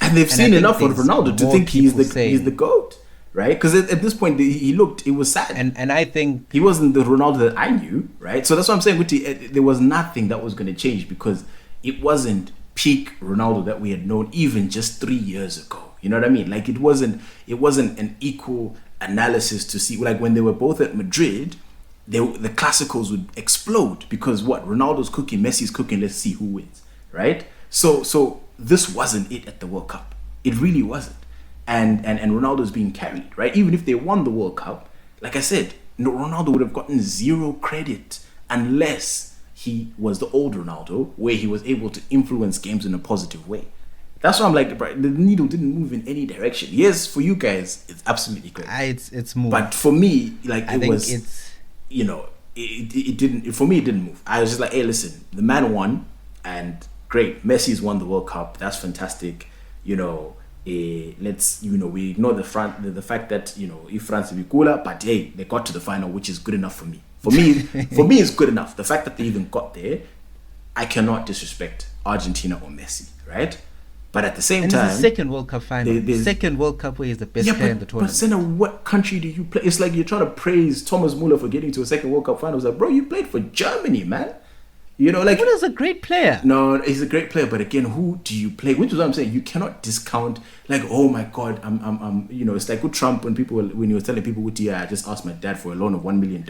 And they've seen enough of Ronaldo to think he's the GOAT, right? Because at this point, it was sad. And I think he wasn't the Ronaldo that I knew, right? So that's what I'm saying. There was nothing that was going to change because it wasn't peak Ronaldo that we had known even just 3 years ago. You know what I mean? Like it wasn't an equal analysis to see. Like when they were both at Madrid, the classicals would explode because Ronaldo's cooking, Messi's cooking. Let's see who wins, right? So this wasn't it at the World Cup. It really wasn't. And Ronaldo's being carried, right? Even if they won the World Cup, like I said, Ronaldo would have gotten zero credit unless he was the old Ronaldo, where he was able to influence games in a positive way. That's why I'm like, bro, the needle didn't move in any direction. Yes, for you guys, it's absolutely great. It's moved. But for me, like it didn't. For me, it didn't move. I was just like, hey, listen, the man won, and great. Messi's won the World Cup. That's fantastic. we ignore the fact that if France be cooler, but hey, they got to the final, which is good enough for me. For me, it's good enough. The fact that they even got there, I cannot disrespect Argentina or Messi, right? But at the same time, it's the second World Cup final. Second World Cup where he's the best player in the tournament. But Senna, what country do you play? It's like you're trying to praise Thomas Muller for getting to a second World Cup final. It's like, bro, you played for Germany, man. Muller's a great player. No, he's a great player, but again, who do you play? Which is what I'm saying. You cannot discount, like, oh my God, it's like with Trump when he was telling people, I just asked my dad for a loan of $1 million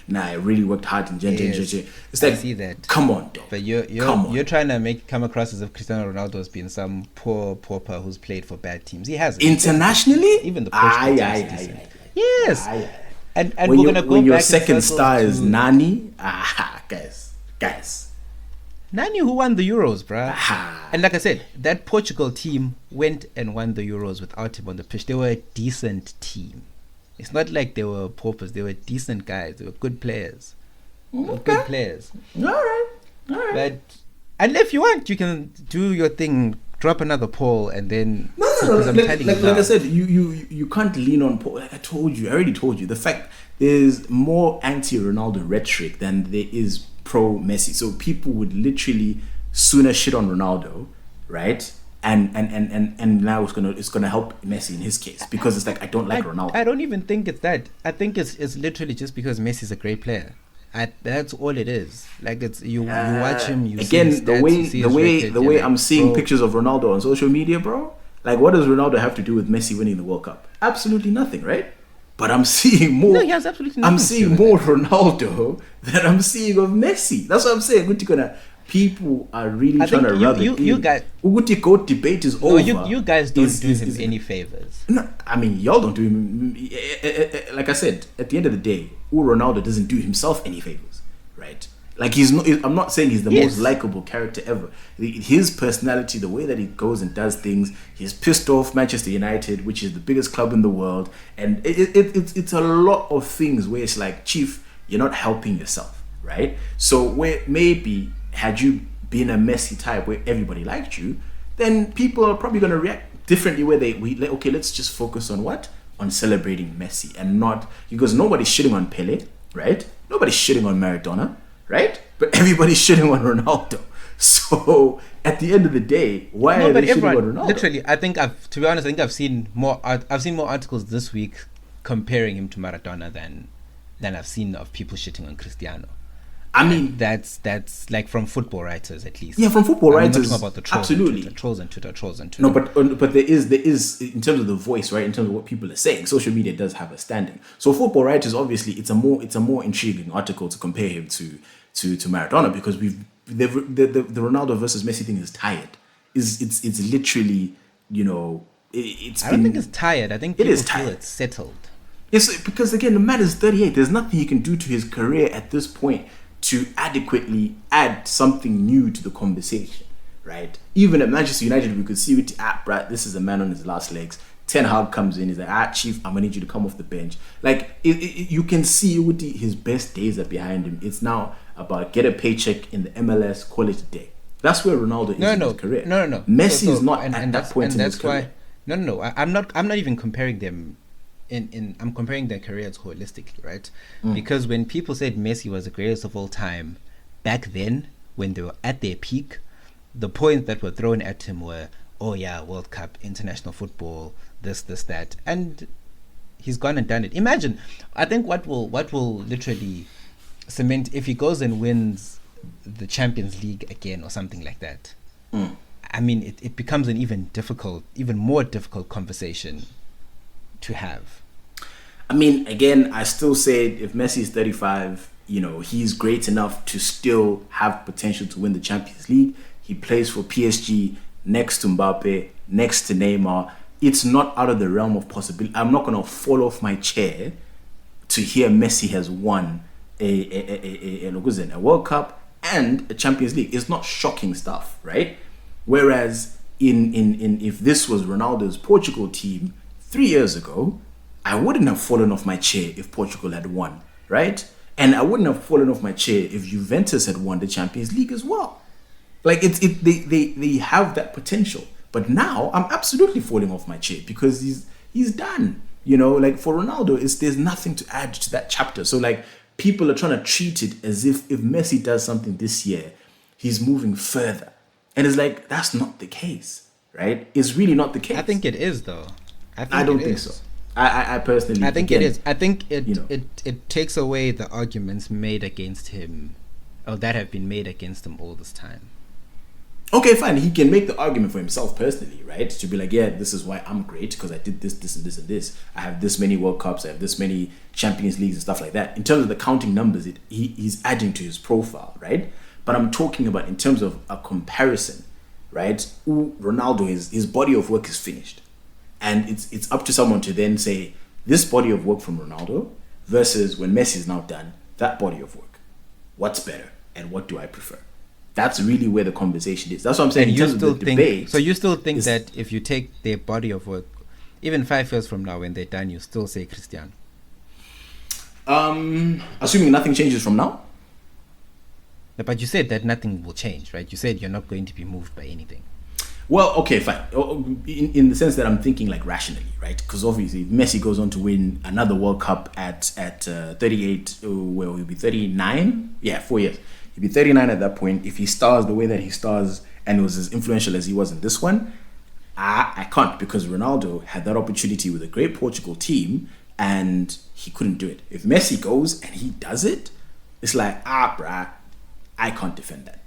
and I really worked hard and it's like, I see that. Come on, dog. But you're trying to come across as if Cristiano Ronaldo has been some poor pauper who's played for bad teams. He hasn't. Internationally? Even the Portugal team is decent. Yes. And we're going to go back. When your second star is Nani, guys. Nani who won the Euros, bruh. And like I said, that Portugal team went and won the Euros without him on the pitch. They were a decent team. It's not like they were paupers. They were decent guys. They were good players. Good players. All right. But and if you want, you can do your thing. Drop another poll and then. No. Like I said, you can't lean on Paul. Like I already told you. The fact there's more anti-Ronaldo rhetoric than there is pro-Messi. So people would literally sooner shit on Ronaldo, right? And now it's gonna help Messi in his case because it's like I don't like Ronaldo. I don't even think it's that. I think it's literally just because Messi's a great player. That's all it is. Like it's you watch him. You again see stats, the way I'm seeing pictures of Ronaldo on social media, bro. Like what does Ronaldo have to do with Messi winning the World Cup? Absolutely nothing, right? But I'm seeing more. No, he has absolutely nothing. I'm seeing more Ronaldo than I'm seeing of Messi. That's what I'm saying. People are really trying to rub it in. You guys, Uguti debate is over. You guys don't do him any favors. No, I mean y'all don't do him. Like I said, at the end of the day, Ronaldo doesn't do himself any favors, right? Like I'm not saying he's the most likable character ever. His personality, the way that he goes and does things, he's pissed off Manchester United, which is the biggest club in the world, and it's a lot of things where it's like, Chief, you're not helping yourself, right? So where maybe had you been a Messi type where everybody liked you, then people are probably going to react differently. Where okay, let's just focus on celebrating Messi and not because nobody's shitting on Pele, right? Nobody's shitting on Maradona. Right? But everybody's shitting on Ronaldo. So at the end of the day, why are they shitting on Ronaldo? Literally, I've seen more articles this week comparing him to Maradona than I've seen of people shitting on Cristiano. I mean, that's like from football writers at least. Yeah, from football writers. I'm not talking about the trolls. Absolutely, trolls and Twitter. No, but there is in terms of the voice, right? In terms of what people are saying, social media does have a standing. So football writers, obviously, it's a more intriguing article to compare him to Maradona because the Ronaldo versus Messi thing is tired. It's literally I don't think it's tired. I think people feel it's settled. Yes, because again, the man is 38. There's nothing he can do to his career at this point to adequately add something new to the conversation, right? Even at Manchester United, we could see with Brad, this is a man on his last legs. Ten Hag comes in, he's like, Chief, I'm gonna need you to come off the bench. Like, you can see his best days are behind him. It's now about get a paycheck in the MLS, call it a day. That's where Ronaldo is in his career. No. Messi is not at that point in his career. No. I'm not even comparing them. I'm comparing their careers holistically, right? Because when people said Messi was the greatest of all time, back then when they were at their peak, the points that were thrown at him were, oh yeah, World Cup, international football, this, that, and he's gone and done it. Imagine, I think what will literally cement if he goes and wins the Champions League again or something like that. I mean, it becomes an even more difficult conversation to have. I mean, again, I still say if Messi is 35, he's great enough to still have potential to win the Champions League. He plays for PSG next to Mbappe, next to Neymar. It's not out of the realm of possibility. I'm not going to fall off my chair to hear Messi has won a World Cup and a Champions League. It's not shocking stuff, right? Whereas in if this was Ronaldo's Portugal team 3 years ago, I wouldn't have fallen off my chair if Portugal had won, right? And I wouldn't have fallen off my chair if Juventus had won the Champions League as well. Like they have that potential But now I'm absolutely falling off my chair because he's done. You know, like for Ronaldo, there's nothing to add to that chapter. So like people are trying to treat it as if Messi does something this year, he's moving further. And it's like, that's not the case, right? It's really not the case. I think it is, though. I don't think so. I personally, I think again, it is. I think it, you know. it takes away the arguments made against him, or that have been made against him all this time. Okay, fine. He can make the argument for himself personally, right? To be like, yeah, this is why I'm great because I did this, this, and this, and this. I have this many World Cups. I have this many Champions Leagues and stuff like that. In terms of the counting numbers, he's adding to his profile, right? But I'm talking about in terms of a comparison, right? Ronaldo, his body of work is finished. And it's up to someone to then say, this body of work from Ronaldo versus when Messi is now done, that body of work. What's better and what do I prefer? That's really where the conversation is. That's what I'm saying. And in terms of the debate. So you still think that if you take their body of work, even 5 years from now when they're done, you still say Cristiano? Assuming nothing changes from now? But you said that nothing will change, right? You said you're not going to be moved by anything. Well, okay, fine. In the sense that I'm thinking like rationally, right? Because obviously, if Messi goes on to win another World Cup at 38, well, he'll be 39. Yeah, 4 years. He'll be 39 at that point. If he stars the way that he stars and was as influential as he was in this one, I can't, because Ronaldo had that opportunity with a great Portugal team and he couldn't do it. If Messi goes and he does it, it's like, bruh, I can't defend that.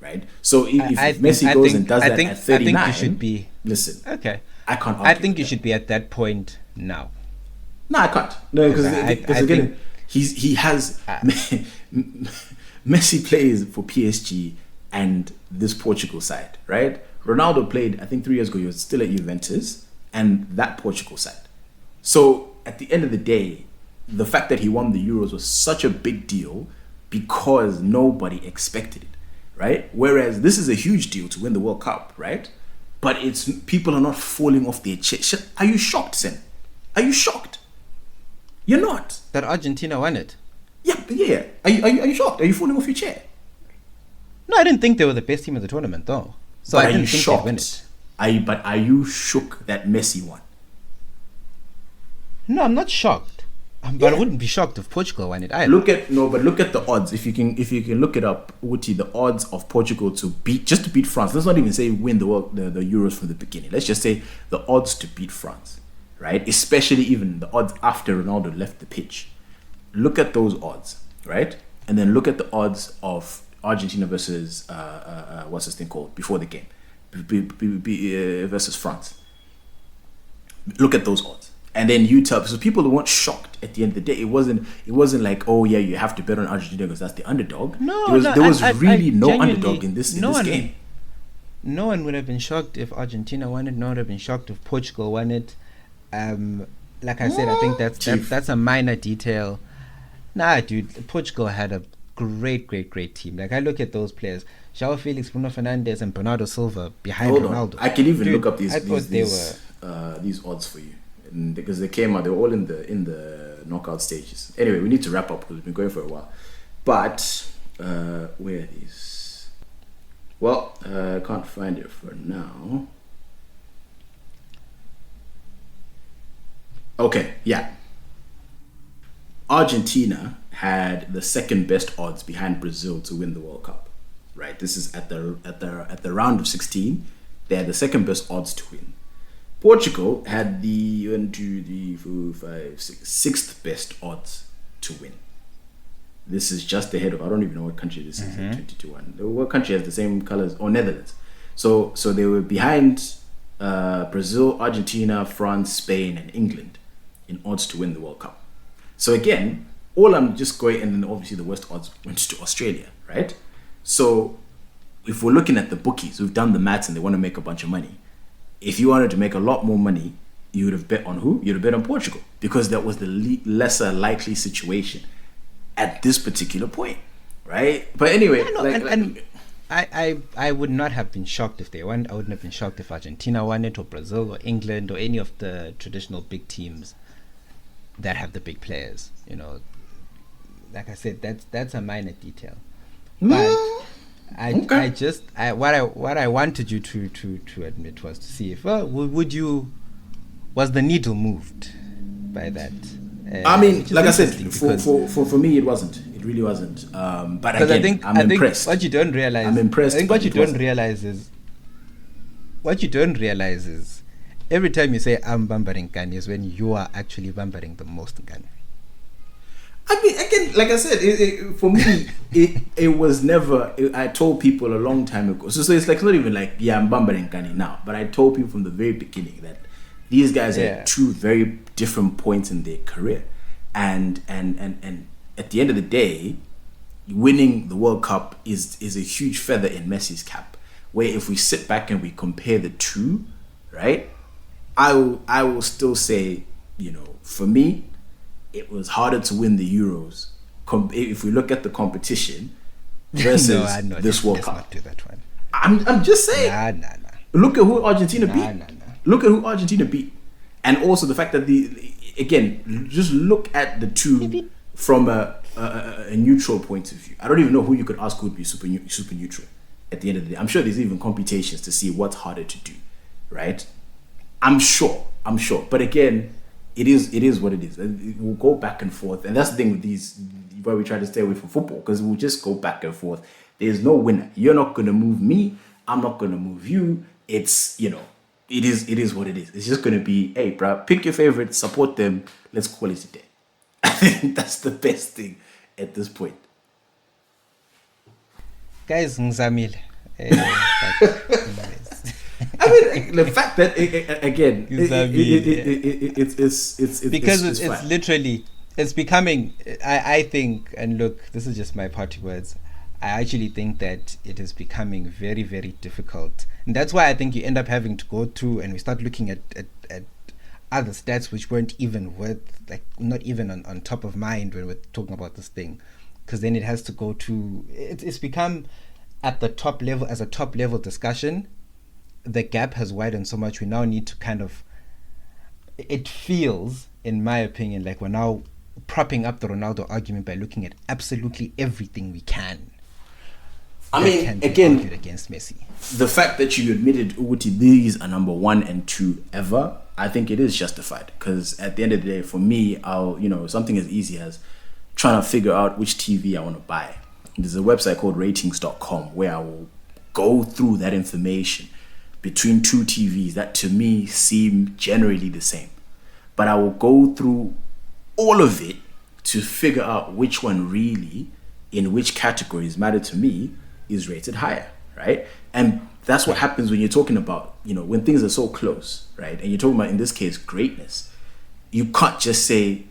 Right, so if Messi goes and does that at 39, I think you should be. Listen, okay. I can't. I think you should be at that point now. No, I can't. No, because again, he has Messi plays for PSG and this Portugal side, right? Ronaldo played, I think 3 years ago. He was still at Juventus and that Portugal side. So at the end of the day, the fact that he won the Euros was such a big deal because nobody expected it. Right? Whereas this is a huge deal to win the World Cup, right? But it's people are not falling off their chair. Are you shocked, Sen? Are you shocked? You're not. That Argentina won it? Yeah. Are you shocked? Are you falling off your chair? No, I didn't think they were the best team in the tournament, though. So but I didn't think they'd win it. But are you shook that Messi won? No, I'm not shocked. But I wouldn't be shocked if Portugal won it either. Look at the odds. If you can look it up, Uti, the odds of Portugal to beat France. Let's not even say win the Euros from the beginning. Let's just say the odds to beat France, right? Especially even the odds after Ronaldo left the pitch. Look at those odds, right? And then look at the odds of Argentina versus what's this thing called before the game, versus France. Look at those odds. And then you tell, so people weren't shocked at the end of the day. It wasn't like, oh yeah, you have to bet on Argentina because that's the underdog. No, there was really no underdog in this game. No one would have been shocked if Argentina won it. No one would have been shocked if Portugal won it. Like I said, I think that's a minor detail. Nah, dude, Portugal had a great team. Like I look at those players, João Felix, Bruno Fernandes, and Bernardo Silva behind Ronaldo. I can even look up these odds for you. Because they came out, they were all in the knockout stages. Anyway, we need to wrap up because we've been going for a while. But where are these? Well, I can't find it for now. Okay, yeah. Argentina had the second best odds behind Brazil to win the World Cup. Right, this is at the round of 16. They had the second best odds to win. Portugal had the 6th best odds to win. This is just ahead of, I don't even know what country this is in 2021. What country has the same colors? Or Netherlands. So they were behind Brazil, Argentina, France, Spain, and England in odds to win the World Cup. So again, all I'm just going, and then obviously the worst odds went to Australia, right? So if we're looking at the bookies who've done the maths and they want to make a bunch of money, if you wanted to make a lot more money, you would have bet on who? You'd have bet on Portugal because that was the lesser likely situation at this particular point, right? But anyway, I would not have been shocked if they won. I wouldn't have been shocked if Argentina won it, or Brazil, or England, or any of the traditional big teams that have the big players. You know, like I said, that's a minor detail. But Okay. What I wanted you to admit was to see if was the needle moved by that. I mean, Which is like I said, interesting because for me, it wasn't. It really wasn't. But because again, I'm impressed. what you don't realize. I'm impressed. I think but what you it don't wasn't. realize is every time you say I'm bambering Nkani is when you are actually bambering the most Nkani. I mean, again, like I said, for me, it was never. I told people a long time ago. So it's like not even like I'm bambering Nkani now, but I told people from the very beginning that these guys are at two very different points in their career, and at the end of the day, winning the World Cup is a huge feather in Messi's cap. Where if we sit back and we compare the two, right, I will still say, for me, it was harder to win the Euros. If we look at the competition versus this World Cup. Let's not do that one. I'm just saying. Nah. Look at who Argentina beat. Nah. Look at who Argentina beat, and also the fact that just look at the two from a neutral point of view. I don't even know who you could ask who would be super neutral. At the end of the day, I'm sure there's even computations to see what's harder to do, right? I'm sure. But again, it is what it is. We'll go back and forth, and that's the thing with these where we try to stay away from football, because we'll just go back and forth. There's no winner. You're not gonna move me. I'm not gonna move you. It's it is what it is. It's just gonna be, hey, bro, pick your favorites, support them. Let's call it a day. I think that's the best thing at this point. Guys, ngizamile. I mean, the fact that again, it's because it's literally it's becoming. I think, and look, this is just my party words. I actually think that it is becoming very, very difficult, and that's why I think you end up having to go through and we start looking at other stats which weren't even not even on top of mind when we're talking about this thing, because then it has to go to it's become at the top level as a top level discussion. The gap has widened so much. We now need to kind of. It feels, in my opinion, like we're now propping up the Ronaldo argument by looking at absolutely everything we can. I mean, can be again, argued against Messi. The fact that you admitted Uguti these are number 1 and 2 ever, I think it is justified. Because at the end of the day, for me, I'll something as easy as trying to figure out which TV I want to buy. There's a website called ratings.com where I will go through that information between two TVs that to me seem generally the same. But I will go through all of it to figure out which one really, in which categories matter to me, is rated higher, right? And that's what happens when you're talking about, when things are so close, right? And you're talking about, in this case, greatness. You can't just say,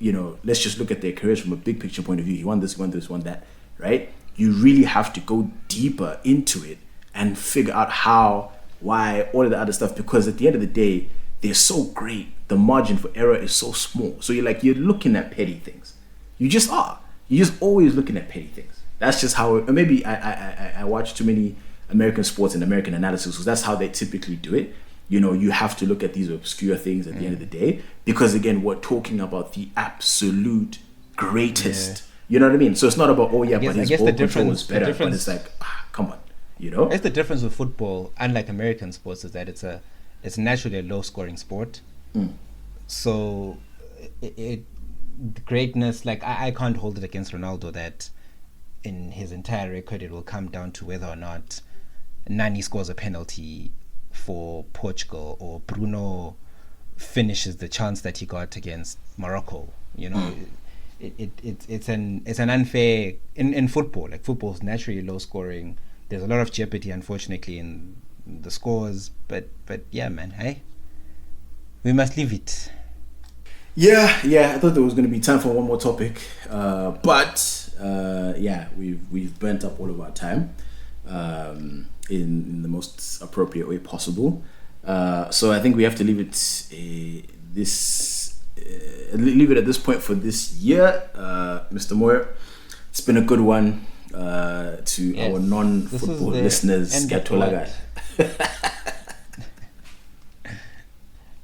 let's just look at their careers from a big picture point of view. He won this, won this, won that, right? You really have to go deeper into it and figure out how, why, all of the other stuff, because at the end of the day, they're so great. The margin for error is so small. So you're looking at petty things. You just are. You're just always looking at petty things. That's just how, maybe I watch too many American sports and American analysis, because that's how they typically do it. You have to look at these obscure things at the end of the day, because again, we're talking about the absolute greatest. Yeah. You know what I mean? So it's not about, but his ball control is better. But it's like, come on, It's the difference with football, unlike American sports, is that it's naturally a low-scoring sport. So greatness, I can't hold it against Ronaldo that in his entire record it will come down to whether or not Nani scores a penalty for Portugal or Bruno finishes the chance that he got against Morocco. It's an unfair in football. Football's naturally low scoring. There's a lot of jeopardy, unfortunately, in the scores. But yeah, man, hey, we must leave it. Yeah. I thought there was going to be time for one more topic, but we've burnt up all of our time in the most appropriate way possible. So I think we have to leave it leave it at this point for this year. Mr. Moyer, it's been a good one. To our non-football listeners,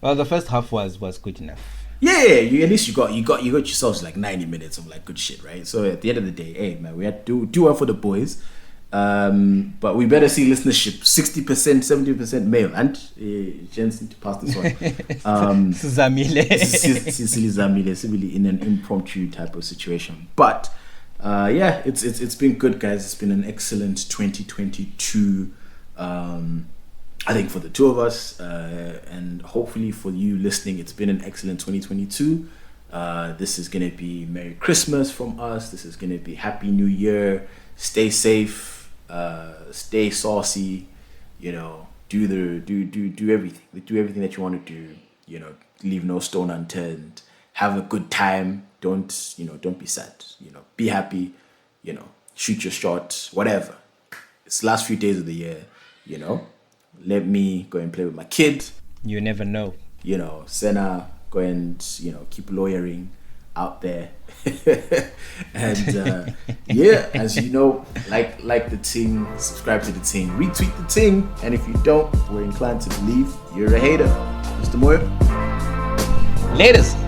well, the first half was good enough. Yeah, you at least you got yourselves 90 minutes of good shit, right? So at the end of the day, hey man, we had to do one for the boys, But we better see listenership 60%, 70% male. And Jens need to pass this one. Zamile in an impromptu type of situation. But yeah, it's been good, guys. It's been an excellent 2022. I think for the two of us, and hopefully for you listening, it's been an excellent 2022. This is gonna be Merry Christmas from us. This is gonna be Happy New Year. Stay safe, stay saucy. You know, do everything. Do everything that you want to do. You know, leave no stone unturned. Have a good time. Don't be sad. You know, be happy. You know, shoot your shot. Whatever. It's the last few days of the year. You know. Let me go and play with my kid. You never know. You know, Senna, go and, keep lawyering out there. And yeah, as you know, like the thing, subscribe to the thing, retweet the thing. And if you don't, we're inclined to believe you're a hater. Mr. Moyo. Latest.